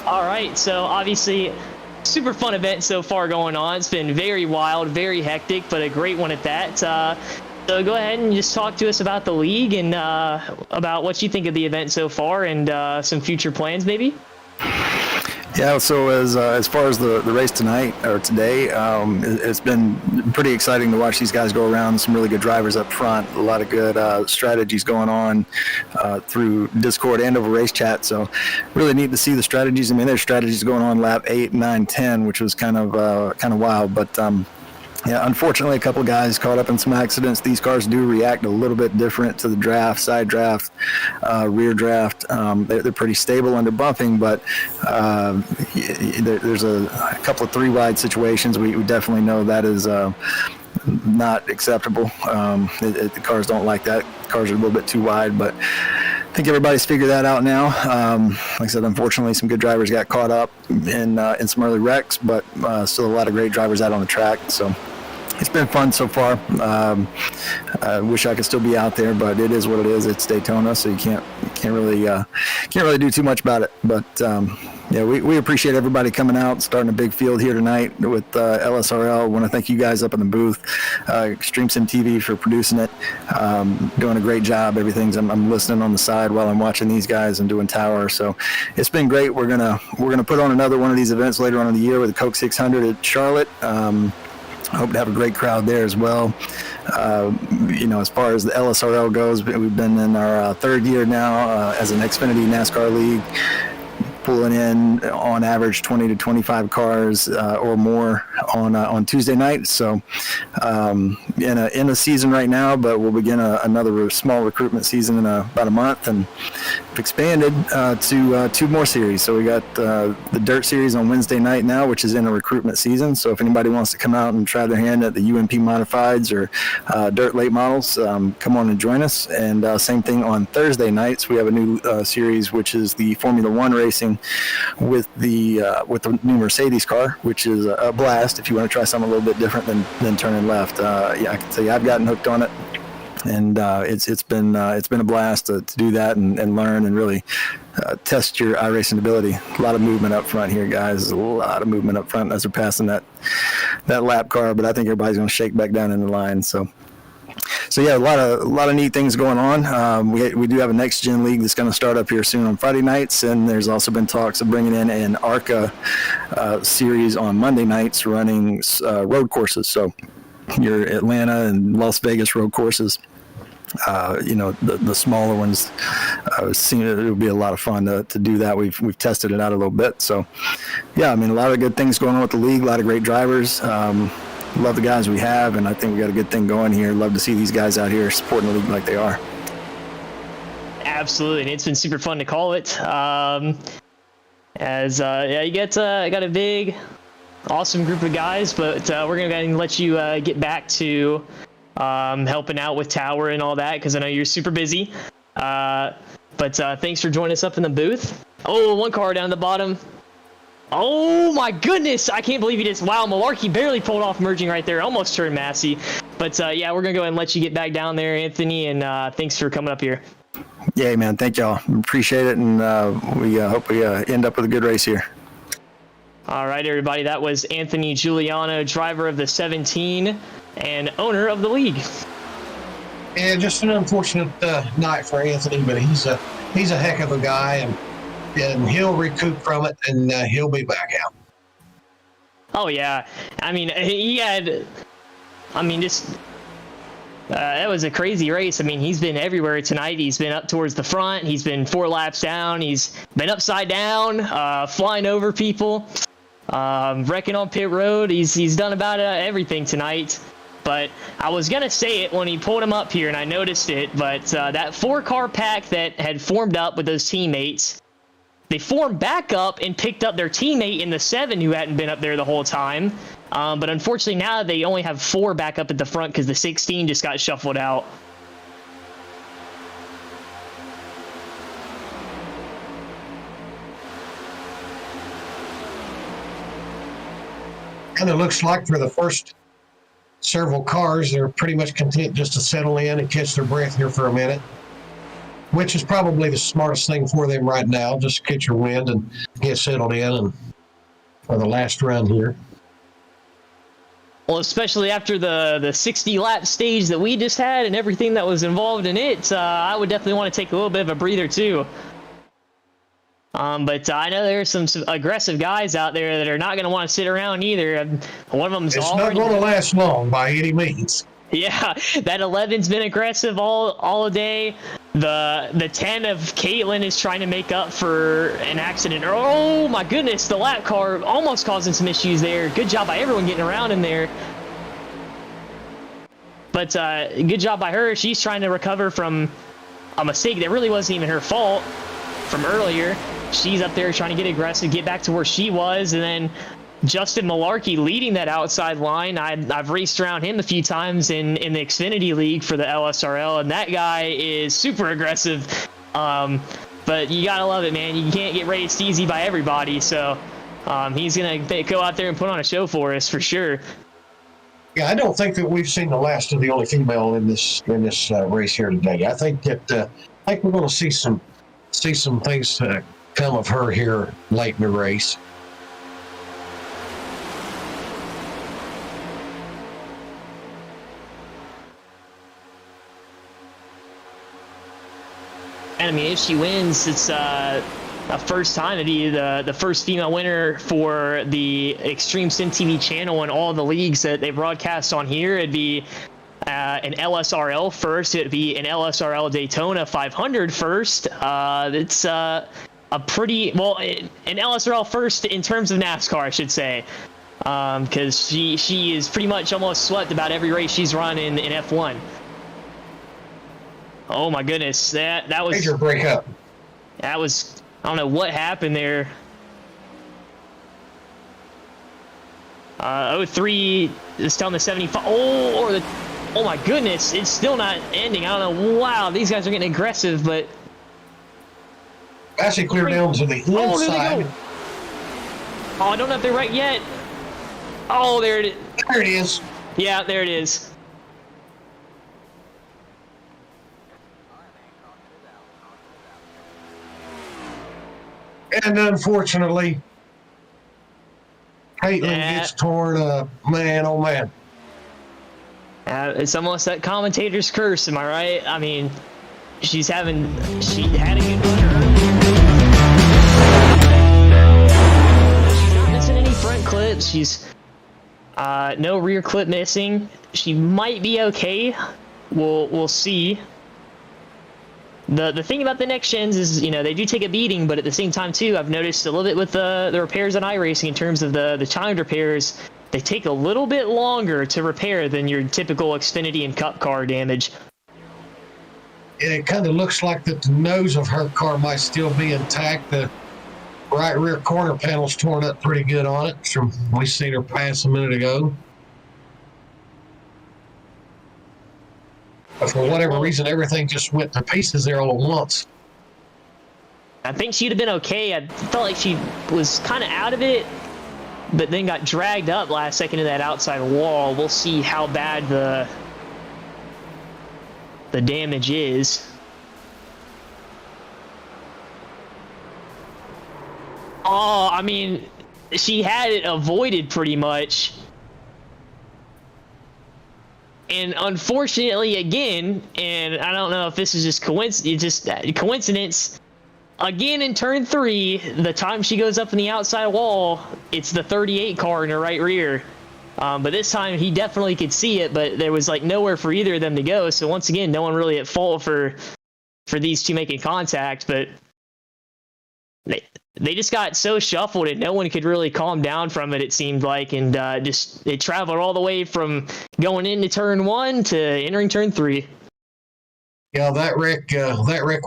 All right, so obviously, super fun event so far going on. It's been very wild, very hectic, but a great one at that. So go ahead and just talk to us about the league and about what you think of the event so far and some future plans, maybe. Yeah, so as far as the race tonight or today, it's been pretty exciting to watch these guys go around. Some really good drivers up front, a lot of good strategies going on through Discord and over race chat. So really neat to see the strategies. I mean, there's strategies going on lap 8, 9, 10, which was kind of wild, but yeah, unfortunately, a couple guys caught up in some accidents. These cars do react a little bit different to the draft, side draft, rear draft. They're pretty stable under bumping, but there's a couple of 3-wide situations. We definitely know that is not acceptable. The cars don't like that. Cars are a little bit too wide, but I think everybody's figured that out now. Like I said, unfortunately, some good drivers got caught up in some early wrecks, but still a lot of great drivers out on the track. So it's been fun so far. I wish I could still be out there, but it is what it is. It's Daytona, so you can't really do too much about it. But yeah, we appreciate everybody coming out, starting a big field here tonight with LSRL. I want to thank you guys up in the booth, Extreme Sim TV for producing it, doing a great job. I'm listening on the side while I'm watching these guys and doing tower. So it's been great. We're gonna put on another one of these events later on in the year with the Coke 600 at Charlotte. I hope to have a great crowd there as well. As far as the LSRL goes, we've been in our third year now as an Xfinity NASCAR league, pulling in on average 20 to 25 cars or more on Tuesday night. So in a season right now, but we'll begin another small recruitment season in about a month, and expanded to 2 more series. So we got the Dirt Series on Wednesday night now, which is in a recruitment season. So if anybody wants to come out and try their hand at the UMP Modifieds or Dirt Late Models, come on and join us. And same thing on Thursday nights. We have a new series, which is the Formula One racing with the new Mercedes car, which is a blast if you want to try something a little bit different than turning left. I can tell you I've gotten hooked on it, and it's been a blast to do that and learn and really test your iRacing ability. A lot of movement up front here, guys. A lot of movement up front as we're passing that lap car, but I think everybody's going to shake back down in the line. So yeah, a lot of neat things going on. We do have a next gen league that's going to start up here soon on Friday nights, and there's also been talks of bringing in an ARCA series on Monday nights, running road courses. So your Atlanta and Las Vegas road courses. The smaller ones, seem it would be a lot of fun to do that. We've tested it out a little bit. So yeah, I mean, a lot of good things going on with the league. A lot of great drivers. Love the guys we have, and I think we got a good thing going here. Love to see these guys out here supporting the league like they are. Absolutely, and it's been super fun to call it. You got a big, awesome group of guys, but we're gonna go ahead and let you get back to helping out with tower and all that, because I know you're super busy. But thanks for joining us up in the booth. Oh, one car down the bottom. Oh my goodness, I can't believe he just, wow, Malarkey barely pulled off merging right there, almost turned Massey. But yeah, we're gonna go ahead and let you get back down there, Anthony, and thanks for coming up here. Yeah, man, thank y'all. Appreciate it, and we hope we end up with a good race here. All right, everybody, that was Anthony Giuliano, driver of the 17 and owner of the league. Yeah, just an unfortunate night for Anthony, but he's a heck of a guy, and he'll recoup from it, and he'll be back out. Oh yeah, I mean, that was a crazy race. I mean, he's been everywhere tonight. He's been up towards the front. He's been 4 laps down. He's been upside down, flying over people, wrecking on pit road. He's done about everything tonight. But I was going to say it when he pulled him up here, and I noticed it, but that 4-car pack that had formed up with those teammates, they formed back up and picked up their teammate in the 7 who hadn't been up there the whole time. But unfortunately now they only have 4 back up at the front because the 16 just got shuffled out. And it looks like for the first several cars, they're pretty much content just to settle in and catch their breath here for a minute, which is probably the smartest thing for them right now, just catch your wind and get settled in and for the last run here. Well, especially after the 60 lap stage that we just had and everything that was involved in it, I would definitely want to take a little bit of a breather too. But I know there's some aggressive guys out there that are not going to want to sit around either. One of them's It's not going to last long by any means. Yeah, that 11's been aggressive all day. The 10 of Caitlin is trying to make up for an accident. Oh my goodness, the lap car almost causing some issues there. Good job by everyone getting around in there. But good job by her. She's trying to recover from a mistake that really wasn't even her fault from earlier. She's up there trying to get aggressive, get back to where she was, and then Justin Malarkey leading that outside line. I've raced around him a few times in the Xfinity League for the LSRL, and that guy is super aggressive. But you gotta love it, man. You can't get raced easy by everybody, so he's gonna go out there and put on a show for us for sure. Yeah, I don't think that we've seen the last of the only female in this race here today. I think we're going to see some things come of her here late in the race. And I mean, if she wins, it's a first time to be the first female winner for the Extreme Sim TV channel and all the leagues that they broadcast on here. It'd be an LSRL first. It'd be an LSRL Daytona 500 first. It's a pretty well an LSRL first in terms of NASCAR, I should say, because she is pretty much almost swept about every race she's run in F1. Oh my goodness, that was Major breakup. That was, I don't know what happened there. 03 is down to 75. Oh my goodness, it's still not ending. I don't know. Wow, these guys are getting aggressive, but Actually clear down to the inside. Oh, there they go. Oh, I don't know if they're right yet. Oh, there it is. There it is. Yeah, there it is. And unfortunately, Caitlin gets torn up. Man, oh man. It's almost that commentator's curse, am I right? I mean, she had a good run earlier. She's not missing any front clips. She's no rear clip missing. She might be okay. We'll see. The thing about the next gens is, they do take a beating, but at the same time too, I've noticed a little bit with the repairs on iRacing in terms of the timed repairs, they take a little bit longer to repair than your typical Xfinity and Cup car damage. And it kind of looks like that the nose of her car might still be intact. The right rear corner panel's torn up pretty good on it from we seen her pass a minute ago. But for whatever reason, everything just went to pieces there all at once. I think she'd have been okay. I felt like she was kind of out of it, but then got dragged up last second to that outside wall. We'll see how bad the damage is. Oh, I mean, she had it avoided pretty much. And unfortunately, again, and I don't know if this is just coincidence, again in turn 3, the time she goes up in the outside wall, it's the 38 car in her right rear. But this time he definitely could see it, but there was like nowhere for either of them to go. So once again, no one really at fault for these two making contact, but they just got so shuffled and no one could really calm down from it, it seemed like, and it traveled all the way from going into turn 1 to entering turn 3. Yeah, that wreck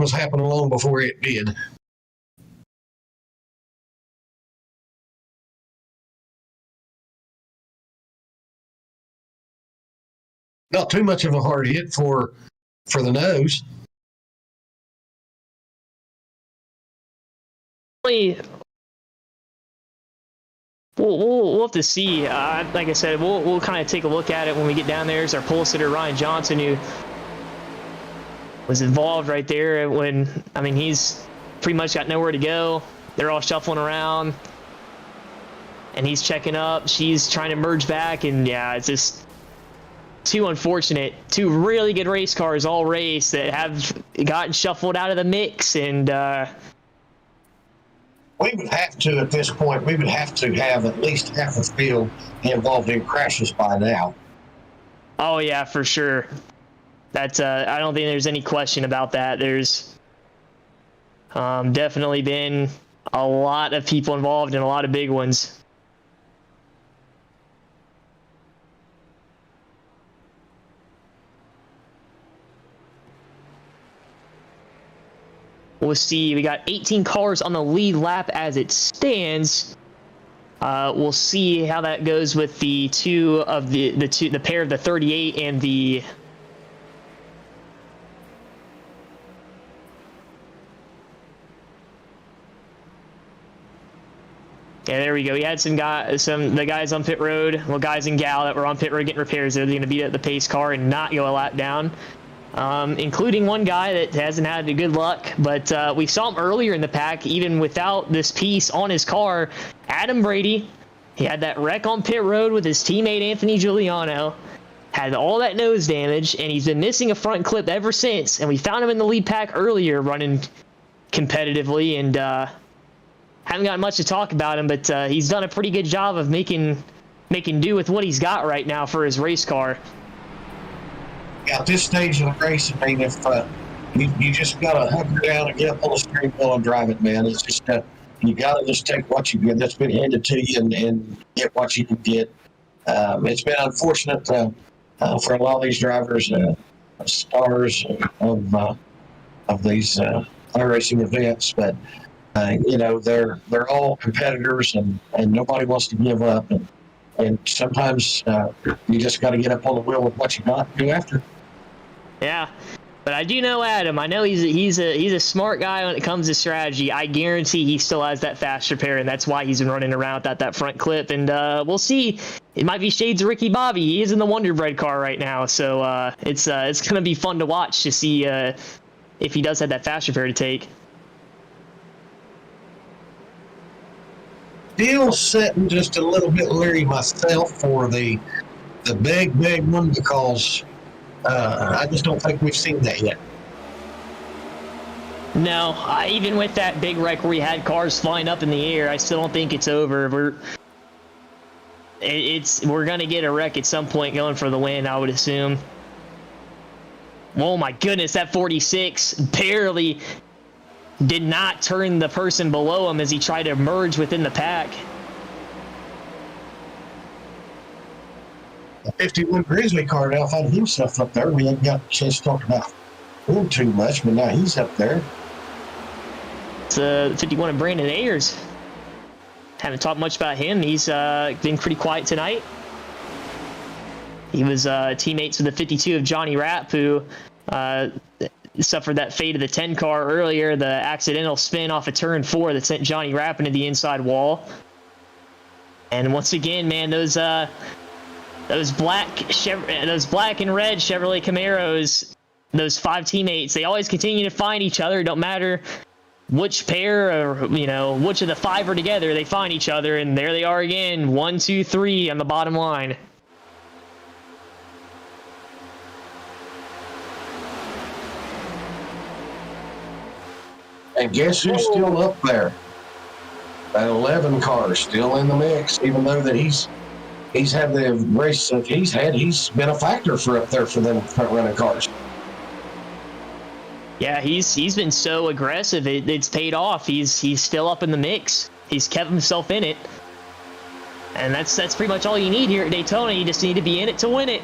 was happening long before it did. Not too much of a hard hit for the nose. We'll have to see. Like I said, we'll kind of take a look at it when we get down there. There's our pole sitter Ryan Johnson, who was involved right there when, I mean, he's pretty much got nowhere to go. They're all shuffling around, and he's checking up. She's trying to merge back, and yeah, it's just too unfortunate. Two really good race cars all race that have gotten shuffled out of the mix, and we would have to, at this point, we would have to have at least half the field involved in crashes by now. Oh yeah, for sure. That's I don't think there's any question about that. There's definitely been a lot of people involved and a lot of big ones. We'll see. We got 18 cars on the lead lap as it stands. We'll see how that goes with the the pair of the 38 and the Yeah, there we go. He had the guys on pit road, well, guys in gal that were on pit road getting repairs. They're going to beat up the pace car and not go a lap down, including one guy that hasn't had good luck. But we saw him earlier in the pack, even without this piece on his car. Adam Brady, he had that wreck on pit road with his teammate Anthony Giuliano, had all that nose damage, and he's been missing a front clip ever since. And we found him in the lead pack earlier running competitively, and haven't got much to talk about him, but he's done a pretty good job of making do with what he's got right now for his race car. At this stage of the race, I mean, if you just gotta hunker down and get up on the steering wheel and drive it, man. It's just you gotta just take what you get that's been handed to you and get what you can get. It's been unfortunate for a lot of these drivers, stars of these iRacing events, but. They're all competitors, and nobody wants to give up. And sometimes you just got to get up on the wheel with what you got and do after. Yeah, but I do know Adam. I know he's a smart guy when it comes to strategy. I guarantee he still has that fast repair, and that's why he's been running around without that front clip. And we'll see. It might be shades of Ricky Bobby. He is in the Wonder Bread car right now, so it's gonna be fun to watch to see if he does have that fast repair to take. Still sitting just a little bit leery myself for the big one, because I just don't think we've seen that yet. No, even with that big wreck where we had cars flying up in the air, I still don't think it's over. We're gonna get a wreck at some point going for the win, I would assume. Oh my goodness, that 46 barely did not turn the person below him as he tried to merge within the pack. The 51 Grizzly car now found himself up there. We haven't got a chance to talk about him too much, but now he's up there. It's 51 of Brandon Ayers. Haven't talked much about him. He's been pretty quiet tonight. He was teammates with the 52 of Johnny Rapp, who suffered that fate of the 10 car earlier, the accidental spin off of turn 4 that sent Johnny Rapp into the inside wall. And once again, man, those black and red Chevrolet Camaros, those 5 teammates, they always continue to find each other. Don't matter which pair or which of the 5 are together, they find each other, and there they are again, 1, 2, 3 on the bottom line. And guess who's still up there? That 11 car still in the mix, even though that he's had the race that he's been a factor for up there for them front running cars. Yeah, he's been so aggressive. It's paid off. He's still up in the mix. He's kept himself in it. And that's pretty much all you need here at Daytona. You just need to be in it to win it.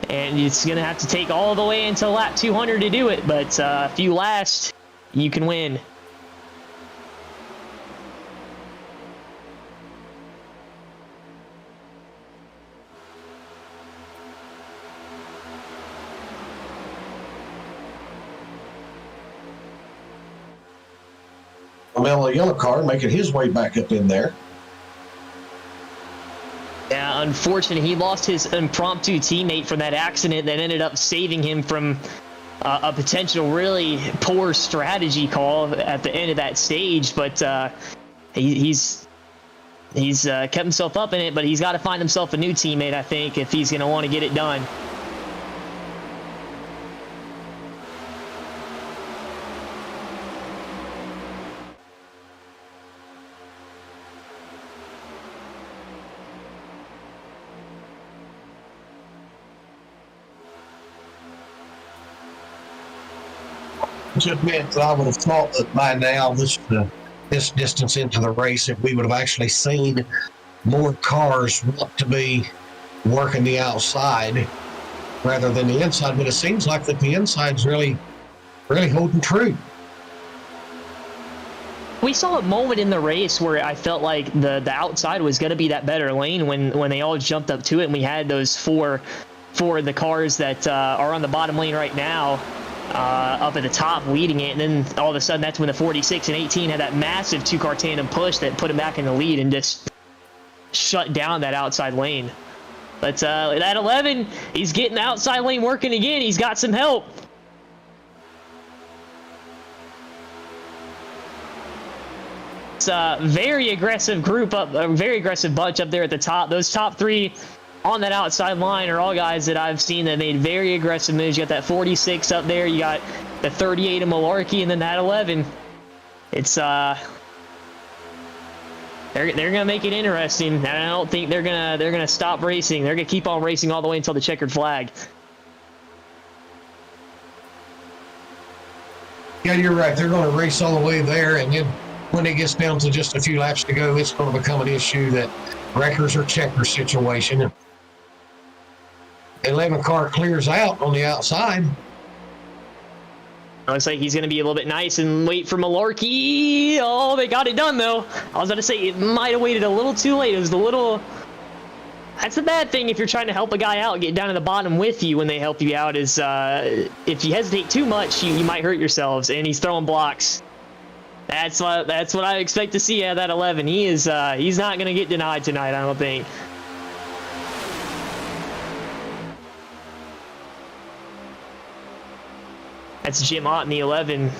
And it's going to have to take all the way until lap 200 to do it. But if you last, you can win. Well, a yellow car making his way back up in there. Yeah, unfortunately, he lost his impromptu teammate from that accident that ended up saving him from a potential really poor strategy call at the end of that stage. But he's kept himself up in it, but he's got to find himself a new teammate, I think, if he's going to want to get it done. To admit that I would have thought that by now, this distance into the race, if we would have actually seen more cars want to be working the outside rather than the inside, but it seems like that the inside's really holding true. We saw a moment in the race where I felt like the outside was going to be that better lane when they all jumped up to it, and we had those four of the cars that are on the bottom lane right now up at the top leading it, and then all of a sudden that's when the 46 and 18 had that massive two-car tandem push that put him back in the lead and just shut down that outside lane. But that 11, he's getting the outside lane working again. He's got some help. It's a very aggressive group up, a very aggressive bunch up there at the top. Those top three on that outside line are all guys that I've seen that made very aggressive moves. You got that 46 up there, you got the 38 of Malarkey, and then that 11. It's they're gonna make it interesting, and I don't think they're gonna stop racing. They're gonna keep on racing all the way until the checkered flag. Yeah, you're right. They're going to race all the way there, and then when it gets down to just a few laps to go, it's going to become an issue that wreckers or checkers situation. 11 car clears out on the outside. Looks like he's going to be a little bit nice and wait for Malarkey. Oh, they got it done, though. I was about to say, it might have waited a little too late. It was a little... That's the bad thing if you're trying to help a guy out, get down to the bottom with you when they help you out, is if you hesitate too much, you might hurt yourselves, and he's throwing blocks. That's what I expect to see out of that 11. He's not going to get denied tonight, I don't think. That's Jim Ott in the 11.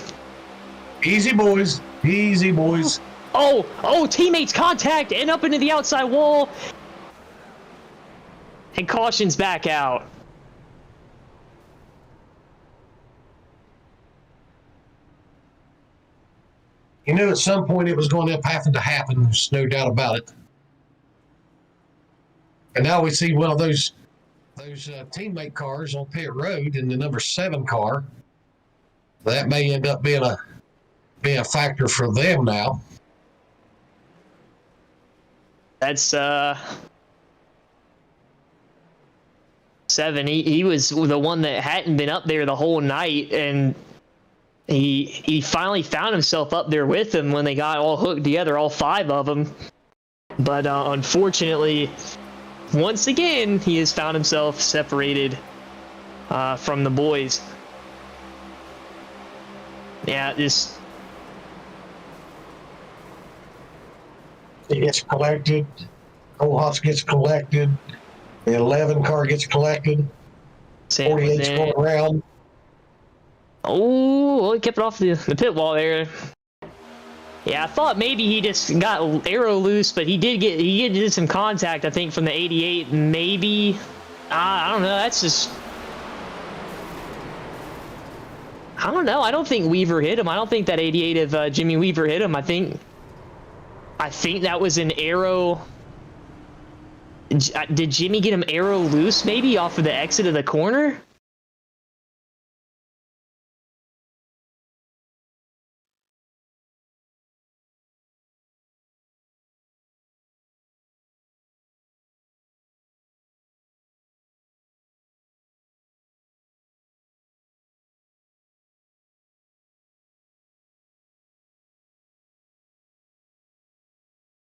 Easy, boys. Easy, boys. Oh, teammates contact and up into the outside wall. And caution's back out. You knew at some point it was going to have to happen. There's no doubt about it. And now we see one of those teammate cars on pit road in the number 7 car. That may end up being a factor for them now. That's 7. He was the one that hadn't been up there the whole night, and he finally found himself up there with them when they got all hooked together, all 5 of them. But unfortunately, once again, he has found himself separated from the boys. Yeah, just... It gets collected. Kohlhaas gets collected. The 11 car gets collected. 48's going around. Oh, well, he kept it off the pit wall there. Yeah, I thought maybe he just got arrow loose, but he did some contact, I think, from the 88. Maybe, I don't know. That's just, I don't know. I don't think Weaver hit him. I don't think that 88 of Jimmy Weaver hit him. I think that was an arrow. Did Jimmy get him arrow loose maybe off of the exit of the corner?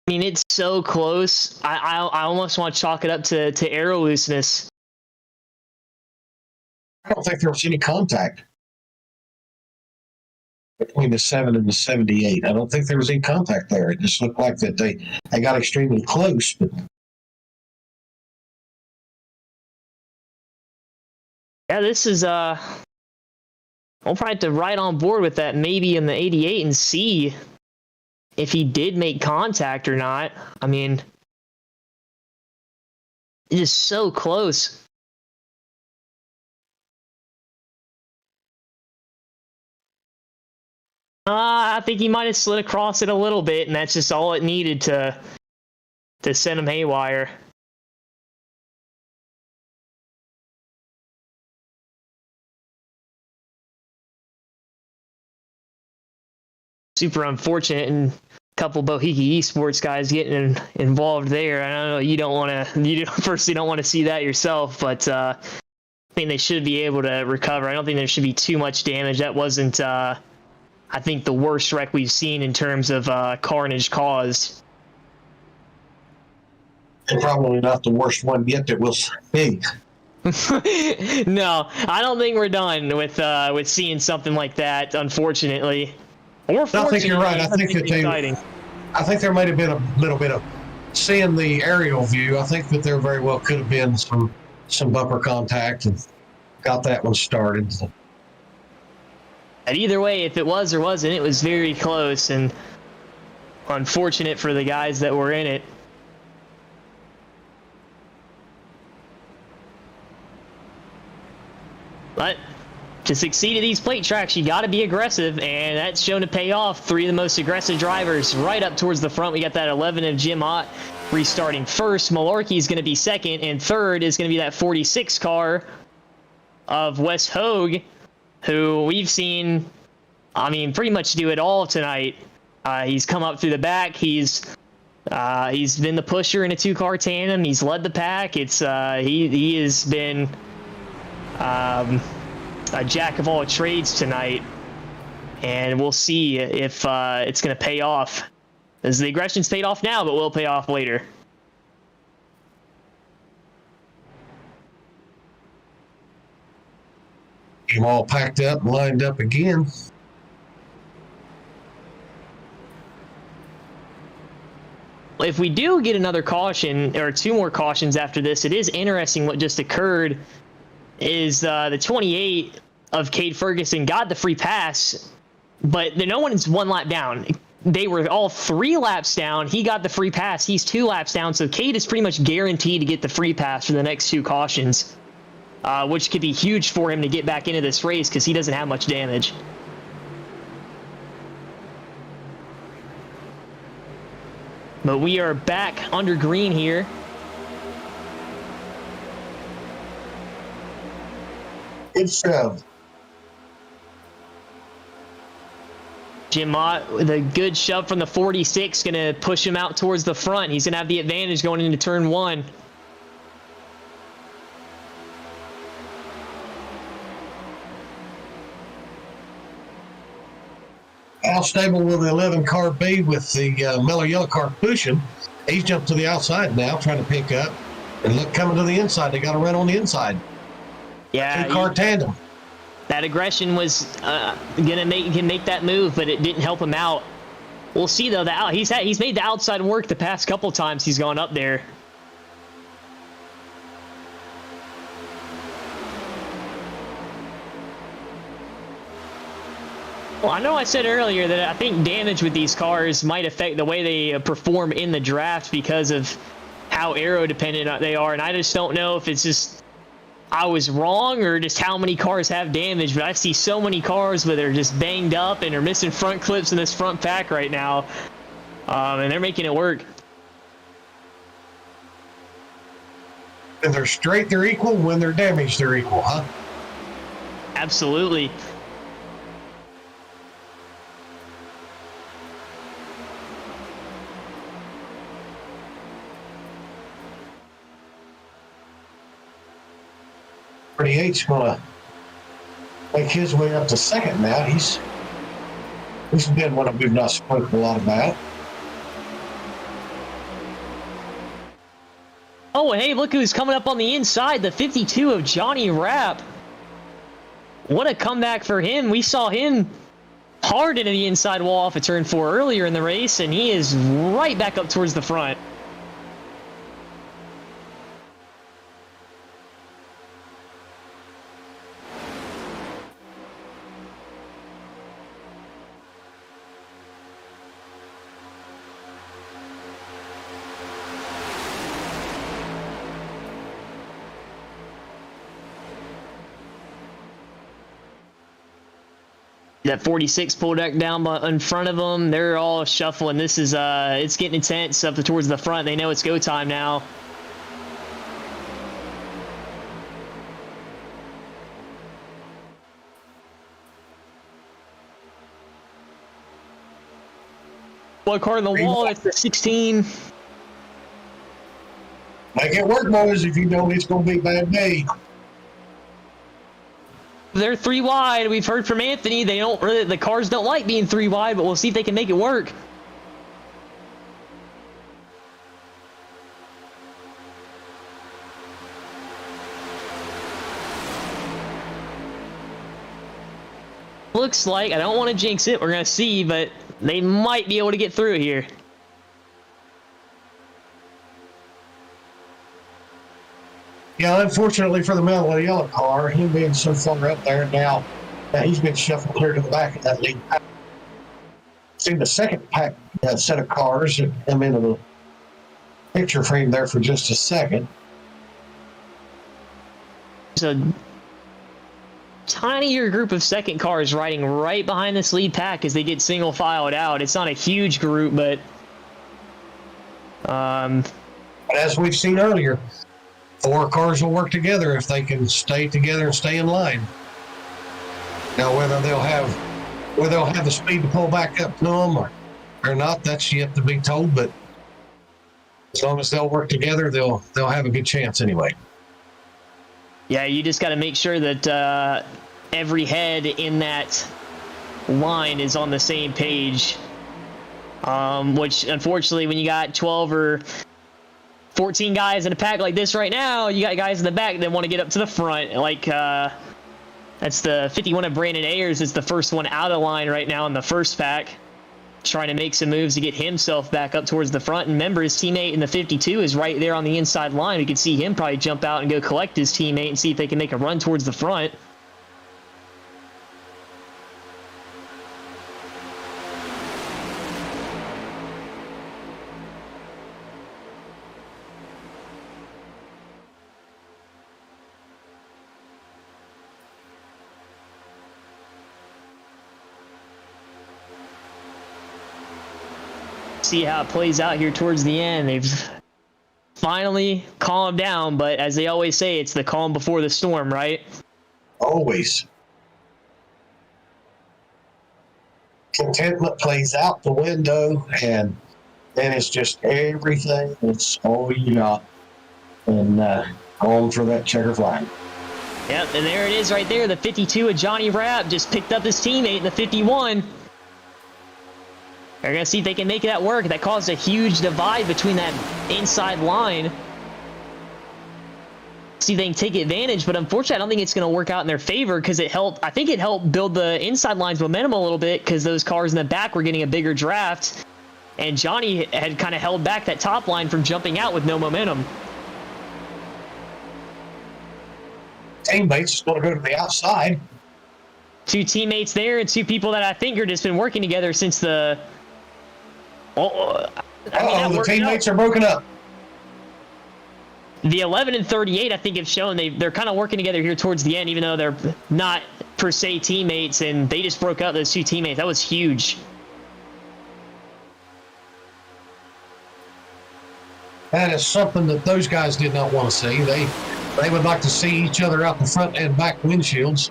I mean, it's so close. I almost want to chalk it up to arrow looseness. I don't think there was any contact between the 7 and the 78. I don't think there was any contact there. It just looked like that they got extremely close. But yeah, this is we'll probably have to ride on board with that maybe in the 88 and see if he did make contact or not. I mean, it is so close. I think he might have slid across it a little bit, and that's just all it needed to send him haywire. Super unfortunate, and a couple Bohiki Esports guys getting involved there. I don't know, you personally don't want to see that yourself, but I think they should be able to recover. I don't think there should be too much damage. That wasn't, I think, the worst wreck we've seen in terms of carnage caused. and probably not the worst one yet that we'll see. No, I don't think we're done with seeing something like that, unfortunately. Or I think you're right. I think that exciting. I think there might have been a little bit of seeing the aerial view. I think that there very well could have been some bumper contact and got that one started. And either way, if it was or wasn't, it was very close and unfortunate for the guys that were in it. But to succeed at these plate tracks, you got to be aggressive, and that's shown to pay off. 3 of the most aggressive drivers right up towards the front. We got that 11 of Jim Ott restarting first. Malarkey is going to be second, and third is going to be that 46 car of Wes Hogue, who we've seen, I mean, pretty much do it all tonight. He's come up through the back. He's been the pusher in a 2-car tandem. He's led the pack. It's he has been a jack of all trades tonight, and we'll see if it's going to pay off. As the aggression's paid off now, but will pay off later. Get them all packed up and lined up again. If we do get another caution, or 2 more cautions after this, it is interesting what just occurred. Is the 28 of Cade Ferguson got the free pass, but no one's 1 lap down. They were all 3 laps down. He got the free pass. He's 2 laps down, so Cade is pretty much guaranteed to get the free pass for the next 2 cautions, which could be huge for him to get back into this race because he doesn't have much damage. But we are back under green here. Good shove. Jim Mott with a good shove from the 46, going to push him out towards the front. He's going to have the advantage going into turn 1. Al Stable with the 11 car B with the mellow yellow car pushing. He's jumped to the outside now, trying to pick up. And look, coming to the inside. They got to run on the inside. Yeah, 2-car tandem. That aggression was gonna make that move, but it didn't help him out. We'll see though. He's made the outside work the past couple times he's gone up there. Well, I know I said earlier that I think damage with these cars might affect the way they perform in the draft because of how aero dependent they are, and I just don't know if it's just I was wrong or just how many cars have damage, but I see so many cars that are just banged up and are missing front clips in this front pack right now, and they're making it work. When they're straight, they're equal. When they're damaged, they're equal, huh? Absolutely. Eight's gonna make his way up to second now. He's been one we've not spoken a lot about. Oh, and hey, look who's coming up on the inside, the 52 of Johnny Rapp. What a comeback for him. We saw him hard into the inside wall off of turn 4 earlier in the race, and he is right back up towards the front. That 46 pulled deck down in front of them. They're all shuffling. This is it's getting intense up towards the front. They know it's go time now. One car in the wall. That's the 16. Make it work, boys. If you don't, it's going to be a bad day. They're 3 wide. We've heard from Anthony. They don't really, the cars don't like being 3 wide, but we'll see if they can make it work. looks like, I don't want to jinx it, we're going to see, but they might be able to get through here. Yeah, unfortunately for the man with the yellow car, him being so far up there now, he's been shuffled clear to the back of that lead. See the second pack set of cars that come into the picture frame there for just a second. There's a tinier group of second cars riding right behind this lead pack as they get single filed out. It's not a huge group, but as we've seen earlier, 4 cars will work together if they can stay together and stay in line. Now, whether they'll have the speed to pull back up to them or not, that's yet to be told. But as long as they'll work together, they'll have a good chance anyway. yeah, you just got to make sure that every head in that line is on the same page. Which, unfortunately, when you got 12 or 14 guys in a pack like this right now, you got guys in the back that want to get up to the front. Like, that's the 51 of Brandon Ayers is the first one out of line right now in the first pack, trying to make some moves to get himself back up towards the front. And remember, his teammate in the 52 is right there on the inside line. We could see him probably jump out and go collect his teammate and see if they can make a run towards the front. See how it plays out here towards the end. They've finally calmed down, but as they always say, it's the calm before the storm, right? Always. Contentment plays out the window, and then it's just everything. It's all you got. And going for that checker flag. Yep, and there it is right there. The 52 of Johnny Rapp just picked up his teammate in the 51. They're going to see if they can make that work. That caused a huge divide between that inside line. See if they can take advantage, but unfortunately, I don't think it's going to work out in their favor because I think it helped build the inside line's momentum a little bit because those cars in the back were getting a bigger draft, and Johnny had kind of held back that top line from jumping out with no momentum. Teammates is going to go to the outside. 2 teammates there and 2 people that I think are just been working together since the... the teammates are broken up. The 11 and 38, I think, have shown they're kind of working together here towards the end, even though they're not per se teammates, and they just broke up those 2 teammates. That was huge. That is something that those guys did not want to see. They would like to see each other out the front and back windshields.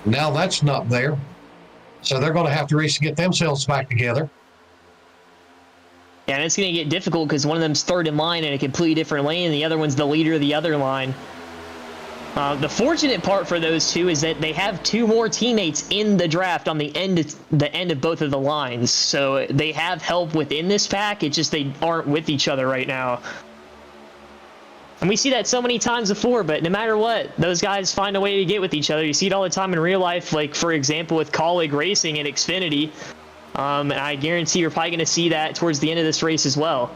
Now that's not there. So they're going to have to race to get themselves back together. Yeah, and it's going to get difficult because one of them's third in line in a completely different lane, and the other one's the leader of the other line. The fortunate part for those 2 is that they have 2 more teammates in the draft on the end of both of the lines. So they have help within this pack. It's just they aren't with each other right now. And we see that so many times before, but no matter what, those guys find a way to get with each other. You see it all the time in real life, like, for example, with colleague racing at Xfinity. And I guarantee you're probably going to see that towards the end of this race as well.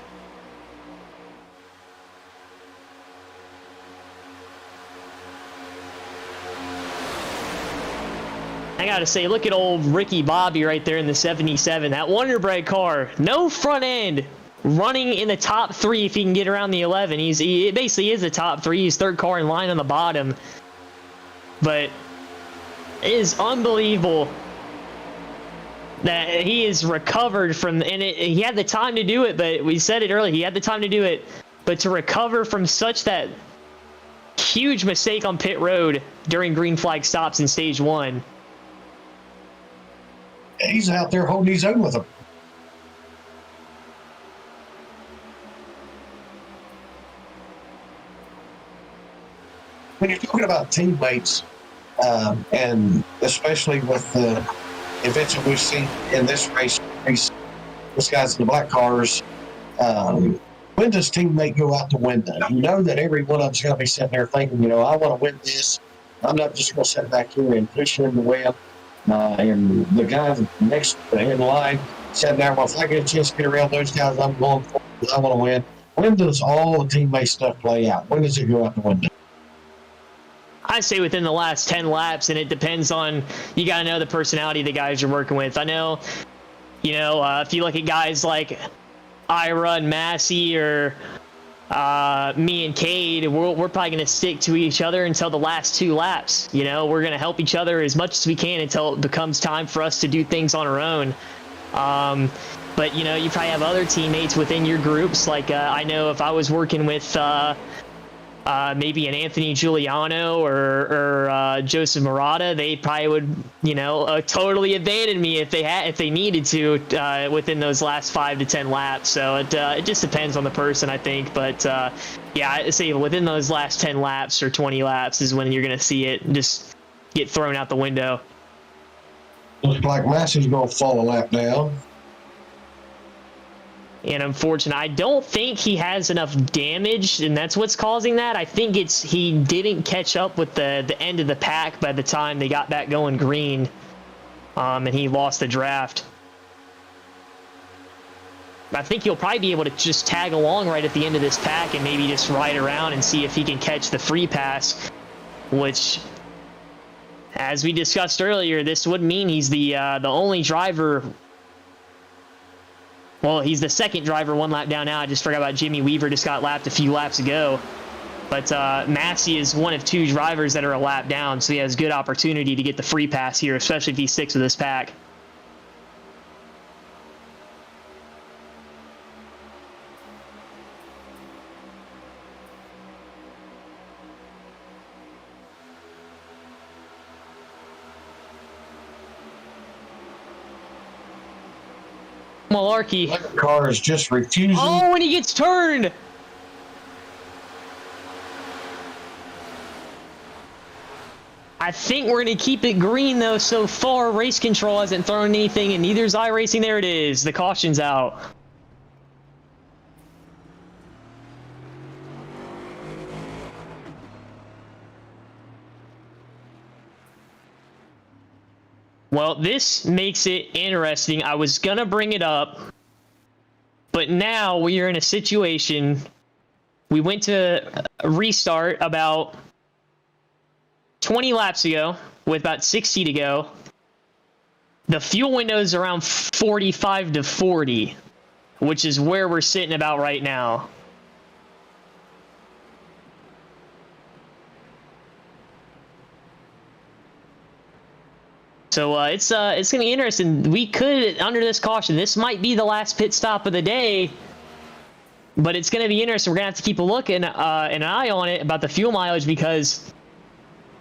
I got to say, look at old Ricky Bobby right there in the 77. That Wonder Bread car, no front end, running in the top 3 if he can get around the 11. He basically is the top 3. He's 3rd car in line on the bottom. But it is unbelievable that he is recovered from, and he had the time to do it, but we said it earlier, he had the time to do it, but to recover from such that huge mistake on pit road during green flag stops in stage 1. He's out there holding his own with them. When you're talking about teammates, and especially with the events that we've seen in this race, this guy's in the black cars, when does teammate go out the window? You know that every one of them's going to be sitting there thinking, I want to win this. I'm not just going to sit back here and push him to win. And the guy next in line said, "Now, well, if I get a chance to get around those guys, I'm going for it. I want to win." When does all the teammate stuff play out? When does it go out the window? I say within the last 10 laps, and it depends on, you got to know the personality of the guys you're working with. I know, if you look at guys like Ira and Massey or me and Cade, we're probably going to stick to each other until the last 2 laps. We're going to help each other as much as we can until it becomes time for us to do things on our own. But, you probably have other teammates within your groups. Like, I know if I was working with maybe an Anthony Giuliano or Joseph Murata, they probably would, totally abandon me if they needed to within those last 5 to 10 laps. So it just depends on the person, I think. But yeah, I say within those last 10 laps or 20 laps is when you're going to see it just get thrown out the window. Looks like Massey's going to fall a lap down. And unfortunately, I don't think he has enough damage, and that's what's causing that. I think he didn't catch up with the end of the pack by the time they got back going green, and he lost the draft. I think he'll probably be able to just tag along right at the end of this pack and maybe just ride around and see if he can catch the free pass, which, as we discussed earlier, this would mean he's the only driver. Well, he's the second driver 1 lap down now. I just forgot about Jimmy Weaver, just got lapped a few laps ago. But Massey is one of 2 drivers that are a lap down, so he has good opportunity to get the free pass here, especially if he sticks with this pack. Malarkey. The car is just refusing. Oh, and he gets turned. I think we're going to keep it green, though. So far, race control hasn't thrown anything, and neither's iRacing. There it is. The caution's out. Well, this makes it interesting. I was going to bring it up, but now we are in a situation. We went to restart about 20 laps ago with about 60 to go. The fuel window is around 45 to 40, which is where we're sitting about right now. So it's going to be interesting. We could, under this caution, this might be the last pit stop of the day, but it's going to be interesting. We're going to have to keep a look and an eye on it about the fuel mileage because,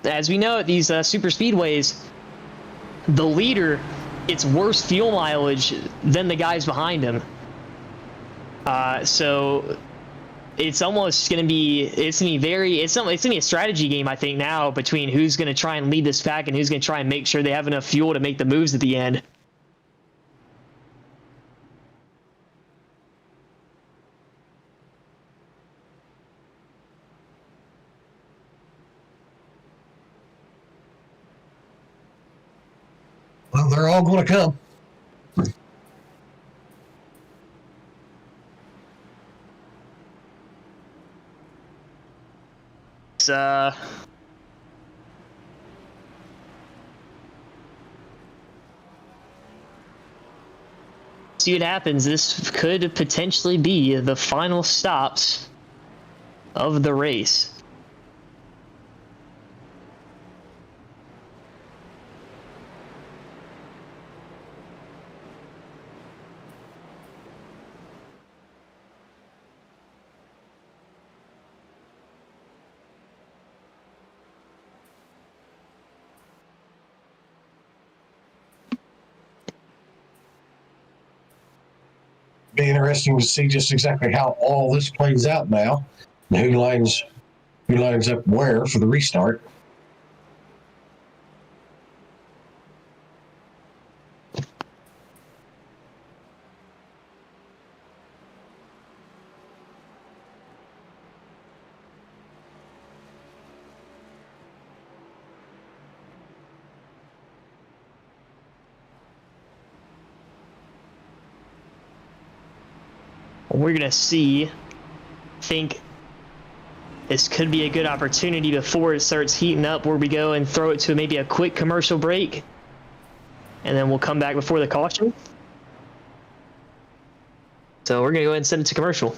as we know, at these super speedways, the leader gets worse fuel mileage than the guys behind him. So it's almost going to be, it's going to be a strategy game, I think, now between who's going to try and lead this pack and who's going to try and make sure they have enough fuel to make the moves at the end. Well, they're all going to come. See what happens. This could potentially be the final stops of the race. Be interesting to see just exactly how all this plays out now, and who lines up where for the restart. we're gonna see. Think this could be a good opportunity before it starts heating up, where we go and throw it to maybe a quick commercial break, and then we'll come back before the caution. So we're gonna go ahead and send it to commercial.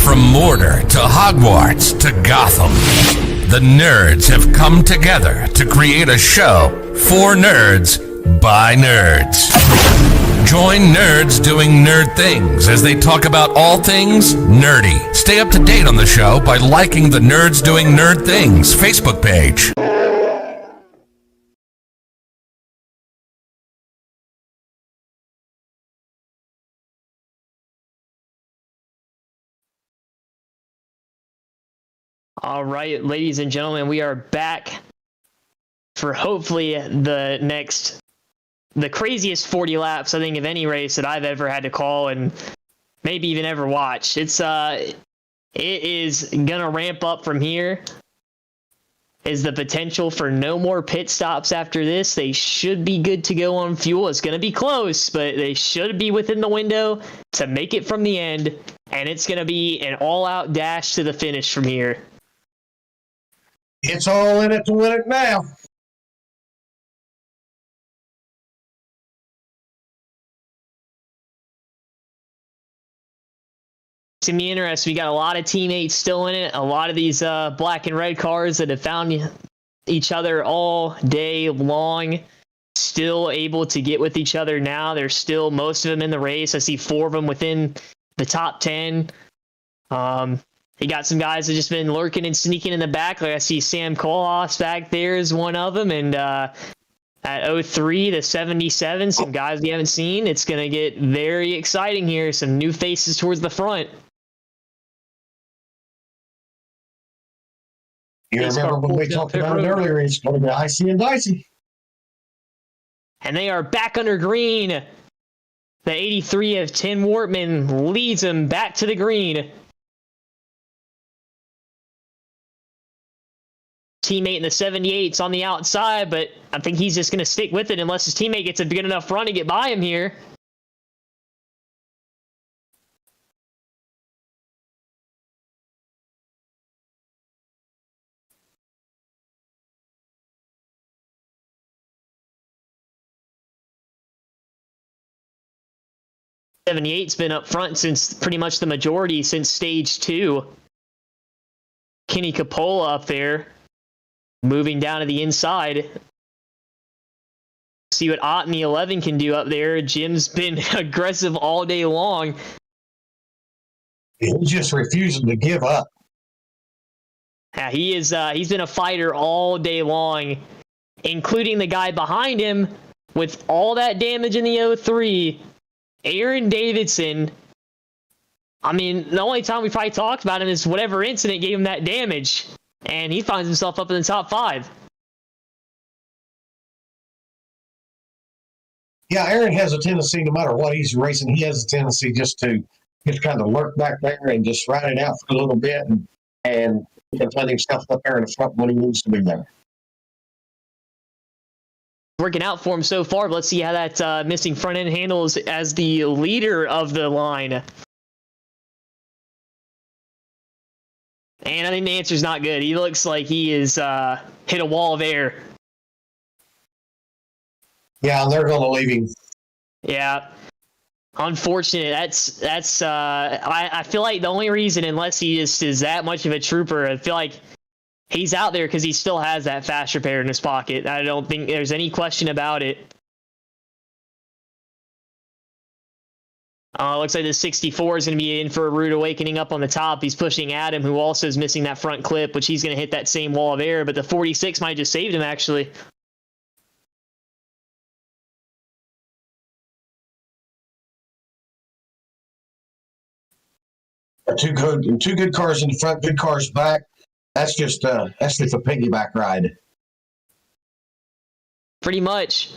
From Mordor to Hogwarts to Gotham, the nerds have come together to create a show for nerds by nerds. Join nerds doing nerd things as they talk about all things nerdy. Stay up to date on the show by liking the Nerds Doing Nerd Things Facebook page. All right, ladies and gentlemen, we are back for hopefully the craziest 40 laps, I think, of any race that I've ever had to call and maybe even ever watch. It is gonna ramp up from here. Is the potential for no more pit stops after this. They should be good to go on fuel. It's gonna be close, but they should be within the window to make it from the end, and it's gonna be an all-out dash to the finish from here. It's all in it to win it now. It's gonna be interesting. We got a lot of teammates still in it. A lot of these black and red cars that have found each other all day long, still able to get with each other now. There's still most of them in the race. I see 4 of them within the top 10. You got some guys that just been lurking and sneaking in the back. Like I see Sam Kohlhaas back there is one of them, and at 03 to 77, some guys we haven't seen. It's gonna get very exciting here. Some new faces towards the front. You remember when we talked about it earlier, it's going to be icy and dicey. And they are back under green. The 83 of Tim Wortman leads them back to the green. Teammate in the 78's on the outside, but I think he's just going to stick with it unless his teammate gets a good enough run to get by him here. '78's been up front since pretty much the majority since stage 2. Kenny Capola up there moving down to the inside. See what Ott and the 11 can do up there. Jim's been aggressive all day long. He's just refusing to give up. Yeah, he's been a fighter all day long, including the guy behind him with all that damage in the 03, Aaron Davidson. I mean, the only time we probably talked about him is whatever incident gave him that damage, and he finds himself up in the top 5. Yeah, Aaron has a tendency, no matter what he's racing, he has a tendency just to kind of lurk back there and just ride it out for a little bit and find himself up there in the front when he needs to be there. Working out for him so far, but let's see how that missing front end handles as the leader of the line. And I think the answer's not good. He looks like he is hit a wall of air. Yeah, and they're going to leave him. Yeah. Unfortunate. That's I feel like the only reason, unless he just is that much of a trooper, I feel like he's out there because he still has that fast repair in his pocket. I don't think there's any question about it. Looks like the 64 is going to be in for a rude awakening up on the top. He's pushing Adam, who also is missing that front clip, which he's going to hit that same wall of air, but the 46 might have just saved him, actually. Two good cars in the front, good cars back. That's just a piggyback ride. Pretty much.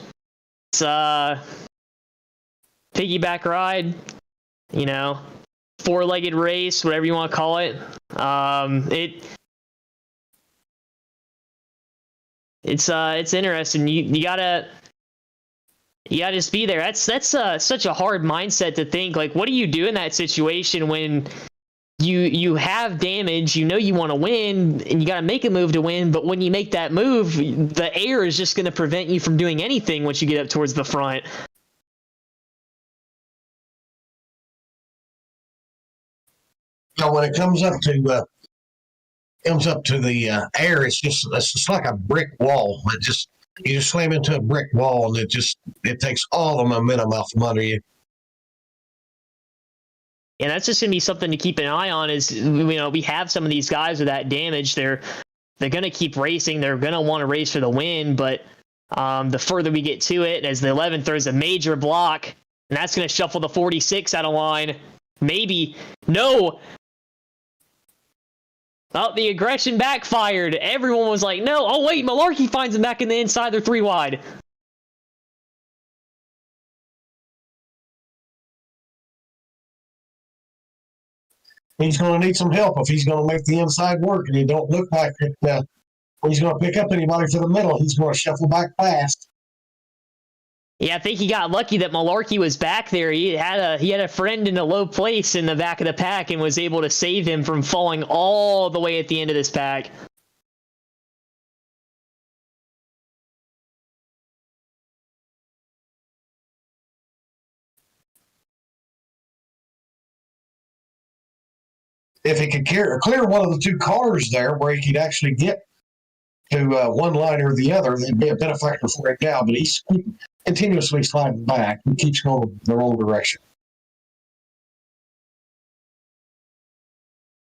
It's piggyback ride, you know, 4-legged race, whatever you want to call it. It's interesting. You gotta just be there. That's such a hard mindset to think. Like, what do you do in that situation when you have damage, you know you want to win, and you got to make a move to win, but when you make that move, the air is just going to prevent you from doing anything once you get up towards the front. You know, when it comes up to the air, it's just like a brick wall. You just slam into a brick wall, and it takes all the momentum out from under you. And that's just going to be something to keep an eye on. Is, you know, we have some of these guys with that damage. They're going to keep racing. They're going to want to race for the win. But the further we get to it, as the 11 throws a major block, and that's going to shuffle the 46 out of line. Maybe. No. Oh, the aggression backfired. Everyone was like, no. Oh, wait. Malarkey finds him back in the inside. They're 3 wide. He's going to need some help if he's going to make the inside work, and it don't look like he's going to pick up anybody for the middle. He's going to shuffle back fast. Yeah, I think he got lucky that Malarkey was back there. He had a friend in a low place in the back of the pack and was able to save him from falling all the way at the end of this pack. If he could clear one of the 2 cars there where he could actually get to one line or the other, it'd be a benefactor for him now, but he's continuously sliding back. He keeps going the wrong direction.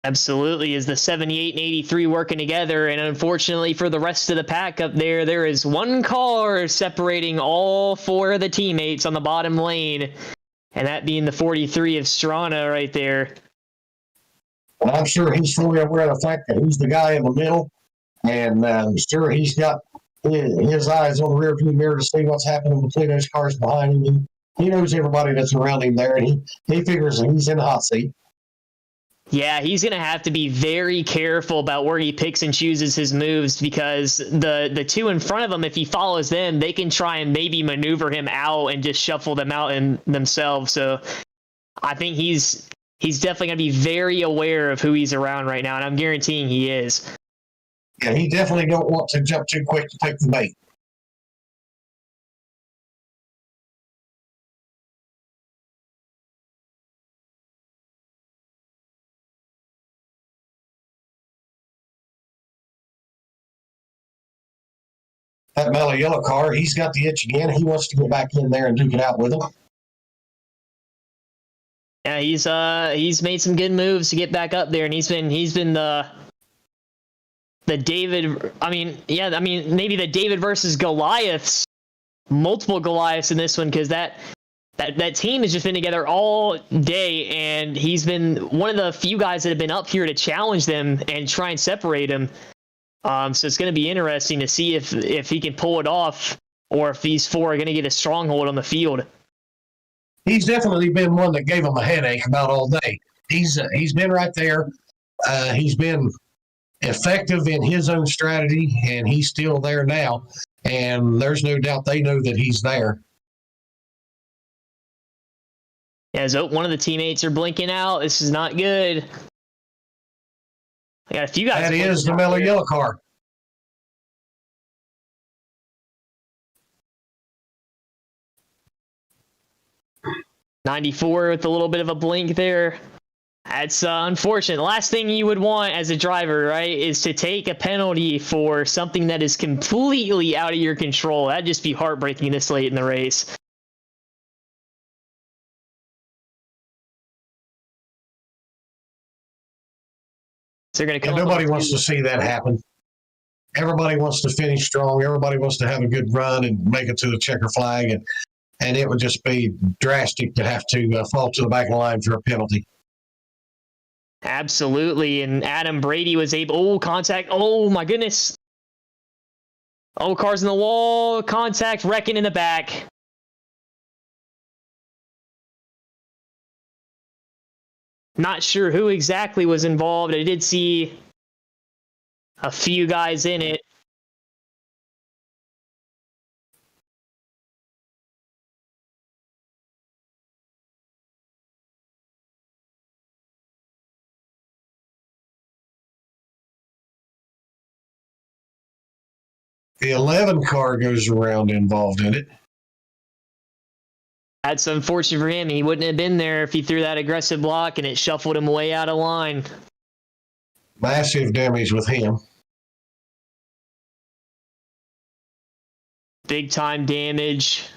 Absolutely, is the 78 and 83 working together, and unfortunately for the rest of the pack up there, there is 1 car separating all 4 of the teammates on the bottom lane, and that being the 43 of Strana right there. And I'm sure he's fully aware of the fact that he's the guy in the middle, and I'm sure he's got his eyes on the rearview mirror to see what's happening between those cars behind him. He knows everybody that's around him there, and he figures that he's in the hot seat. Yeah, he's going to have to be very careful about where he picks and chooses his moves, because the 2 in front of him, if he follows them, they can try and maybe maneuver him out and just shuffle them out in themselves. So I think he's definitely going to be very aware of who he's around right now, and I'm guaranteeing he is. Yeah, he definitely don't want to jump too quick to take the bait. that mellow yellow car, he's got the itch again. He wants to get back in there and duke it out with him. Yeah, he's made some good moves to get back up there, and he's been the David. Maybe the David versus Goliaths, multiple Goliaths in this one, because that team has just been together all day, and he's been one of the few guys that have been up here to challenge them and try and separate them. So it's going to be interesting to see if he can pull it off, or if these four are going to get a stronghold on the field. He's definitely been one that gave him a headache about all day. He's been right there. He's been effective in his own strategy, and he's still there now. And there's no doubt they know that he's there. As one of the teammates are blinking out, this is not good. I got a few guys. That is the mellow yellow car. '94 with a little bit of a blink there. That's unfortunate. The last thing you would want as a driver, right, is to take a penalty for something that is completely out of your control. That'd just be heartbreaking this late in the race. So they're going to come. And nobody wants to see that happen. Everybody wants to finish strong. Everybody wants to have a good run and make it to the checker flag. And it would just be drastic to have to fall to the back of the line for a penalty. Absolutely. And Adam Brady was able. Oh, contact. Oh, my goodness. Oh, cars in the wall. Contact. Wrecking in the back. Not sure who exactly was involved. I did see a few guys in it. The 11 car goes around involved in it. That's unfortunate for him. He wouldn't have been there if he threw that aggressive block and it shuffled him way out of line. Massive damage with him. Big time damage.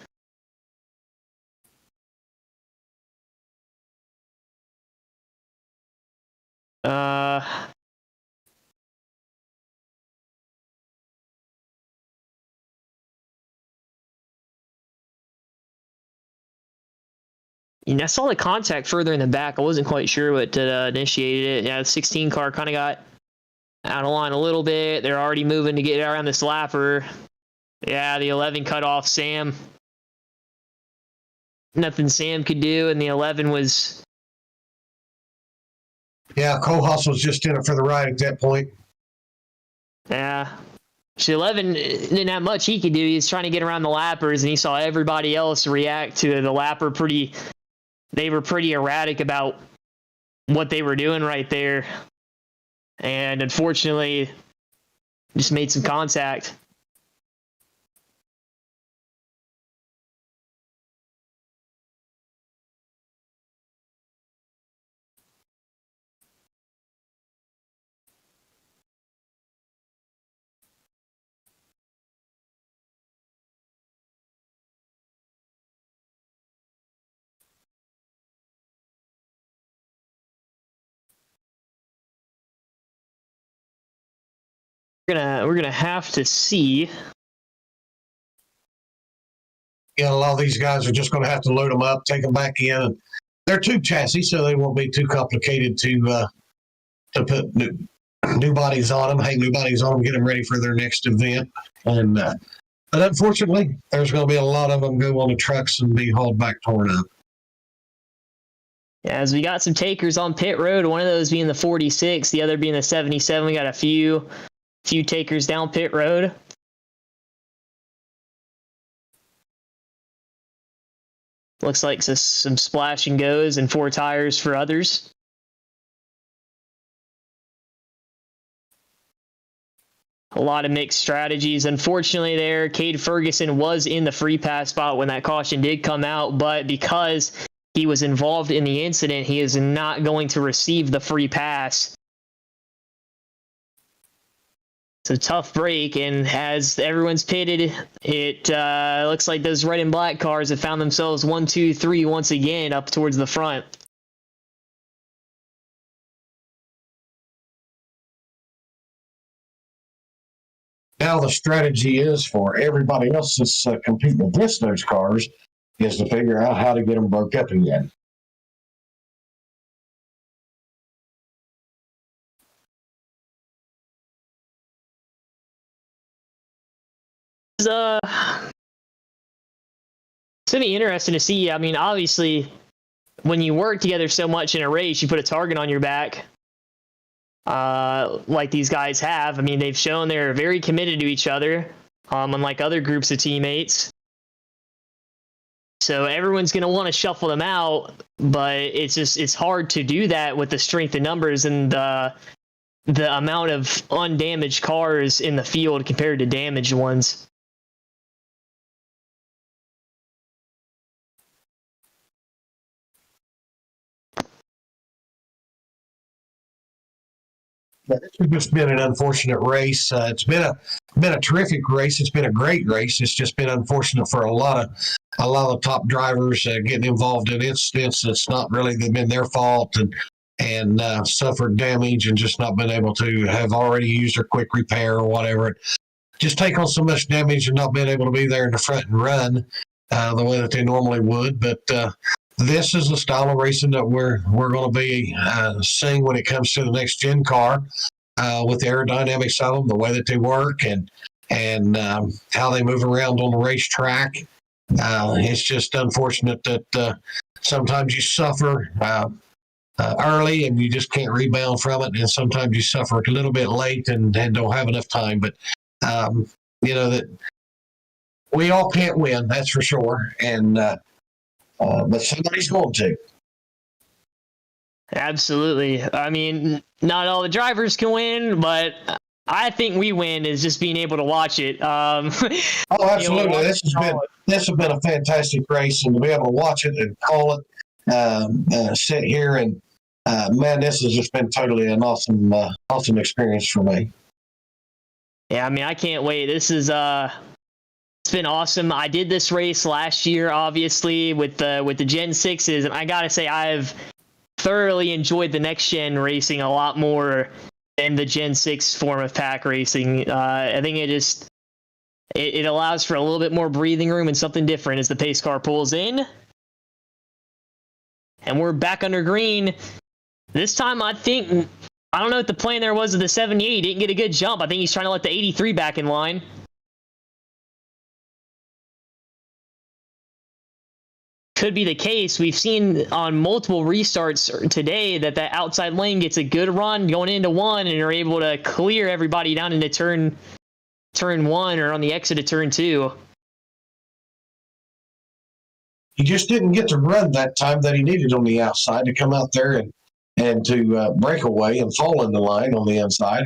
I saw the contact further in the back. I wasn't quite sure what initiated it. Yeah, the 16 car kind of got out of line a little bit. They're already moving to get around this lapper. Yeah, the 11 cut off Sam. Nothing Sam could do, and the 11 was... Yeah, Kohlhaas was just in it for the ride at that point. Yeah. So 11 didn't have much he could do. He was trying to get around the lappers, and he saw everybody else react to the lapper pretty... They were pretty erratic about what they were doing right there. And unfortunately, just made some contact. We're gonna have to see. Yeah, a lot of these guys are just going to have to load them up, take them back in. And they're tube chassis, so they won't be too complicated to put new bodies on them, hang new bodies on them, get them ready for their next event. And but unfortunately, there's going to be a lot of them go on the trucks and be hauled back torn up. Yeah, as we got some takers on pit road, one of those being the 46, the other being the 77. We got a few takers down pit road. Looks like some splash and goes and 4 tires for others. A lot of mixed strategies. Unfortunately there, Cade Ferguson was in the free pass spot when that caution did come out, but because he was involved in the incident, he is not going to receive the free pass. It's a tough break, and as everyone's pitted, it looks like those red and black cars have found themselves 1, 2, 3 once again up towards the front. Now the strategy is for everybody else that's competing against those cars is to figure out how to get them broke up again. It's gonna be interesting to see. I mean, obviously, when you work together so much in a race, you put a target on your back, like these guys have. I mean, they've shown they're very committed to each other, unlike other groups of teammates. So everyone's going to want to shuffle them out, but it's hard to do that with the strength of numbers and the amount of undamaged cars in the field compared to damaged ones. It's just been an unfortunate race. It's been a terrific race. It's been a great race. It's just been unfortunate for a lot of top drivers getting involved in incidents that's not really been their fault and suffered damage and just not been able to have already used their quick repair or whatever. Just take on so much damage and not being able to be there in the front and run the way that they normally would. But this is the style of racing that we're going to be seeing when it comes to the next gen car with the aerodynamics of them, the way that they work, and how they move around on the racetrack. It's just unfortunate that sometimes you suffer early and you just can't rebound from it, and sometimes you suffer a little bit late and don't have enough time. But you know that we all can't win, that's for sure, and but somebody's going to. Absolutely. I mean, not all the drivers can win, but I think we win is just being able to watch it. Oh, absolutely. This has been a fantastic race, and to be able to watch it and call it, sit here and man, this has just been totally an awesome experience for me. Yeah, I mean, I can't wait. This is it's been awesome. I did this race last year, obviously, with the Gen 6s, and I gotta say I've thoroughly enjoyed the next gen racing a lot more than the Gen 6 form of pack racing. I think it allows for a little bit more breathing room and something different as the pace car pulls in. And we're back under green. This time, I don't know what the plan there was of the 78. He didn't get a good jump. I think he's trying to let the 83 back in line. Could be the case. We've seen on multiple restarts today that outside lane gets a good run going into one and are able to clear everybody down into turn one or on the exit of turn two. He just didn't get the run that time that he needed on the outside to come out there and to break away and fall in the line on the inside.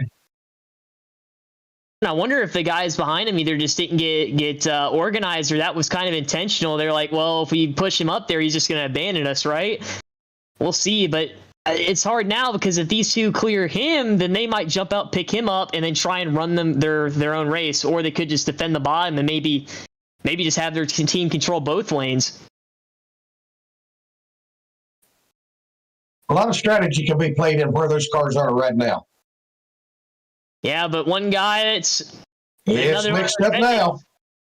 I wonder if the guys behind him either just didn't get organized or that was kind of intentional. They're like, well, if we push him up there, he's just going to abandon us, right? We'll see, but it's hard now because if these two clear him, then they might jump out, pick him up, and then try and run them their own race, or they could just defend the bottom and maybe just have their team control both lanes. A lot of strategy can be played in where those cars are right now. Yeah, but one guy it's mixed up now.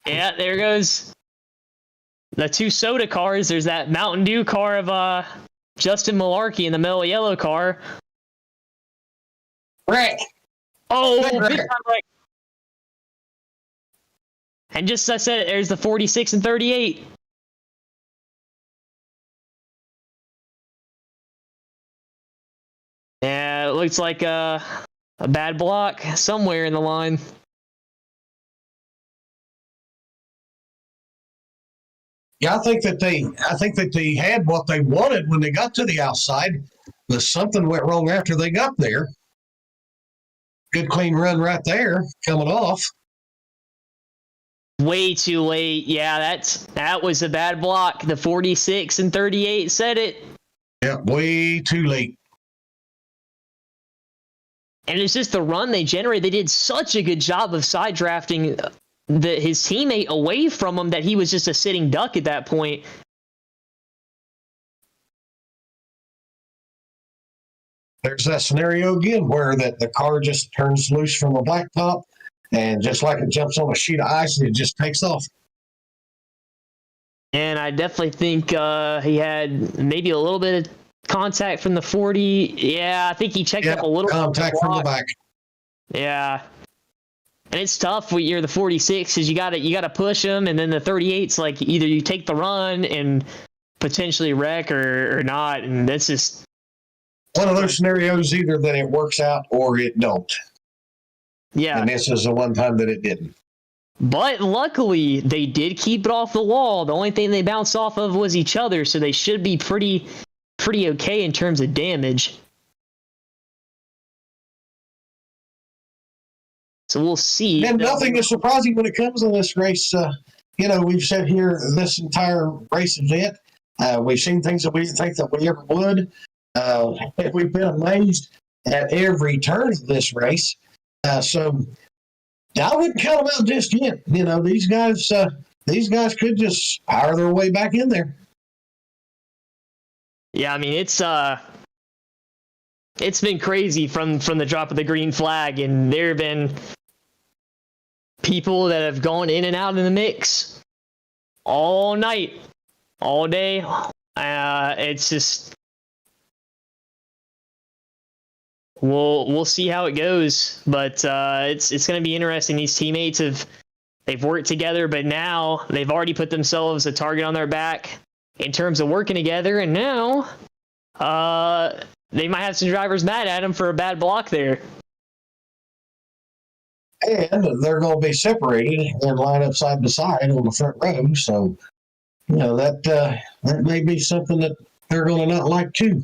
Yeah, there goes the two soda cars. There's that Mountain Dew car of Justin Malarkey in the mellow yellow car. Wreck. Oh, big time wreck. And just as I said, there's the 46 and 38. Yeah, it looks like a bad block somewhere in the line. Yeah, I think that they had what they wanted when they got to the outside, but something went wrong after they got there. Good clean run right there, coming off. Way too late. Yeah, that was a bad block. The 46 and 38 said it. Yeah, way too late. And it's just the run they generate. They did such a good job of side drafting his teammate away from him that he was just a sitting duck at that point. There's that scenario again where the car just turns loose from the blacktop, and just like it jumps on a sheet of ice, and it just takes off. And I definitely think he had maybe a little bit of contact from the 40. Yeah, I think he checked up a little contact from the back. Yeah. And it's tough when you're the 46 because you gotta push them, and then the 38's like either you take the run and potentially wreck or not, and that's just one of those scenarios, either that it works out or it don't. Yeah. And this is the one time that it didn't. But luckily, they did keep it off the wall. The only thing they bounced off of was each other, so they should be pretty okay in terms of damage. So we'll see. And nothing is surprising when it comes to this race. We've said here this entire race event, we've seen things that we didn't think that we ever would. We've been amazed at every turn of this race. So I wouldn't count them out just yet. These guys could just power their way back in there. Yeah, I mean it's been crazy from the drop of the green flag, and there have been people that have gone in and out in the mix all night, all day. It's just we'll see how it goes, but it's going to be interesting. These teammates they've worked together, but now they've already put themselves a target on their back in terms of working together, and now they might have some drivers mad at them for a bad block there. And they're going to be separated and line up side by side on the front row. So, that may be something that they're going to not like too.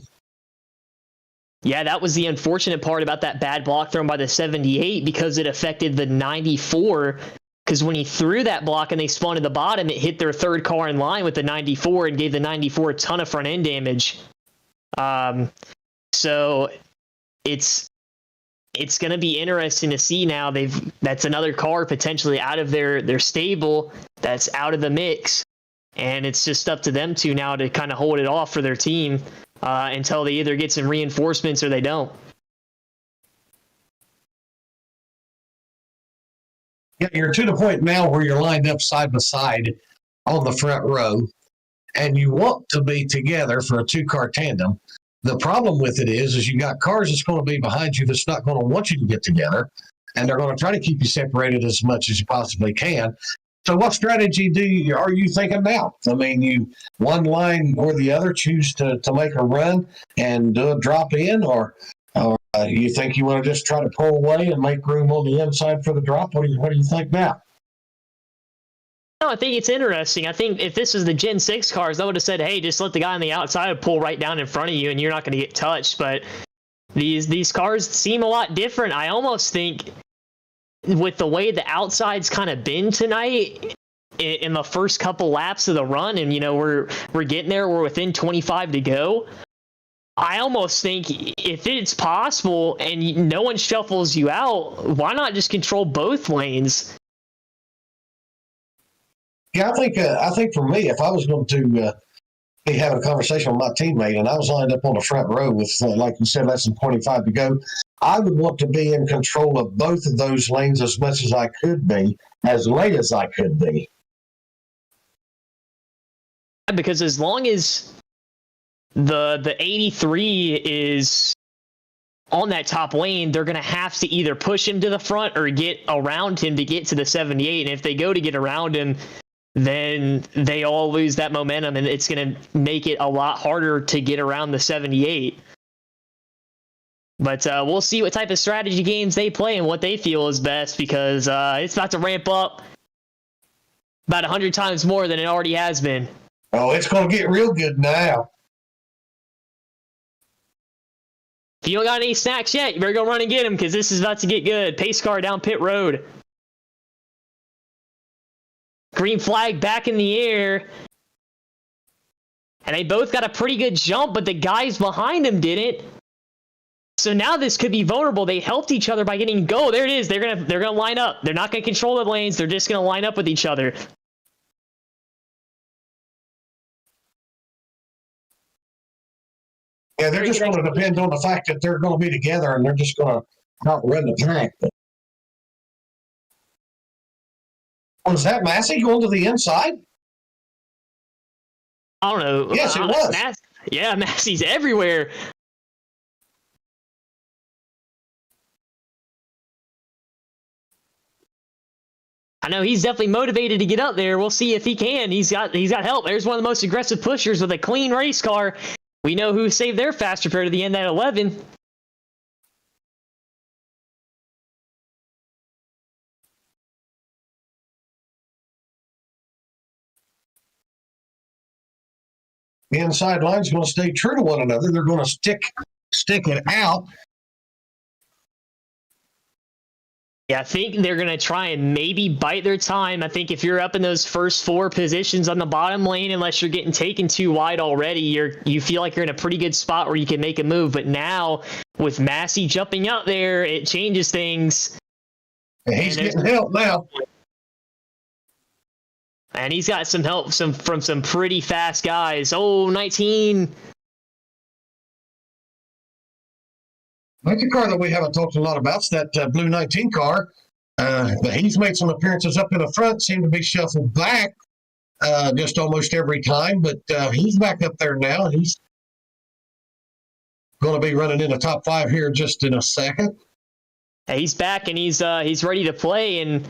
Yeah, that was the unfortunate part about that bad block thrown by the 78, because it affected the 94. Because when he threw that block and they spun to the bottom, it hit their third car in line with the 94 and gave the 94 a ton of front end damage. So it's going to be interesting to see now. That's another car potentially out of their stable that's out of the mix, and it's just up to them two now to kind of hold it off for their team until they either get some reinforcements or they don't. Yeah, you're to the point now where you're lined up side by side on the front row, and you want to be together for a two-car tandem. The problem with it is you got cars that's going to be behind you that's not going to want you to get together, and they're going to try to keep you separated as much as you possibly can. So what strategy are you thinking now? I mean, you one line or the other choose to make a run and do a drop in, or you think you want to just try to pull away and make room on the inside for the drop? What do you think now? No, I think it's interesting. I think if this was the Gen 6 cars, I would have said, hey, just let the guy on the outside pull right down in front of you and you're not going to get touched. But these cars seem a lot different. I almost think with the way the outside's kind of been tonight in the first couple laps of the run, and we're getting there, we're within 25 to go. I almost think if it's possible and no one shuffles you out, why not just control both lanes? Yeah, I think for me, if I was going to be having a conversation with my teammate and I was lined up on the front row with, like you said, less than 25 to go, I would want to be in control of both of those lanes as much as I could be, as late as I could be. Because as long as the 83 is on that top lane, they're going to have to either push him to the front or get around him to get to the 78. And if they go to get around him, then they all lose that momentum, and it's going to make it a lot harder to get around the 78. But we'll see what type of strategy games they play and what they feel is best, because it's about to ramp up about 100 times more than it already has been. Oh, it's going to get real good now. If you don't got any snacks yet, you better go run and get them, because this is about to get good. Pace car down pit road. Green flag back in the air. And they both got a pretty good jump, but the guys behind them didn't. So now this could be vulnerable. They helped each other by getting go. There it is. They're gonna line up. They're not gonna control the lanes. They're just gonna line up with each other. Yeah, they're just going to depend on the fact that they're going to be together and they're just going to outrun the pack. Was that Massey going to the inside? I don't know. Yes, it was. Yeah, Massey's everywhere. I know he's definitely motivated to get up there. We'll see if he can. He's got help. There's one of the most aggressive pushers with a clean race car. We know who saved their fast repair to the end at 11. The inside line's going to stay true to one another. They're going to stick it out. Yeah, I think they're going to try and maybe bite their time. I think if you're up in those first 4 positions on the bottom lane, unless you're getting taken too wide already, you feel like you're in a pretty good spot where you can make a move. But now, with Massey jumping up there, it changes things. And he's getting help now. And he's got some help from some pretty fast guys. Oh, 19. That's a car that we haven't talked a lot about. It's that blue 19 car. But he's made some appearances up in the front, seem to be shuffled back just almost every time. But he's back up there now. He's going to be running in the top 5 here just in a second. He's back and he's ready to play. And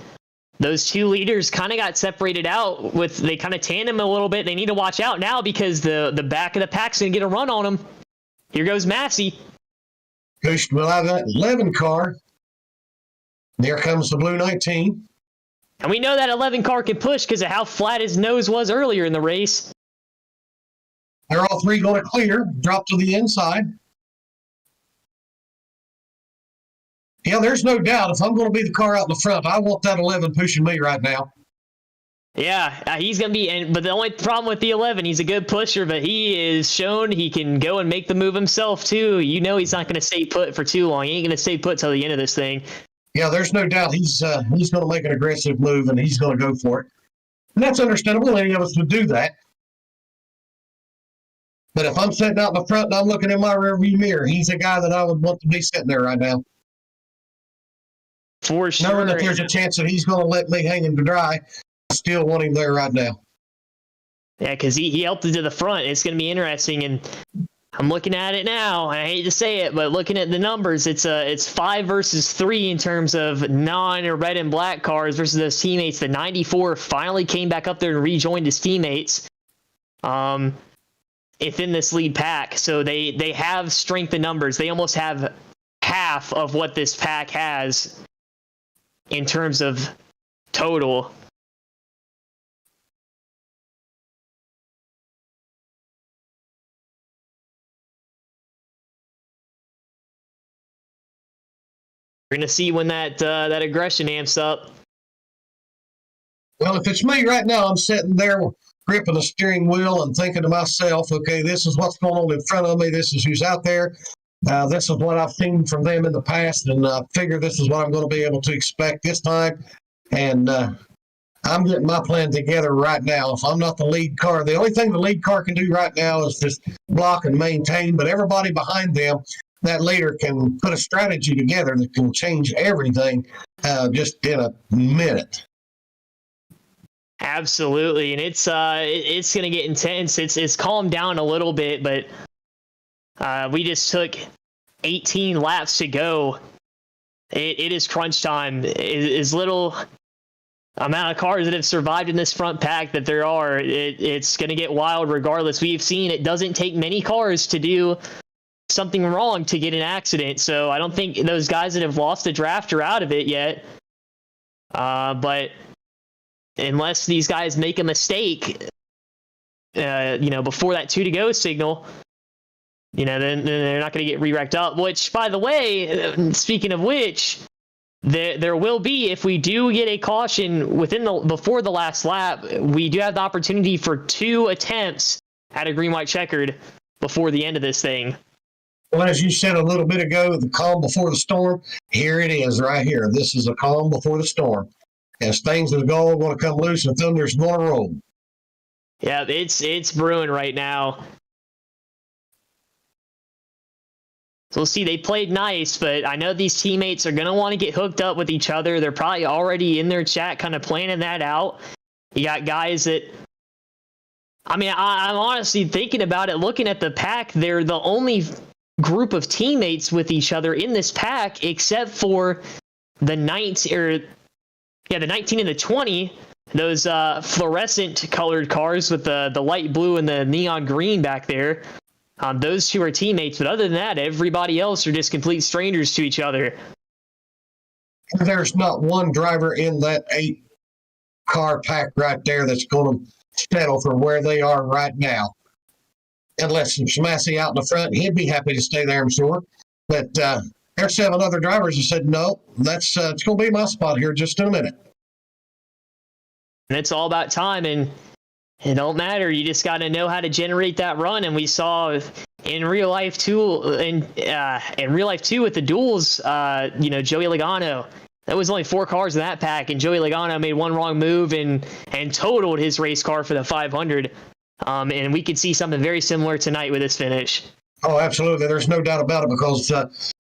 those 2 leaders kind of got separated out they kind of tandem a little bit. They need to watch out now because the back of the pack's going to get a run on them. Here goes Massey. Pushed by that 11 car. There comes the blue 19. And we know that 11 car can push because of how flat his nose was earlier in the race. They're all 3 going to clear, drop to the inside. Yeah, there's no doubt. If I'm going to be the car out in the front, I want that 11 pushing me right now. Yeah, he's going to be, but the only problem with the 11, he's a good pusher, but he is shown he can go and make the move himself too. You know he's not going to stay put for too long. He ain't going to stay put till the end of this thing. Yeah, there's no doubt he's going to make an aggressive move and he's going to go for it. And that's understandable. Any of us would do that. But if I'm sitting out in the front and I'm looking in my rearview mirror, he's a guy that I would want to be sitting there right now. For sure. Knowing that there's a chance that he's going to let me hang him to dry, I still want him there right now. Yeah, because he helped it to the front. It's going to be interesting. And I'm looking at it now. I hate to say it, but looking at the numbers, it's 5 versus 3 in terms of non or red and black cars versus those teammates. The 94 finally came back up there and rejoined his teammates. Within this lead pack. So they have strength in numbers. They almost have half of what this pack has in terms of total. We're going to see when that aggression amps up. Well, if it's me right now, I'm sitting there gripping the steering wheel and thinking to myself, okay, this is what's going on in front of me. This is who's out there. This is what I've seen from them in the past, and I figure this is what I'm going to be able to expect this time. And I'm getting my plan together right now. If I'm not the lead car, the only thing the lead car can do right now is just block and maintain, but everybody behind them, that leader can put a strategy together that can change everything just in a minute. Absolutely, and it's going to get intense. It's calmed down a little bit, but we just took 18 laps to go. It is crunch time. As little amount of cars that have survived in this front pack that there are, it's going to get wild regardless. We've seen it doesn't take many cars to do something wrong to get an accident, so I don't think those guys that have lost the draft are out of it yet. But unless these guys make a mistake, before that 2 to go signal, then they're not going to get re-wrecked up. Which, by the way, speaking of which, there will be, if we do get a caution before the last lap, we do have the opportunity for 2 attempts at a green-white checkered before the end of this thing. Well, as you said a little bit ago, the calm before the storm, here it is right here. This is a calm before the storm. As things are going to come loose and thunder's going to roll. Yeah, it's brewing right now. So we'll see. They played nice, but I know these teammates are going to want to get hooked up with each other. They're probably already in their chat kind of planning that out. You got guys that, I mean, I'm honestly thinking about it, looking at the pack, they're the only group of teammates with each other in this pack, except for the 19 and the 20, those fluorescent colored cars with the light blue and the neon green back there. Those two are teammates, but other than that, everybody else are just complete strangers to each other. There's not one driver in that 8-car pack right there that's going to settle for where they are right now. Unless it's Massey out in the front, he'd be happy to stay there, I'm sure. But there's 7 other drivers that said, no, that's it's going to be my spot here just in a minute. And it's all about time, and it don't matter. You just got to know how to generate that run. And we saw in real life too, in real life too, with the duels, Joey Logano. That was only 4 cars in that pack, and Joey Logano made one wrong move and totaled his race car for the 500. And we could see something very similar tonight with this finish. Oh, absolutely. There's no doubt about it, because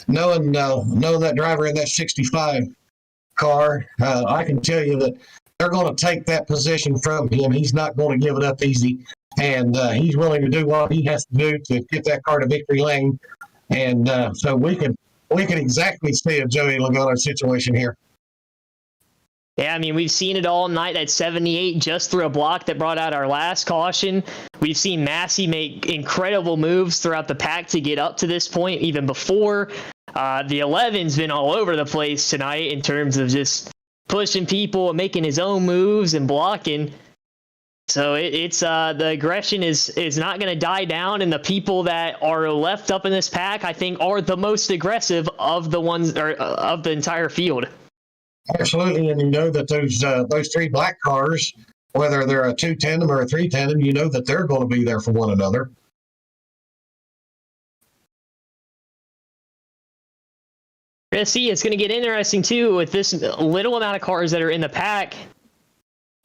knowing that driver in that 65 car, I can tell you that they're going to take that position from him. He's not going to give it up easy, and he's willing to do what he has to do to get that car to victory lane. And so we can exactly see a Joey Logano situation here. Yeah, I mean, we've seen it all night at 78 just through a block that brought out our last caution. We've seen Massey make incredible moves throughout the pack to get up to this point, even before. The 11's been all over the place tonight in terms of just pushing people and making his own moves and blocking. So it's the aggression is not going to die down, and the people that are left up in this pack, I think, are the most aggressive of the ones or of the entire field. Absolutely, and you know that those 3 black cars, whether they're a 2 tandem or a 3 tandem, you know that they're going to be there for one another. See, it's going to get interesting too with this little amount of cars that are in the pack.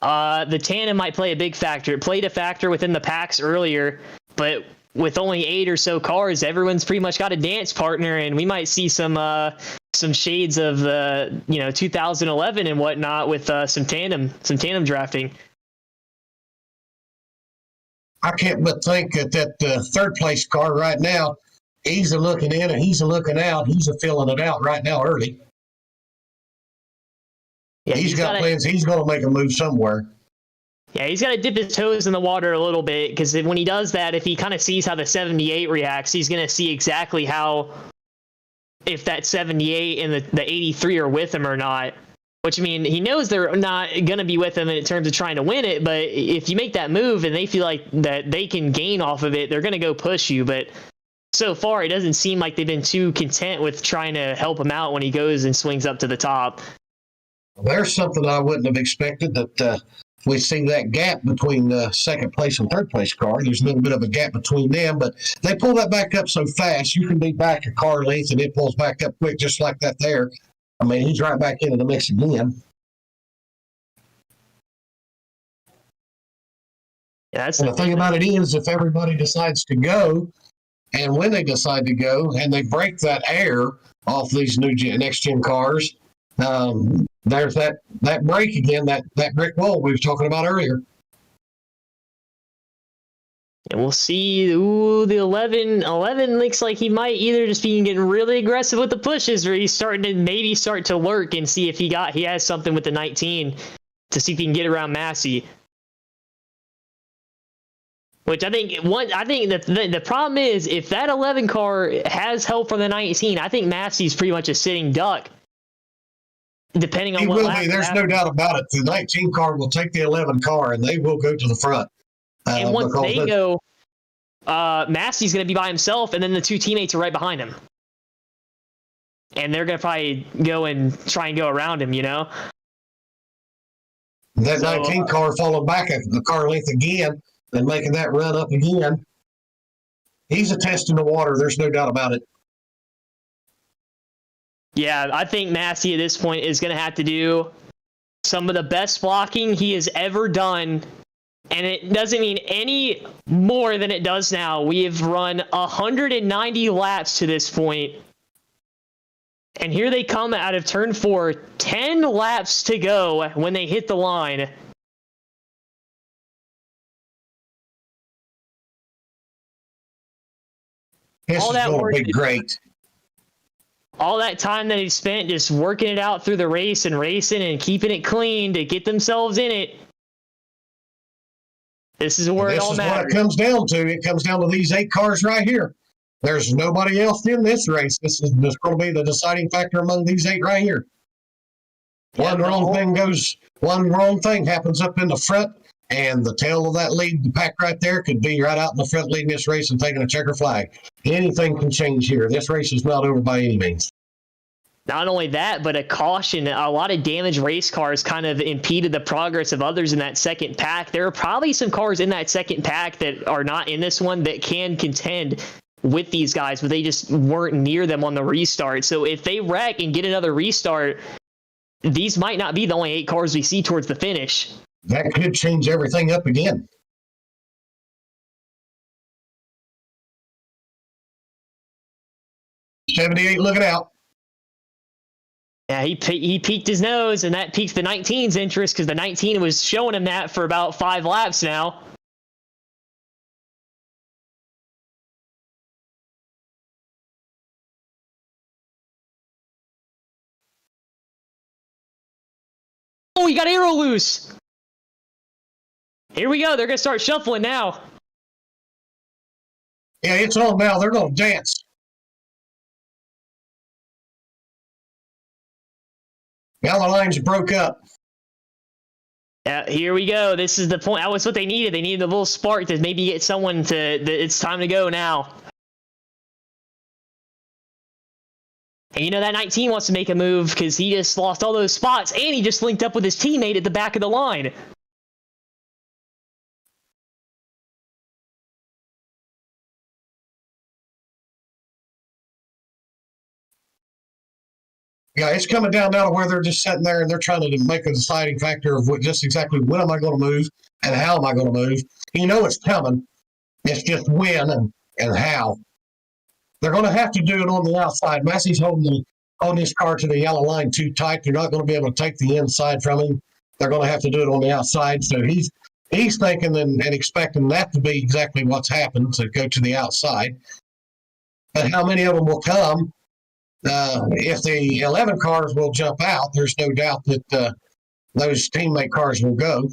The tandem might play a big factor. It played a factor within the packs earlier, but with only 8 or so cars, everyone's pretty much got a dance partner, and we might see some shades of 2011 and whatnot with some tandem drafting. I can't but think that third place car right now, he's a looking in and he's a looking out. He's a filling it out right now early. Yeah, he's got plans. He's going to make a move somewhere. Yeah, he's got to dip his toes in the water a little bit, because when he does that, if he kind of sees how the 78 reacts, he's going to see exactly how, if that 78 and the 83 are with him or not. Which, I mean, he knows they're not going to be with him in terms of trying to win it, but if you make that move and they feel like that they can gain off of it, they're going to go push you. But so far, it doesn't seem like they've been too content with trying to help him out when he goes and swings up to the top. There's something I wouldn't have expected, that we see that gap between second place and third place car. There's a little bit of a gap between them, but they pull that back up so fast. You can be back a car length and it pulls back up quick, just like that there. I mean, he's right back into the mix again. Yeah, that's and the thing about it is, if everybody decides to go, and when they decide to go, and they break that air off these next gen cars, there's that break again, that brick wall we were talking about earlier. And we'll see. Ooh, the 11 looks like he might either just be getting really aggressive with the pushes, or he's starting to maybe start to lurk and see if he has something with the 19 to see if he can get around Massey. Which I think that the problem is, if that 11 car has help from the 19, I think Massey's pretty much a sitting duck. Depending on what will be. There's no doubt about it. The 19 car will take the 11 car, and they will go to the front. And once they go, Massey's going to be by himself, and then the 2 teammates are right behind him. And they're going to probably go and try and go around him, That 19 car falling back a car length again and making that run up again. He's a test in the water. There's no doubt about it. Yeah, I think Massey at this point is going to have to do some of the best blocking he has ever done. And it doesn't mean any more than it does now. We have run 190 laps to this point. And here they come out of turn 4, 10 laps to go when they hit the line. This All is that going work, to be great. all that time that he spent just working it out through the race and racing and keeping it clean to get themselves in it. This is where it all This is what matters. it comes down to. It comes down to these 8 cars right here. There's nobody else in this race. This is just going to be the deciding factor among these 8 right here. One wrong thing happens up in the front, and the tail of that lead pack right there could be right out in the front leading this race and taking a checker flag. Anything can change here. This race is not over by any means. Not only that, but a caution. A lot of damaged race cars kind of impeded the progress of others in that second pack. There are probably some cars in that second pack that are not in this one that can contend with these guys, but they just weren't near them on the restart. So if they wreck and get another restart, these might not be the only 8 cars we see towards the finish. That could change everything up again. '78 looking out. Yeah, he peaked his nose, and that piqued the 19's interest because the 19 was showing him that for about 5 laps now. Oh, he got arrow loose. Here we go. They're going to start shuffling now. Yeah, it's on now. They're going to dance. Now the lines broke up. Yeah, here we go. This is the point. That was what they needed. They needed a little spark to maybe get someone to. It's time to go now. And you know that 19 wants to make a move because he just lost all those spots, and he just linked up with his teammate at the back of the line. Yeah, it's coming down now to where they're just sitting there and they're trying to make a deciding factor of just exactly when am I going to move and how am I going to move. You know it's coming. It's just when and how. They're going to have to do it on the outside. Massey's holding his car to the yellow line too tight. They're not going to be able to take the inside from him. They're going to have to do it on the outside. So he's thinking and expecting that to be exactly what's happened, to go to the outside. But how many of them will come? If the 11 cars will jump out, there's no doubt that those teammate cars will go.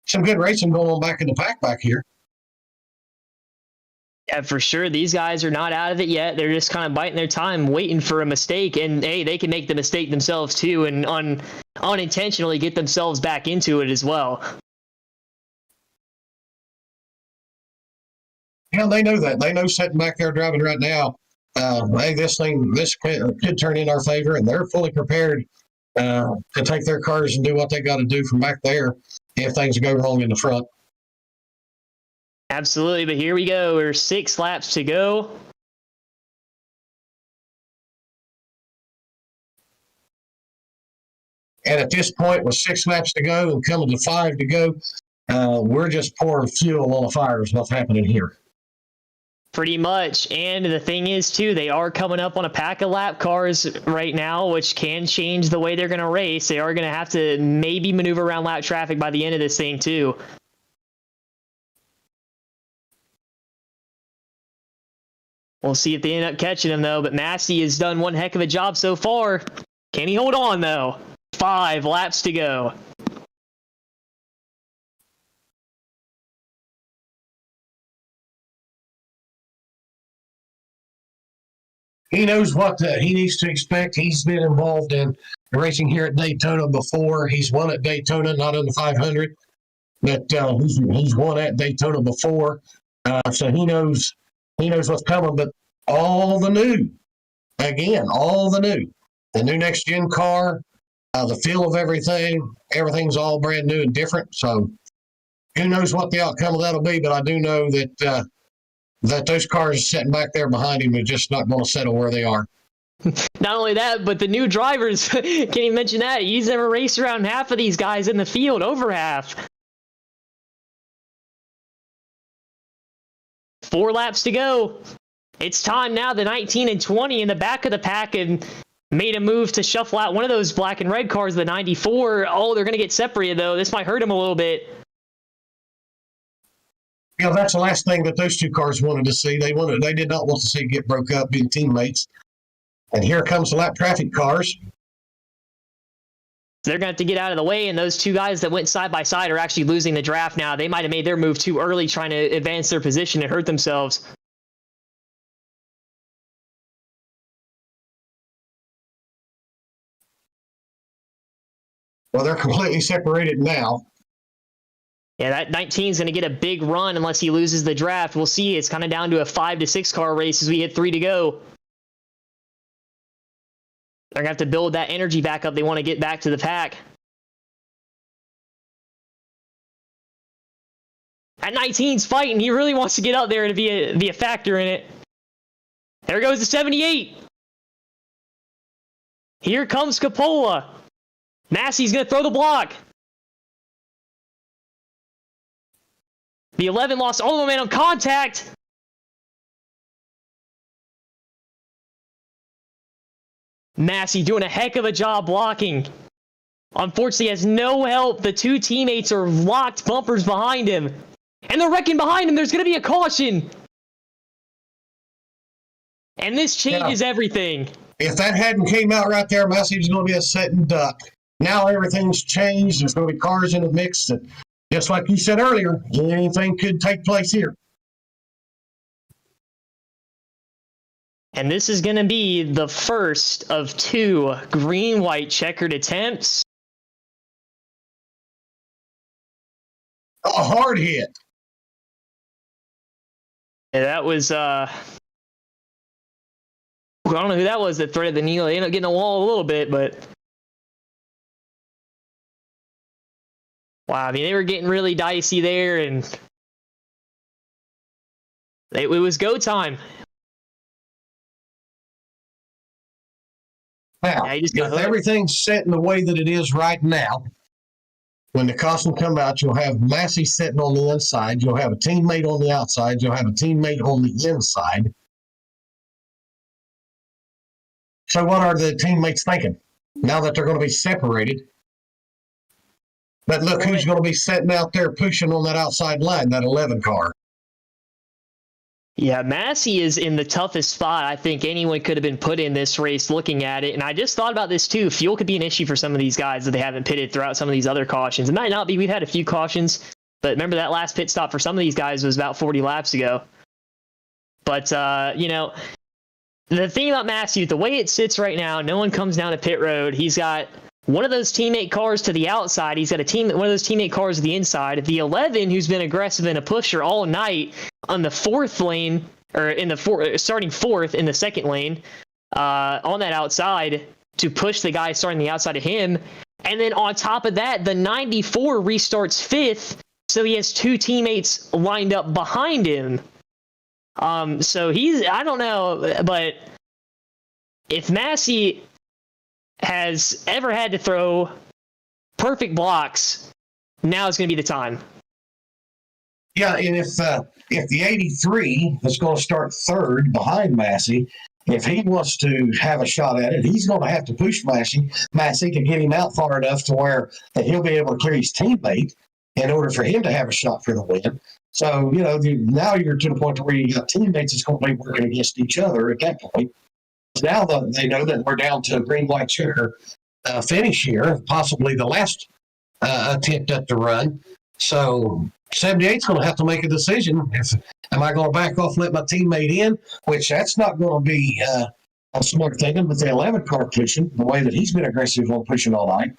Some good racing going on back in the pack back here. Yeah, for sure. These guys are not out of it yet. They're just kind of biding their time, waiting for a mistake. And hey, they can make the mistake themselves too, and unintentionally get themselves back into it as well. Yeah, they know that. They know sitting back there driving right now, hey, this could turn in our favor, and they're fully prepared to take their cars and do what they got to do from back there if things go wrong in the front. Absolutely, but here we go. There's 6 laps to go. And at this point, with 6 laps to go and coming to 5 to go, we're just pouring fuel on the fire is what's happening here. Pretty much. And the thing is, too, they are coming up on a pack of lap cars right now, which can change the way they're going to race. They are going to have to maybe maneuver around lap traffic by the end of this thing, too. We'll see if they end up catching him, though. But Massey has done one heck of a job so far. Can he hold on, though? 5 laps to go. He knows what he needs to expect. He's been involved in racing here at Daytona before. He's won at Daytona, not in the 500, but he's won at Daytona before. So he knows what's coming. But all the new, the new next gen car, the feel of everything's all brand new and different. So who knows what the outcome of that'll be? But I do know that those cars sitting back there behind him are just not going to settle where they are. Not only that, but the new drivers, can't even mention that. He's never raced around half of these guys in the field, over half. 4 laps to go. It's time now. The 19 and 20 in the back of the pack and made a move to shuffle out one of those black and red cars, the 94. Oh, they're going to get separated, though. This might hurt him a little bit. You know, that's the last thing that those 2 cars wanted to see. They did not want to see it get broke up, being teammates. And here comes the lap traffic cars. They're going to have to get out of the way, and those 2 guys that went side by side are actually losing the draft now. They might have made their move too early, trying to advance their position and hurt themselves. Well, they're completely separated now. Yeah, that 19 is going to get a big run unless he loses the draft. We'll see. It's kind of down to a 5 to 6 car race as we hit 3 to go. They're going to have to build that energy back up. They want to get back to the pack. That 19's fighting. He really wants to get out there and be a factor in it. There goes the 78. Here comes Coppola. Massey's going to throw the block. The 11 lost all the momentum. Contact. Massey doing a heck of a job blocking. Unfortunately, has no help. The 2 teammates are locked bumpers behind him. And they're wrecking behind him. There's going to be a caution. And this changes everything. If that hadn't came out right there, Massey was going to be a sitting duck. Now everything's changed. There's going to be cars in the mix. That, just like you said earlier, anything could take place here. And this is going to be the first of 2 green-white checkered attempts. A hard hit. Yeah, that was, I don't know who that was that threaded the needle. They ended up getting a wall a little bit, but... Wow, I mean, they were getting really dicey there, and... It was go time. Now, if everything's set in the way that it is right now, when the caution come out, you'll have Massey sitting on the inside. You'll have a teammate on the outside. You'll have a teammate on the inside. So what are the teammates thinking now that they're going to be separated? But look who's going to be sitting out there pushing on that outside line, that 11 car. Yeah, Massey is in the toughest spot I think anyone could have been put in this race looking at it. And I just thought about this too. Fuel could be an issue for some of these guys that they haven't pitted throughout some of these other cautions. It might not be. We've had a few cautions, but remember that last pit stop for some of these guys was about 40 laps ago. But, you know, the thing about Massey, the way it sits right now, no one comes down to pit road. He's got one of those teammate cars to the outside. He's got one of those teammate cars to the inside. The 11, who's been aggressive and a pusher all night on the 4th lane, or in the starting 4th in the 2nd lane, on that outside to push the guy starting the outside of him. And then on top of that, the 94 restarts 5th, so he has 2 teammates lined up behind him. So I don't know, but if Massey has ever had to throw perfect blocks, now is going to be the time. Yeah, and if the 83 is going to start 3rd behind Massey, if he wants to have a shot at it, he's going to have to push Massey to get him out far enough to where that he'll be able to clear his teammate in order for him to have a shot for the win. So, you know, now you're to the point where you got teammates that's going to be working against each other at that point. Now they know that we're down to a green-white checker finish here, possibly the last attempt at the run. So 78's going to have to make a decision. Am I going to back off and let my teammate in? Which that's not going to be a smart thing. But the 11 car pushing, the way that he's been aggressive on pushing all night,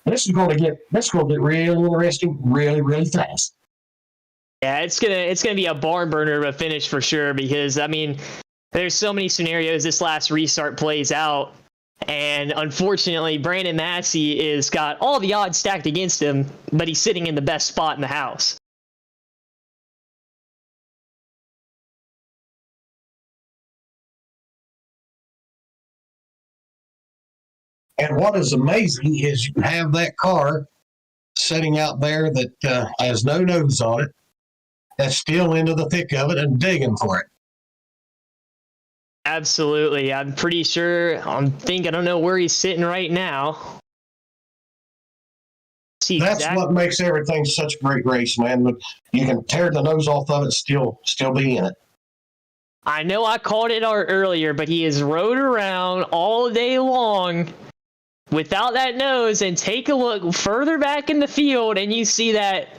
this is going to get really interesting really, really fast. Yeah, it's gonna be a barn burner of a finish for sure, because I mean, there's so many scenarios this last restart plays out, and unfortunately Brandon Massey is got all the odds stacked against him, but he's sitting in the best spot in the house. And what is amazing is you have that car sitting out there that has no nose on it, that's still into the thick of it and digging for it. Absolutely. I'm pretty sure, I don't know where he's sitting right now. See, That's what makes everything such a great race, man. But you can tear the nose off of it, still be in it. I know I called it out earlier, but he has rode around all day long without that nose, and take a look further back in the field and you see that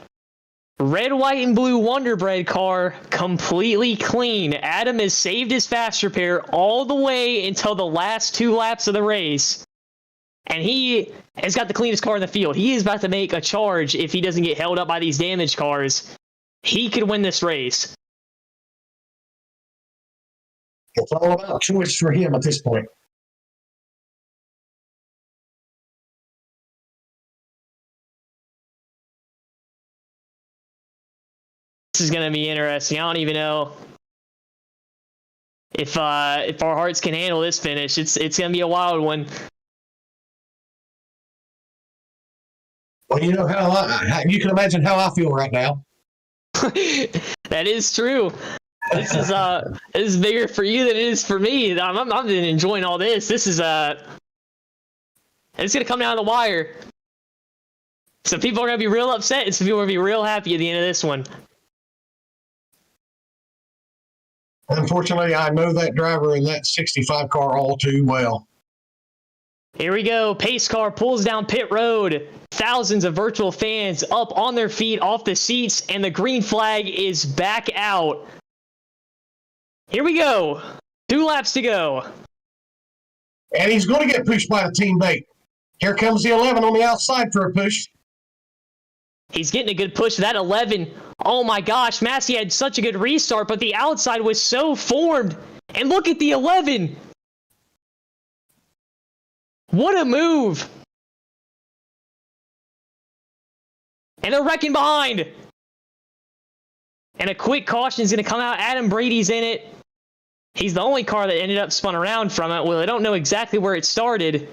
red, white, and blue Wonder Bread car completely clean. Adam has saved his fast repair all the way until the last 2 laps of the race. And he has got the cleanest car in the field. He is about to make a charge if he doesn't get held up by these damaged cars. He could win this race. It's all about choice for him at this point. This is going to be interesting. I don't even know if our hearts can handle this finish. It's going to be a wild one. Well, you know how you can imagine how I feel right now. That is true. This is bigger for you than it is for me. I'm been enjoying all this. This is it's gonna come down to the wire. Some people are gonna be real upset, and some people are gonna be real happy at the end of this one. Unfortunately, I know that driver in that 65 car all too well. Here we go. Pace car pulls down pit road. Thousands of virtual fans up on their feet off the seats, and the green flag is back out. Here we go. 2 laps to go. And he's going to get pushed by the teammate. Here comes the 11 on the outside for a push. He's getting a good push. That 11. Oh my gosh, Massey had such a good restart, but the outside was so formed. And look at the 11. What a move. And they're wrecking behind. And a quick caution is going to come out. Adam Brady's in it. He's the only car that ended up spun around from it. Well, I don't know exactly where it started.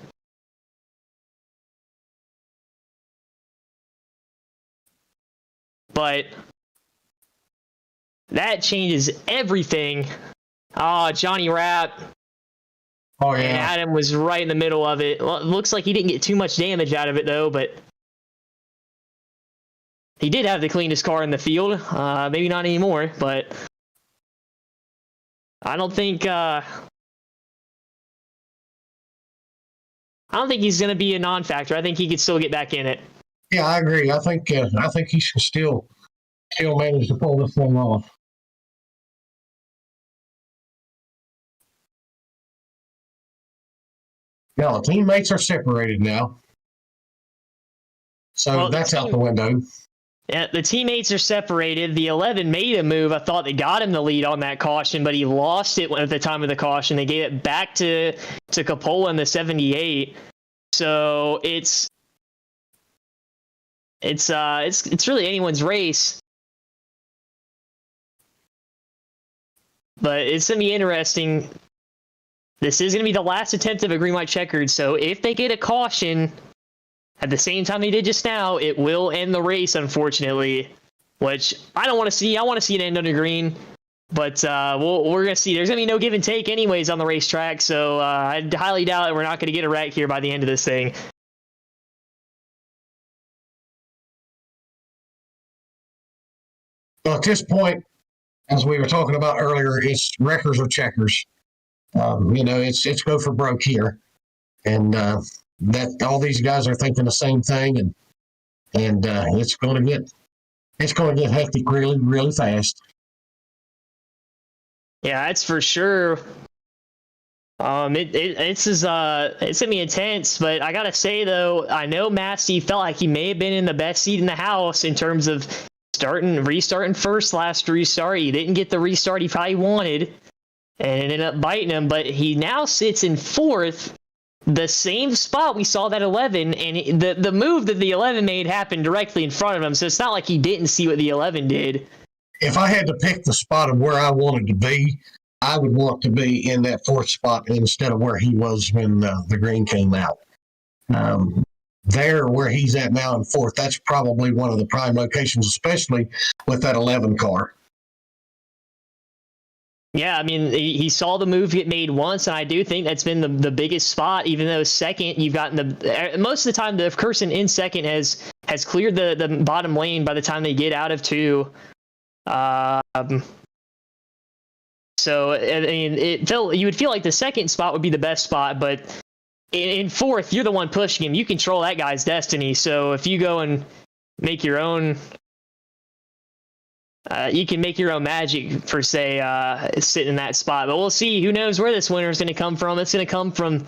But that changes everything. Oh, Johnny Rapp. Oh, yeah. And Adam was right in the middle of it. Well, it looks like he didn't get too much damage out of it, though, but he did have the cleanest car in the field. Maybe not anymore, but I don't think he's going to be a non-factor. I think he could still get back in it. Yeah, I agree. I think he should still manage to pull this thing off. Now, the teammates are separated now. So Well, that's out the window. Yeah, the teammates are separated. The 11 made a move. I thought they got him the lead on that caution, but he lost it at the time of the caution. They gave it back to Coppola in the 78. So it's really anyone's race. But it's going to be interesting. This is going to be the last attempt of a green, white, checkered. So if they get a caution at the same time they did just now, it will end the race, unfortunately, which I don't want to see. I want to see it end under green. But we're going to see. There's going to be no give and take anyways on the racetrack. So I highly doubt that we're not going to get a wreck here by the end of this thing. Well, at this point, as we were talking about earlier, it's wreckers or checkers. It's go for broke here, and that all these guys are thinking the same thing, and it's going to get hectic really, really fast. Yeah, that's for sure. It's gonna be intense, but I gotta say though, I know Massey felt like he may have been in the best seat in the house in terms of restarting first last restart. He didn't get the restart he probably wanted, and it ended up biting him. But he now sits in fourth, the same spot we saw that 11, and the move that the 11 made happened directly in front of him. So it's not like he didn't see what the 11 did. If I had to pick the spot of where I wanted to be, I would want to be in that fourth spot instead of where he was when the green came out. There where he's at now in fourth, that's probably one of the prime locations, especially with that 11 car. Yeah, I mean, he saw the move get made once, and I do think that's been the biggest spot. Even though second, you've gotten most of the time the person in second has cleared the bottom lane by the time they get out of two. So I mean, you would feel like the second spot would be the best spot, but in fourth, you're the one pushing him. You control that guy's destiny. So if you go and make your own. You can make your own magic, per se, sitting in that spot. But we'll see. Who knows where this winner is going to come from? It's going to come from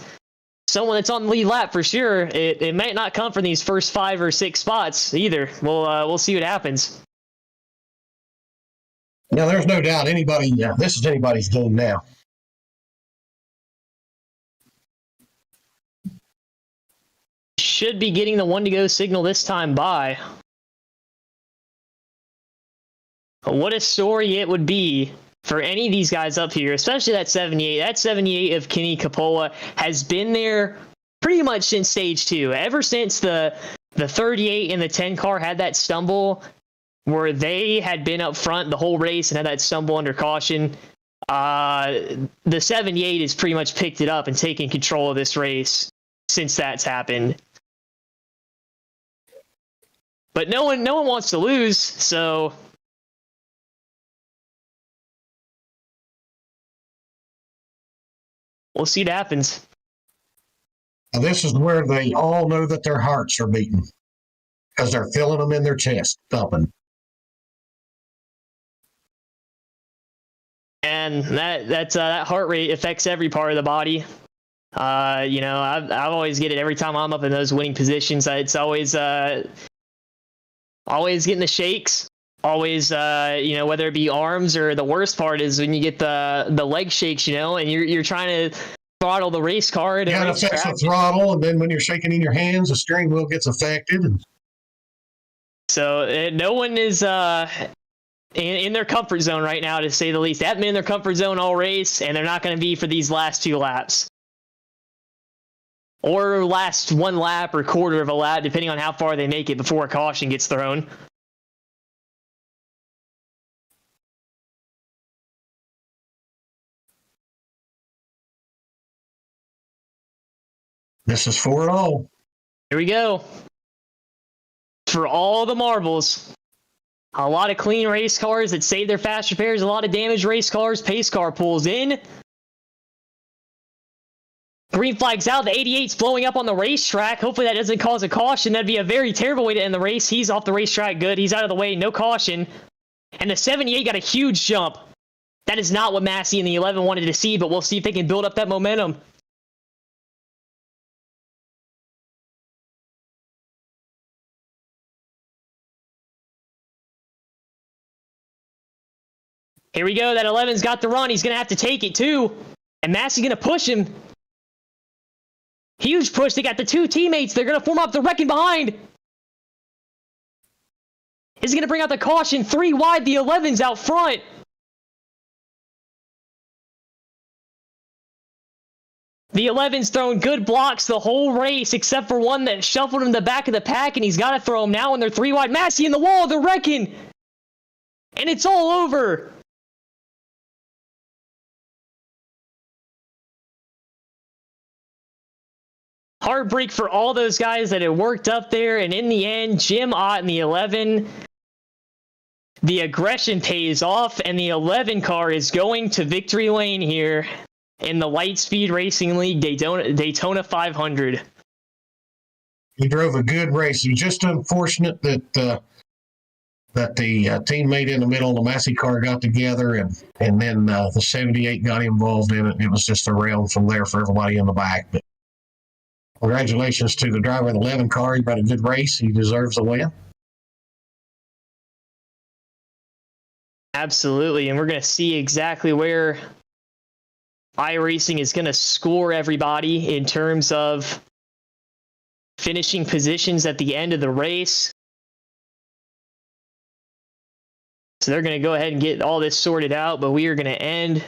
someone that's on the lead lap for sure. It might not come from these first 5 or 6 spots either. We'll see what happens. Now, there's no doubt this is anybody's game now. Should be getting the 1 to go signal this time by. What a story it would be for any of these guys up here, especially that 78. That 78 of Kenny Capola has been there pretty much since stage 2. Ever since the 38 and the 10 car had that stumble where they had been up front the whole race and had that stumble under caution, the 78 has pretty much picked it up and taken control of this race since that's happened. But no one wants to lose, so... we'll see what happens. Now, this is where they all know that their hearts are beating because they're feeling them in their chest, thumping. And that heart rate affects every part of the body. I always get it every time I'm up in those winning positions. It's always getting the shakes. Always, whether it be arms or the worst part is when you get the leg shakes, and you're trying to throttle the race car. It affects the throttle, and then when you're shaking in your hands, the steering wheel gets affected. So no one is in their comfort zone right now, to say the least. They haven't been in their comfort zone all race, and they're not going to be for these last 2 laps. Or last 1 lap or quarter of a lap, depending on how far they make it before a caution gets thrown. This is for it all. Here we go. For all the marbles. A lot of clean race cars that save their fast repairs. A lot of damaged race cars. Pace car pulls in. Green flag's out. The 88's blowing up on the racetrack. Hopefully that doesn't cause a caution. That'd be a very terrible way to end the race. He's off the racetrack. Good. He's out of the way. No caution. And the 78 got a huge jump. That is not what Massey and the 11 wanted to see, but we'll see if they can build up that momentum. Here we go. That 11's got the run. He's going to have to take it, too. And Massey's going to push him. Huge push. They got the 2 teammates. They're going to form up the wrecking behind. Is going to bring out the caution. 3 wide. The 11's out front. The 11's thrown good blocks the whole race, except for one that shuffled him to the back of the pack, and he's got to throw him now when they're 3 wide. Massey in the wall. They're wrecking. And it's all over. Heartbreak for all those guys that had worked up there, and in the end, Jim Ott and the 11, the aggression pays off, and the 11 car is going to victory lane here in the Lightspeed Racing League Daytona 500. He drove a good race. It was just unfortunate that the teammate in the middle, the Massey car, got together, and then the 78 got involved in it. It was just a round from there for everybody in the back. But congratulations to the driver of the 11 car. He ran a good race. He deserves a win. Absolutely, and we're going to see exactly where iRacing is going to score everybody in terms of finishing positions at the end of the race. So they're going to go ahead and get all this sorted out, but we are going to end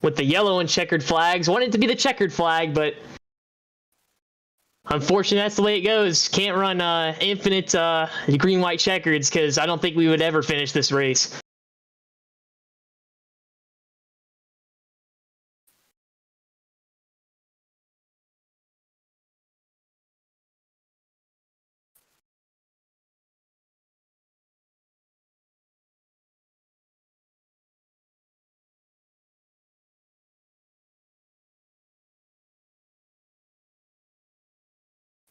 with the yellow and checkered flags. Wanted it to be the checkered flag, but unfortunately, that's the way it goes. Can't run infinite green, white checkers because I don't think we would ever finish this race.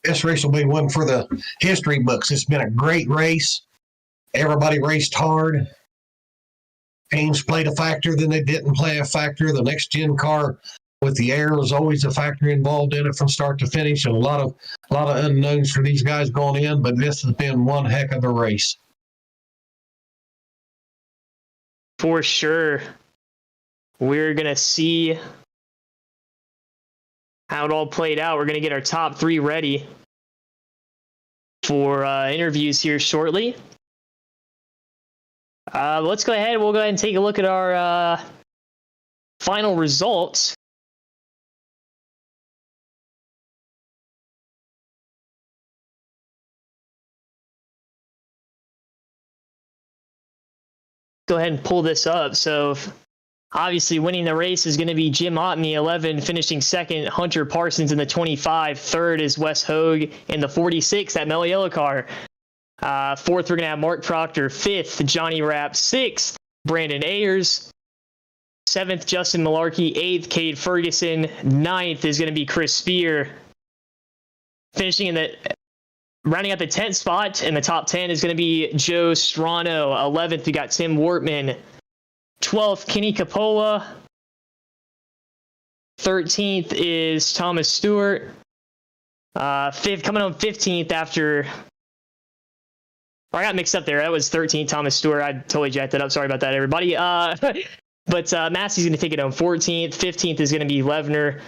This race will be one for the history books. It's been a great race. Everybody raced hard. Teams played a factor, then they didn't play a factor. The next gen car with the air was always a factor involved in it from start to finish, and a lot of unknowns for these guys going in. But this has been one heck of a race. For sure. We're going to see how it all played out. We're going to get our top 3 ready for interviews here shortly. Let's go ahead. We'll go ahead and take a look at our final results. Go ahead and pull this up. So obviously winning the race is going to be Jim Ott in the 11, finishing second, Hunter Parsons in the 25, third is Wes Hogue in the 46, that mellow yellow car. Fourth, we're going to have Mark Proctor, fifth, Johnny Rapp, sixth, Brandon Ayers, seventh, Justin Malarkey, eighth, Cade Ferguson, ninth is going to be Chris Spear. Finishing in the rounding out the 10th spot in the top 10 is going to be Joe Strano. 11th, we got Tim Wortman. 12th, Kenny Capola. 13th is Thomas Stewart. Fifth, coming on 15th after. I got mixed up there. That was 13th, Thomas Stewart. I totally jacked that up. Sorry about that, everybody. But Massey's going to take it on 14th. 15th is going to be Levner.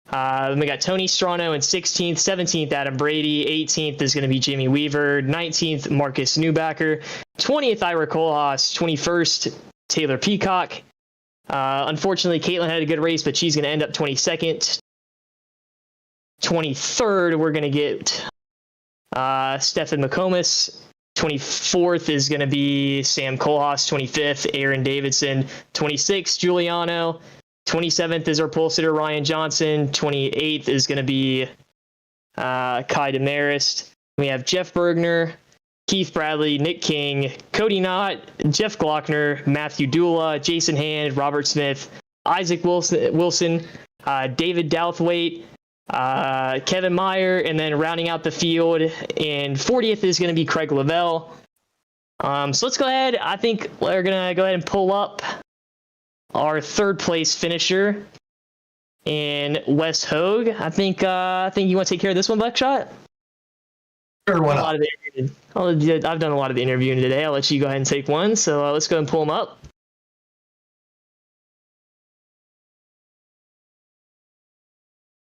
We got Tony Strano in 16th, 17th, Adam Brady, 18th is going to be Jimmy Weaver, 19th, Marcus Newbacker, 20th, Ira Kohlhaas, 21st, Taylor Peacock. Unfortunately, Caitlin had a good race, but she's going to end up 22nd. 23rd, we're going to get Stefan McComas. 24th is going to be Sam Kohlhaas, 25th, Aaron Davidson, 26th, Giuliano. 27th is our pole sitter, Ryan Johnson. 28th is going to be Kai Demarest. We have Jeff Bergner, Keith Bradley, Nick King, Cody Knott, Jeff Glockner, Matthew Dula, Jason Hand, Robert Smith, Isaac Wilson, David Douthwaite, Kevin Meyer, and then rounding out the field. And 40th is going to be Craig Lavelle. So let's go ahead. I think we're going to go ahead and pull up our third place finisher in Wes Hogue. I think you want to take care of this one, Buckshot? Sure, why not? I've done a lot of the interviewing today. I'll let you go ahead and take one. So let's go and pull them up.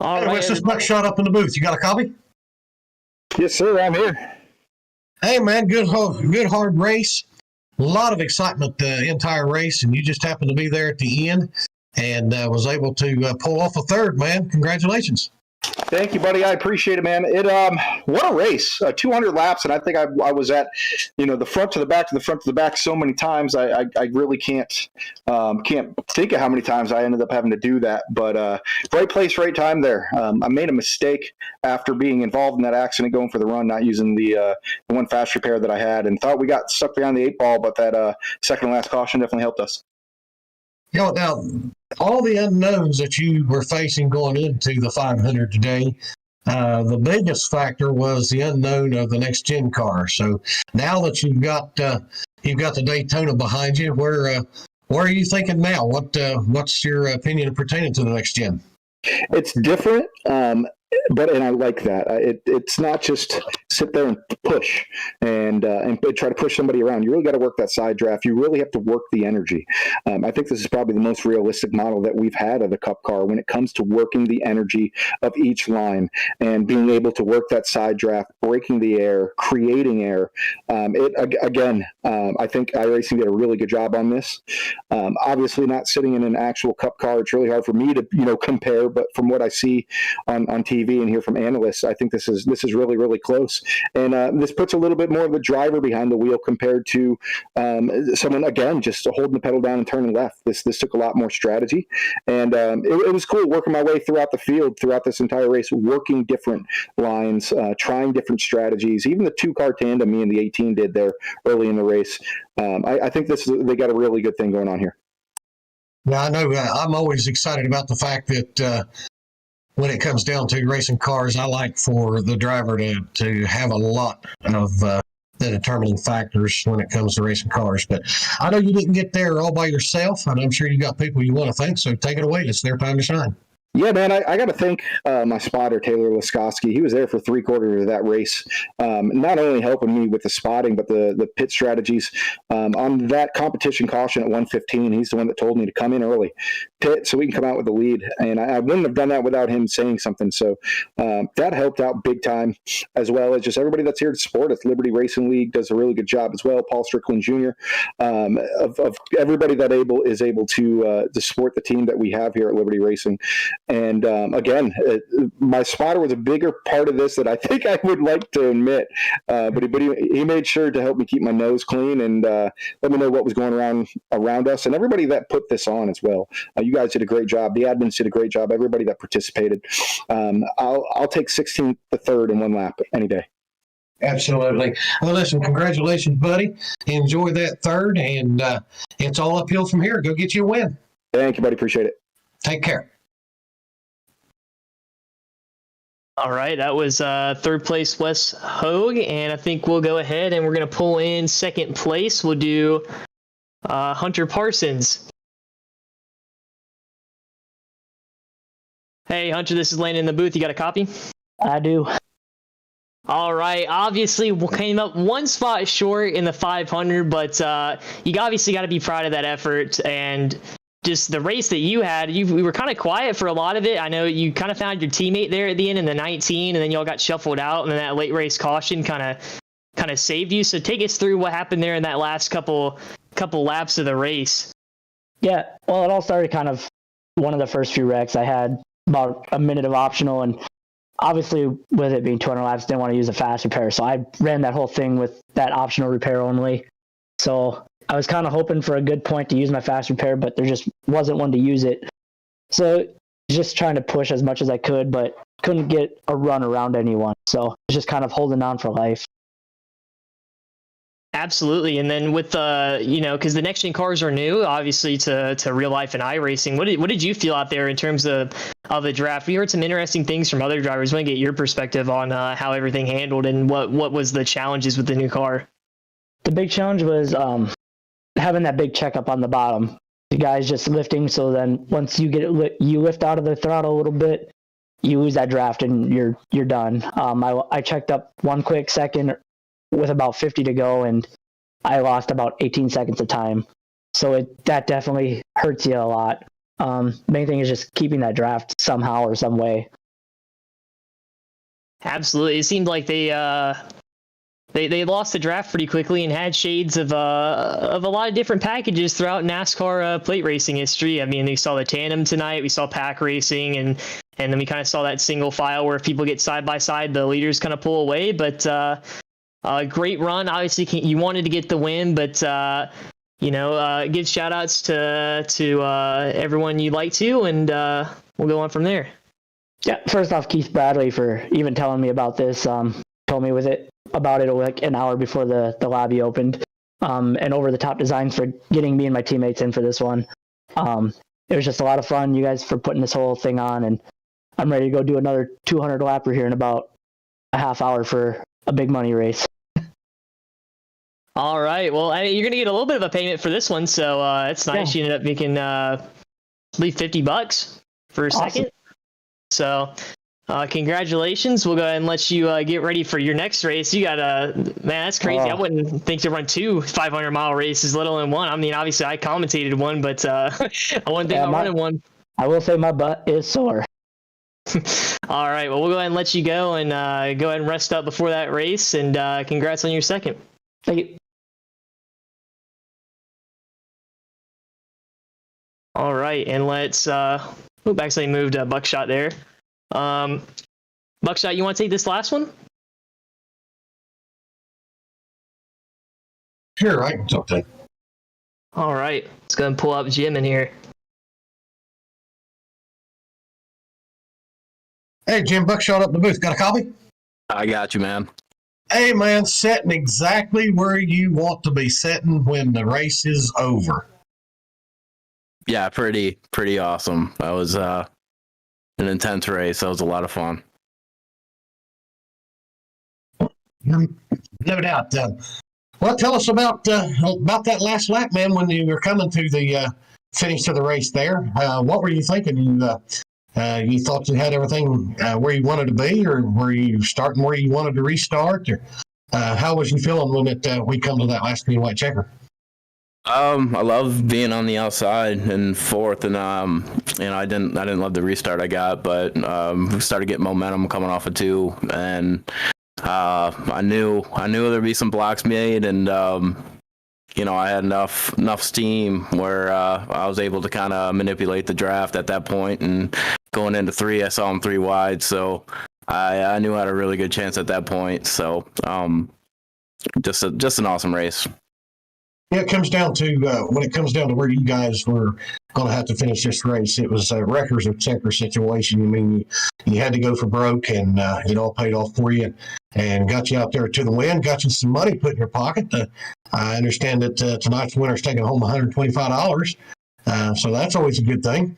All Hey, right, what's this Buckshot up in the booth? You got a copy? Yes, sir. I'm here. Hey, man, good hard race. A lot of excitement the entire race, and you just happened to be there at the end and was able to pull off a third, man. Congratulations. Thank you, buddy. I appreciate it, man. What a race! 200 laps, and I think I was at, the front to the back, to the front to the back so many times. I really can't think of how many times I ended up having to do that. But right place, right time there. I made a mistake after being involved in that accident, going for the run, not using the one fast repair that I had, and thought we got stuck behind the 8 ball. But that second to last caution definitely helped us. Now, all the unknowns that you were facing going into the 500 today, the biggest factor was the unknown of the next gen car. So now that you've got the Daytona behind you, where are you thinking now? What's your opinion pertaining to the next gen? It's different. and I like that. It's not just sit there and push and try to push somebody around. You really got to work that side draft. You really have to work the energy. I think this is probably the most realistic model that we've had of the Cup car when it comes to working the energy of each line and being able to work that side draft, breaking the air, creating air. I think iRacing did a really good job on this. Obviously, not sitting in an actual Cup car, it's really hard for me to compare. But from what I see on TV and hear from analysts, I think this is really, really close. And this puts a little bit more of a driver behind the wheel compared to someone, again, just holding the pedal down and turning left. This took a lot more strategy. And it was cool working my way throughout the field, throughout this entire race, working different lines, trying different strategies. Even the two-car tandem me and the 18 did there early in the race. I think they got a really good thing going on here. Now, I know I'm always excited about the fact that when it comes down to racing cars, I like for the driver to have a lot of the determining factors when it comes to racing cars. But I know you didn't get there all by yourself, and I'm sure you got people you want to thank, so take it away. It's their time to shine. Yeah, man, I got to thank my spotter, Taylor Laskowski. He was there for 3/4 of that race, not only helping me with the spotting, but the pit strategies. On that competition caution at 1:15, he's the one that told me to come in early, pit, so we can come out with the lead. And I wouldn't have done that without him saying something. So that helped out big time, as well as just everybody that's here to support us. Liberty Racing League does a really good job as well. Paul Strickland Jr., of everybody that is able to support the team that we have here at Liberty Racing. And again, my spotter was a bigger part of this than I think I would like to admit. But he made sure to help me keep my nose clean and let me know what was going around us, and everybody that put this on as well. You guys did a great job. The admins did a great job. Everybody that participated. I'll take 16th to 3rd in one lap any day. Absolutely. Well, listen, congratulations, buddy. Enjoy that third, and it's all uphill from here. Go get you a win. Thank you, buddy. Appreciate it. Take care. All right, that was third place Wes Hogue, and I think we'll go ahead and we're going to pull in second place. We'll do Hunter Parsons. Hey, Hunter, this is Landon in the booth. You got a copy? I do. All right, obviously we came up one spot short in the 500, but you obviously got to be proud of that effort and just the race that you had. We were kind of quiet for a lot of it. I know you kind of found your teammate there at the end in the 19, and then y'all got shuffled out, and then that late race caution kind of saved you. So take us through what happened there in that last couple laps of the race. Yeah, well, it all started kind of one of the first few wrecks. I had about a minute of optional, and obviously with it being 200 laps, didn't want to use a fast repair, so I ran that whole thing with that optional repair only. So I was kind of hoping for a good point to use my fast repair, but there just wasn't one to use it. So just trying to push as much as I could, but couldn't get a run around anyone. So just kind of holding on for life. Absolutely. And then with because the next gen cars are new, obviously to real life and iRacing. What did you feel out there in terms of the draft? We heard some interesting things from other drivers. I want to get your perspective on how everything handled and what was the challenges with the new car. The big challenge was having that big checkup on the bottom. The guy's just lifting, so then once you get you lift out of the throttle a little bit, you lose that draft and you're done. I checked up one quick second with about 50 to go, and I lost about 18 seconds of time. So that definitely hurts you a lot. Main thing is just keeping that draft somehow or some way. Absolutely. It seemed like they lost the draft pretty quickly and had shades of a lot of different packages throughout NASCAR plate racing history. I mean, we saw the tandem tonight, we saw pack racing, and then we kind of saw that single file where if people get side by side, the leaders kind of pull away. But great run. Obviously, you wanted to get the win, but give shout outs to everyone you'd like to, and we'll go on from there. Yeah, first off, Keith Bradley for even telling me about this. Told me about it like an hour before the lobby opened, and Over the Top Designs for getting me and my teammates in for this one. It was just a lot of fun. You guys for putting this whole thing on, and I'm ready to go do another 200 lapper here in about a half hour for a big money race. All right. Well, you're going to get a little bit of a payment for this one, so it's nice. Yeah. You ended up making $50 for a second. So Congratulations. We'll go ahead and let you get ready for your next race. You got man, that's crazy. I wouldn't think to run 2 500-mile races, let alone one. I mean, obviously I commentated one, but I wouldn't think I'm running one. I will say my butt is sore. All right. Well, we'll go ahead and let you go and go ahead and rest up before that race. And congrats on your second. Thank you. All right. And let's actually moved Buckshot there. Buckshot, you want to take this last one? Sure, I can talk to you. All right. Let's go and pull up Jim in here. Hey, Jim, Buckshot up in the booth. Got a copy? I got you, man. Hey, man, sitting exactly where you want to be sitting when the race is over. Yeah, pretty awesome. That was an intense race. That was a lot of fun. No doubt. Well, tell us about that last lap, man, when you were coming to the finish of the race there. What were you thinking? You thought you had everything where you wanted to be, or were you starting where you wanted to restart? Or how was you feeling when we come to that last green white checker? I love being on the outside and fourth, and I didn't love the restart I got, but we started getting momentum coming off of 2, and I knew there'd be some blocks made, and I had enough steam where I was able to kind of manipulate the draft at that point, and going into 3, I saw him 3 wide, so I knew I had a really good chance at that point. So just an awesome race. Yeah, it comes down to when it comes down to where you guys were going to have to finish this race. It was a wreckers or checker situation. I mean, you had to go for broke, and it all paid off for you, and got you out there to the win. Got you some money put in your pocket. I understand that tonight's winner's taking home $125, so that's always a good thing.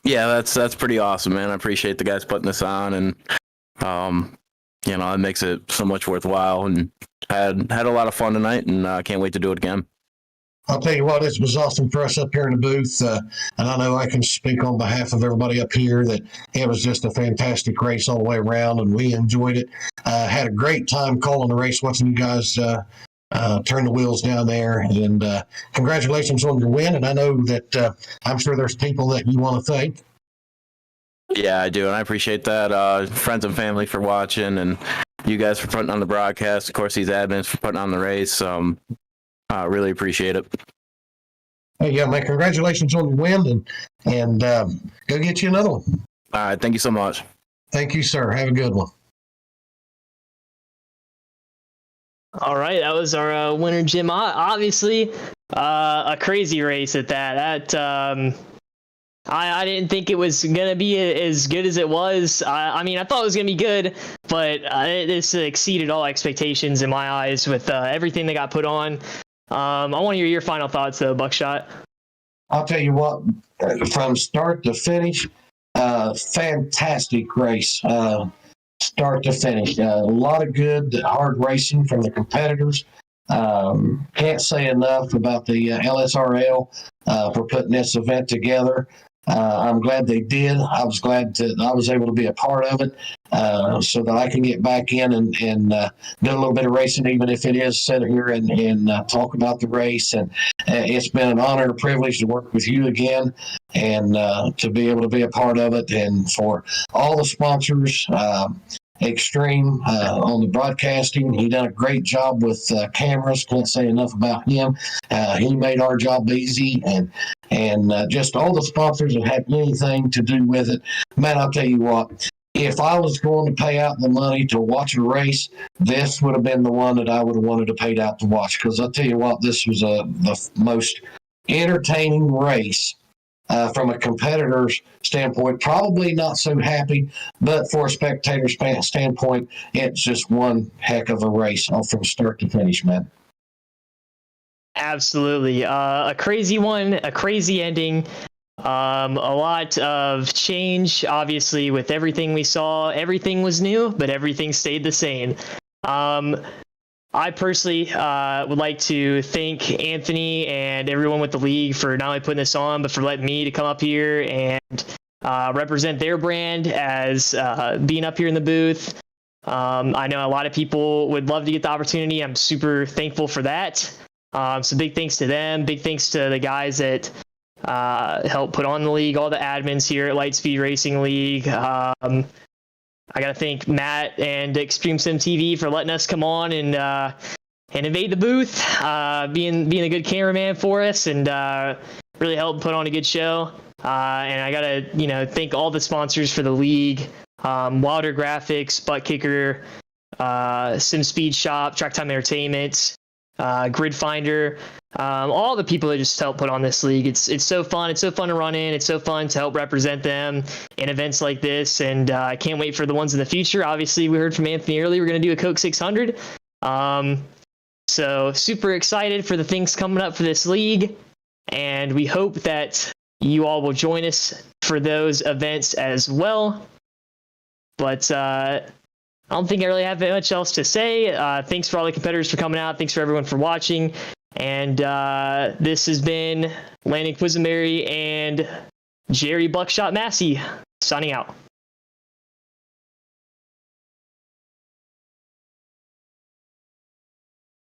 Yeah, that's pretty awesome, man. I appreciate the guys putting this on, and it makes it so much worthwhile. And had a lot of fun tonight, and I can't wait to do it again. I'll tell you what, it was awesome for us up here in the booth, and I know I can speak on behalf of everybody up here that it was just a fantastic race all the way around, and we enjoyed it. Had a great time calling the race, watching you guys turn the wheels down there, and congratulations on your win. And I know that I'm sure there's people that you want to thank. Yeah, I do, and I appreciate that. Friends and family for watching, and you guys for putting on the broadcast. Of course, these admins for putting on the race. I really appreciate it. Hey, yeah, man, congratulations on your win, and go get you another one. All right, thank you so much. Thank you, sir. Have a good one. All right, that was our winner, Jim. Obviously, a crazy race at that. I didn't think it was gonna be as good as it was. I mean, I thought it was gonna be good, but this exceeded all expectations in my eyes with everything that got put on. I want to hear your final thoughts, though, Buckshot. I'll tell you what, from start to finish, fantastic race. Start to finish. A lot of good, hard racing from the competitors. Can't say enough about the LSRL for putting this event together. I'm glad they did. I was glad that I was able to be a part of it so that I can get back in and do a little bit of racing, even if it is sit here and talk about the race. And it's been an honor and a privilege to work with you again and to be able to be a part of it. And for all the sponsors, Extreme on the broadcasting. He done a great job with cameras. Can't say enough about him. He made our job easy, and just all the sponsors that had anything to do with it. Man, I'll tell you what, if I was going to pay out the money to watch a race, this would have been the one that I would have wanted to pay out to watch, because I'll tell you what, this was the most entertaining race. From a competitor's standpoint, probably not so happy, but for a spectator standpoint, it's just one heck of a race from start to finish, man. Absolutely. A crazy one, a crazy ending, a lot of change, obviously, with everything we saw. Everything was new, but everything stayed the same. I personally would like to thank Anthony and everyone with the league for not only putting this on, but for letting me to come up here and represent their brand as being up here in the booth. I know a lot of people would love to get the opportunity. I'm super thankful for that. So big thanks to them. Big thanks to the guys that helped put on the league, all the admins here at Lightspeed Racing League. I got to thank Matt and Extreme Sim TV for letting us come on and invade the booth, being a good cameraman for us, and really helped put on a good show. And I got to, thank all the sponsors for the league, Wilder Graphix, ButtKicker, Sim Speed Shop, Track Time Entertainment, GridFinder, all the people that just help put on this league. It's so fun. It's so fun to run in. It's so fun to help represent them in events like this. And I can't wait for the ones in the future. Obviously, we heard from Anthony earlier. We're going to do a Coke 600. So super excited for the things coming up for this league. And we hope that you all will join us for those events as well. But I don't think I really have much else to say. Thanks for all the competitors for coming out. Thanks for everyone for watching. And this has been Landon Quisenberry and Jerry Buckshot Massey signing out.